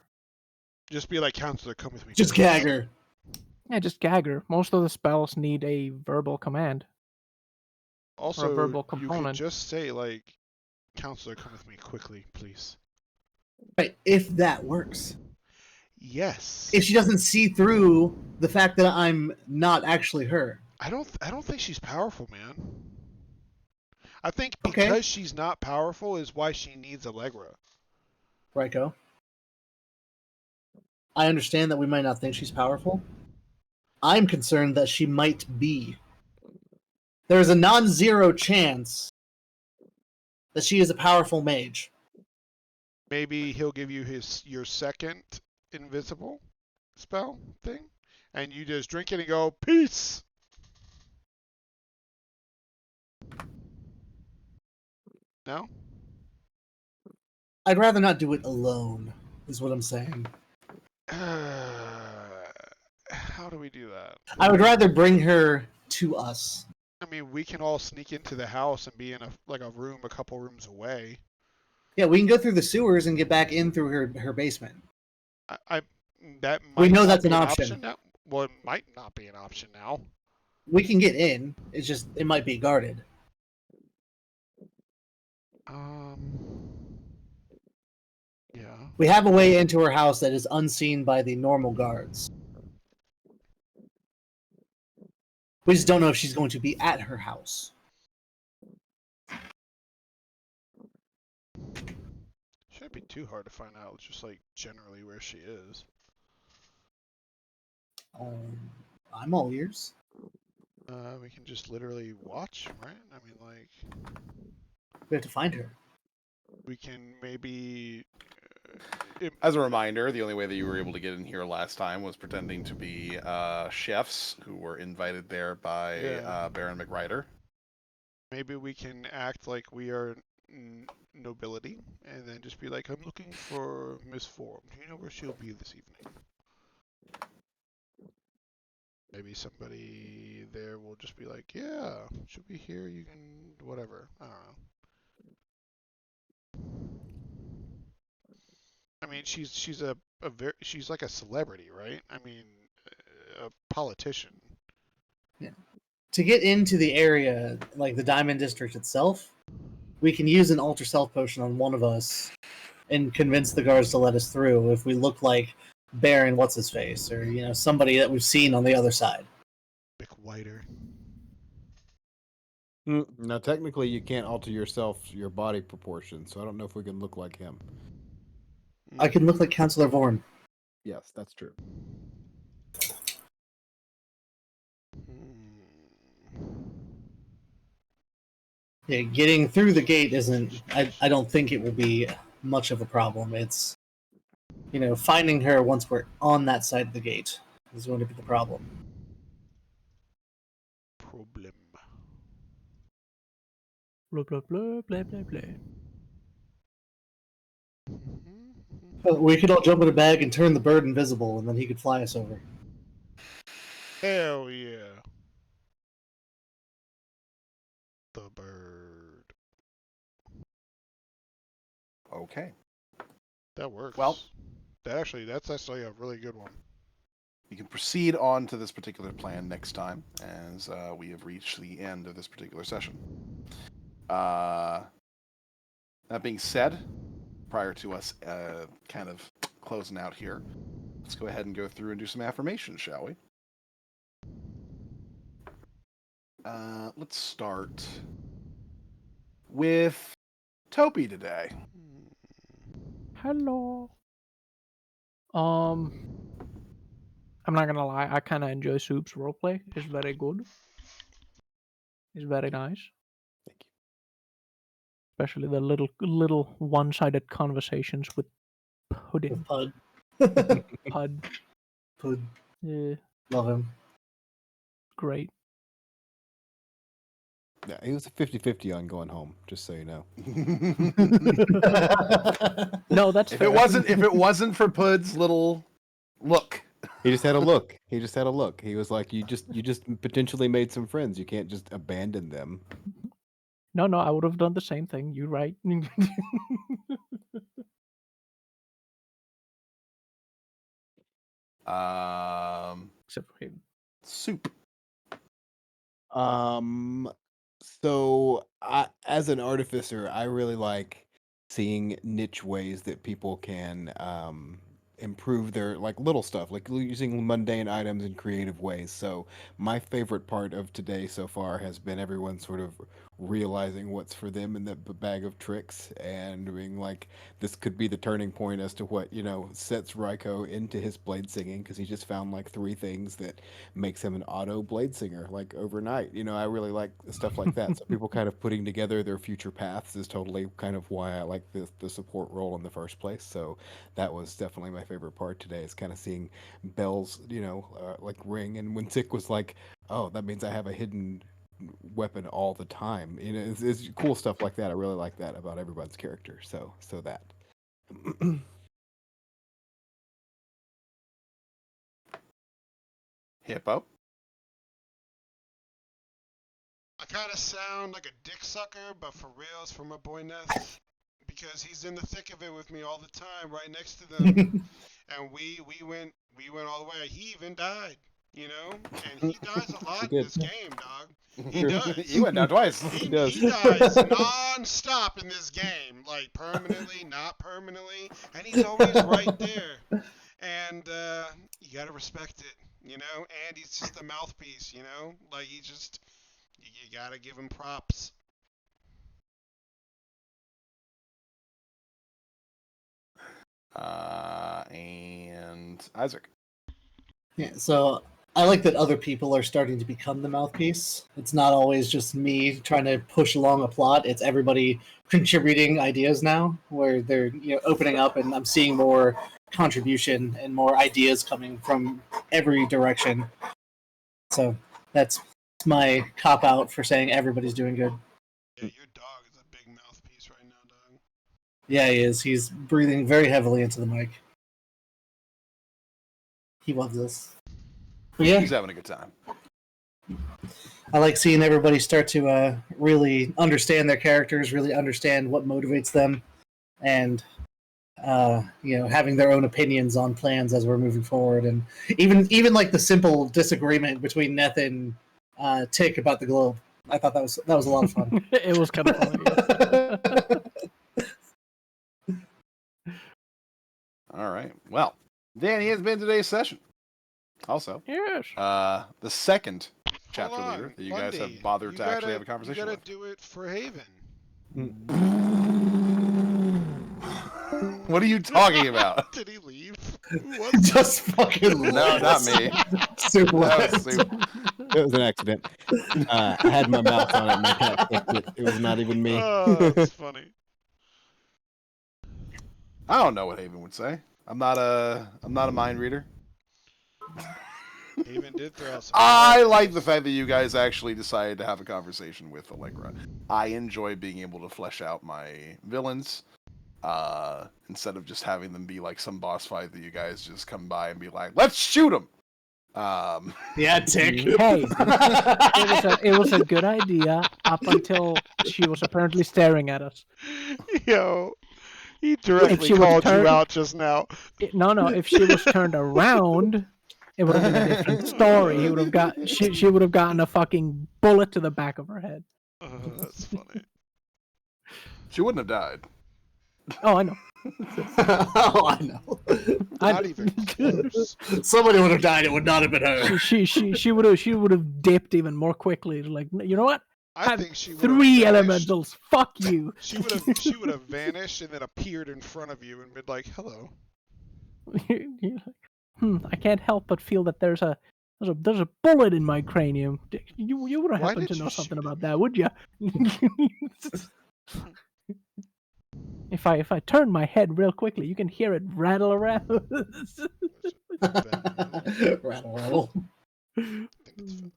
S2: Just be like, counselor, come with me.
S1: Just
S2: please."
S1: gag her.
S4: Yeah, just gag her. Most of the spells need a verbal command.
S2: Also,
S4: verbal
S2: you could
S4: component.
S2: just say like, counselor, come with me quickly, please.
S1: Right, if that works.
S2: Yes.
S1: If she doesn't see through the fact that I'm not actually her.
S2: I don't think she's powerful, man. I think
S1: Okay.
S2: because she's not powerful is why she needs Allegra.
S1: Ryko. I understand that we might not think she's powerful. I'm concerned that she might be. There's a non-zero chance that she is a powerful mage.
S2: Maybe he'll give you your second invisible spell thing, and you just drink it and go peace. No?
S1: I'd rather not do it alone, is what I'm saying.
S2: How do we do that?
S1: I would rather bring her to us.
S2: I mean, we can all sneak into the house and be in a room a couple rooms away.
S1: Yeah, we can go through the sewers and get back in through her basement.
S2: That might
S1: We know
S2: not
S1: that's
S2: be
S1: an option.
S2: now. Well, it might not be an option now.
S1: We can get in. It's just, it might be guarded.
S2: Yeah.
S1: We have a way into her house that is unseen by the normal guards. We just don't know if she's going to be at her house.
S2: Shouldn't be too hard to find out, just like generally where she is.
S1: I'm all ears.
S2: We can just literally watch, right? I mean, like,
S1: We have to find her.
S2: we can maybe.
S3: As a reminder, the only way that you were able to get in here last time was pretending to be chefs who were invited there by
S2: Yeah.
S3: Baron McRider.
S2: Maybe we can act like we are nobility, and then just be like, I'm looking for Miss Form. Do you know where she'll be this evening? Maybe somebody there will just be like, yeah, she'll be here, you can, whatever. I don't know. I mean, she's she's like a celebrity, right? I mean, a politician.
S1: Yeah. To get into the area, like the Diamond District itself, we can use an Alter Self potion on one of us and convince the guards to let us through if we look like Baron What's-His-Face, or, somebody that we've seen on the other side.
S2: Big whiter.
S6: Now, technically, you can't alter your body proportions, so I don't know if we can look like him.
S1: I can look like Counselor Vorn.
S6: Yes, that's true.
S1: Yeah, getting through the gate isn't... I don't think it will be much of a problem. It's, finding her once we're on that side of the gate is going to be the problem.
S2: Problem.
S4: Blah blah blah blah blah blah.
S1: We could all jump in a bag and turn the bird invisible, and then he could fly us over.
S2: Hell yeah. The bird.
S3: Okay.
S2: That works.
S3: Well,
S2: that's actually a really good one.
S3: We can proceed on to this particular plan next time, as we have reached the end of this particular session. That being said, prior to us kind of closing out here, let's go ahead and go through and do some affirmations, shall we? let's start with Topi today.
S4: Hello. I'm not gonna lie. I kind of enjoy Soup's roleplay. It's very good. It's very nice.
S6: Thank you.
S4: Especially the little one-sided conversations with Pudding.
S1: Pud.
S4: Pud.
S1: Pud.
S4: Yeah,
S1: Love him.
S4: great.
S6: Yeah, he was a 50-50 on going home, just so you know.
S4: No, that's
S3: If
S4: fair.
S3: it wasn't for Pud's little look.
S6: He just had a look. He just had a look. He was like, you just potentially made some friends. You can't just abandon them.
S4: No, I would have done the same thing. You're right. Except for him.
S3: Soup.
S6: So as an artificer, I really like seeing niche ways that people can improve their like little stuff, like using mundane items in creative ways. So my favorite part of today so far has been everyone sort of realizing what's for them in the bag of tricks and being like, this could be the turning point as to what, sets Raiko into his blade singing, because he just found like 3 things that makes him an auto blade singer like overnight. I really like stuff like that. So people kind of putting together their future paths is totally kind of why I like the support role in the first place. So that was definitely my favorite part today, is kind of seeing bells, like ring. And when Tick was like, oh, that means I have a hidden weapon all the time. It's cool stuff like that. I really like that about everyone's character. So that.
S3: Hippo.
S2: I kind of sound like a dick sucker, but for real, it's for my boy Ness. Because he's in the thick of it with me all the time, right next to them. And we went all the way. He even died, And he dies a lot in this game, dog. He does.
S3: He went down twice.
S2: He
S6: does.
S2: dies non-stop in this game, like permanently, not permanently, and he's always right there. And you gotta respect it, And he's just a mouthpiece, Like you gotta give him props.
S3: And Isaac.
S1: Yeah, so I like that other people are starting to become the mouthpiece. It's not always just me trying to push along a plot. It's everybody contributing ideas now, where they're opening up, and I'm seeing more contribution and more ideas coming from every direction. So that's my cop out for saying everybody's doing good.
S2: Yeah, your dog is a big mouthpiece right now, dog.
S1: Yeah, he is. He's breathing very heavily into the mic. He loves this. But yeah,
S3: He's having a good time.
S1: I like seeing everybody start to really understand their characters, really understand what motivates them, and having their own opinions on plans as we're moving forward. And even like the simple disagreement between Neth and Tick about the globe, I thought that was a lot of fun.
S4: It was kind of funny.
S3: All right. Well, Danny has been today's session. Also,
S4: Yes.
S3: The second chapter
S2: Hold on,
S3: leader that you guys
S2: Lundy,
S3: have bothered
S2: you
S3: to actually
S2: gotta-
S3: have a conversation
S2: You gotta
S3: with.
S2: do it for Haven.
S3: What are you talking about?
S2: Did he leave? Who was that?
S1: Just fucking
S3: No, not me.
S1: Super
S3: That was Soup.
S6: It was an accident. I had my mouth on it and my cat kicked it. It was not even me.
S2: Oh, that's funny.
S3: I don't know what Haven would say. I'm not a mind reader.
S2: Haven did throw out some.
S3: I like the fact that you guys actually decided to have a conversation with Allegra. I enjoy being able to flesh out my villains, instead of just having them be like some boss fight that you guys just come by and be like, let's shoot him.
S1: Yeah, Tick.
S4: Hey, it was a good idea up until she was apparently staring at us.
S2: Yo, he directly
S4: she was
S2: called
S4: turned-
S2: you out just now.
S4: No, if she was turned around, it would have been a different story. She would have gotten a fucking bullet to the back of her head.
S2: That's funny.
S3: She wouldn't have died.
S4: Oh, I know.
S1: Oh, I know.
S2: Not even close.
S1: Somebody would have died. It would not have been her.
S4: She would have dipped even more quickly. Like, you know what?
S2: I
S4: Have
S2: think she would
S4: 3
S2: have vanished.
S4: elementals. Fuck you.
S2: She would have vanished and then appeared in front of you and been like, "Hello."
S4: You're like, I can't help but feel that there's a bullet in my cranium. You would have
S2: Why
S4: happened to
S2: did
S4: know
S2: you
S4: something
S2: shoot
S4: about
S2: it?
S4: that, would you? If I turn my head real quickly, you can hear it rattle around.
S1: Rattle, rattle.
S2: I think it's fun.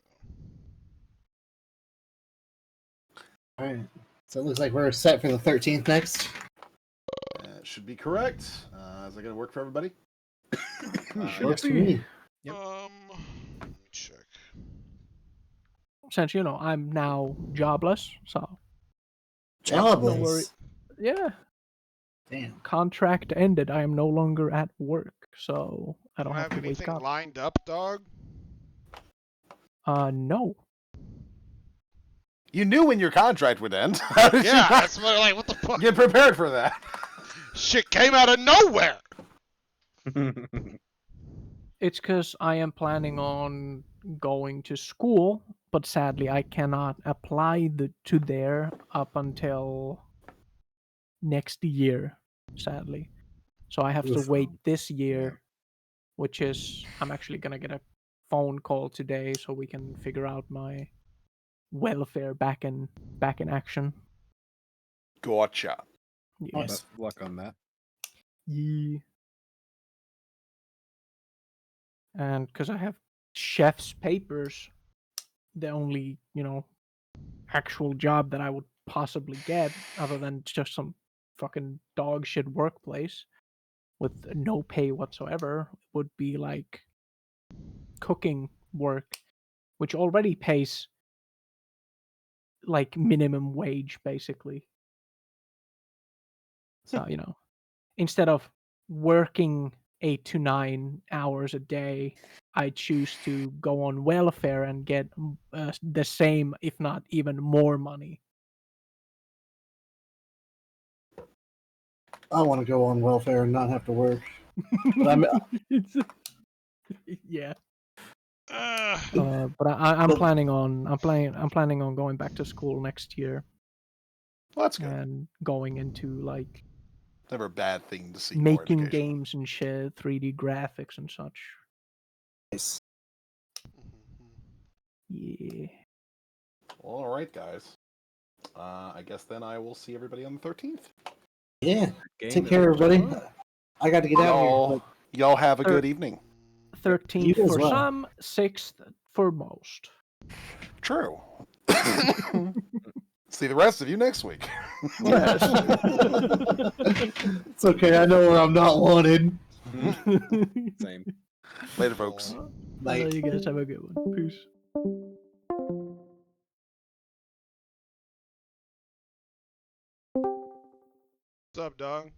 S1: All right. So it looks like we're set for the 13th next.
S3: That should be correct. Is that going to work for everybody?
S1: Works for me.
S5: Yep.
S2: Let me check.
S4: Since I'm now jobless, so
S1: Jobless.
S4: no worry. Yeah,
S1: Damn.
S4: contract ended. I am no longer at work, so I don't
S2: You
S4: have to wake
S2: anything
S4: up.
S2: lined up, dog?
S4: No.
S3: You knew when your contract would end. How did you
S2: Yeah,
S3: not
S2: that's what the fuck?
S3: get prepared for that?
S2: Shit came out of nowhere.
S4: It's because I am planning on going to school, but sadly I cannot apply to there up until next year, sadly. So I have to
S1: Oof.
S4: wait this year, which is I'm actually gonna get a phone call today so we can figure out my welfare back in action.
S3: Gotcha.
S4: Yeah.
S1: Nice.
S5: Best of luck on that.
S4: Yeah. And because I have chef's papers, the only actual job that I would possibly get, other than just some fucking dog shit workplace with no pay whatsoever, would be like cooking work, which already pays like minimum wage basically. So instead of working 8 to 9 hours a day, I choose to go on welfare and get the same, if not even more money.
S1: I want to go on welfare and not have to work. But I'm
S4: Yeah.
S2: Uh,
S4: But I'm planning on going back to school next year
S3: Well, that's good.
S4: and going into like
S3: Never a bad thing to see more
S4: making
S3: education.
S4: games and shit, 3D graphics and such.
S1: nice.
S4: Yeah.
S3: All right, guys. I guess then I will see everybody on the 13th.
S1: Yeah.
S5: Game
S1: Take
S5: is
S1: care,
S5: over.
S1: everybody. I got to get out of here.
S3: Y'all have a good evening.
S4: 13th
S1: You as
S4: for
S1: well.
S4: some, 6th for most.
S3: True. See the rest of you next week.
S4: Yes.
S1: It's okay. I know where I'm not wanted.
S5: Same.
S3: Later, folks.
S1: Like,
S4: You guys have a good one. Peace.
S2: What's up, dog?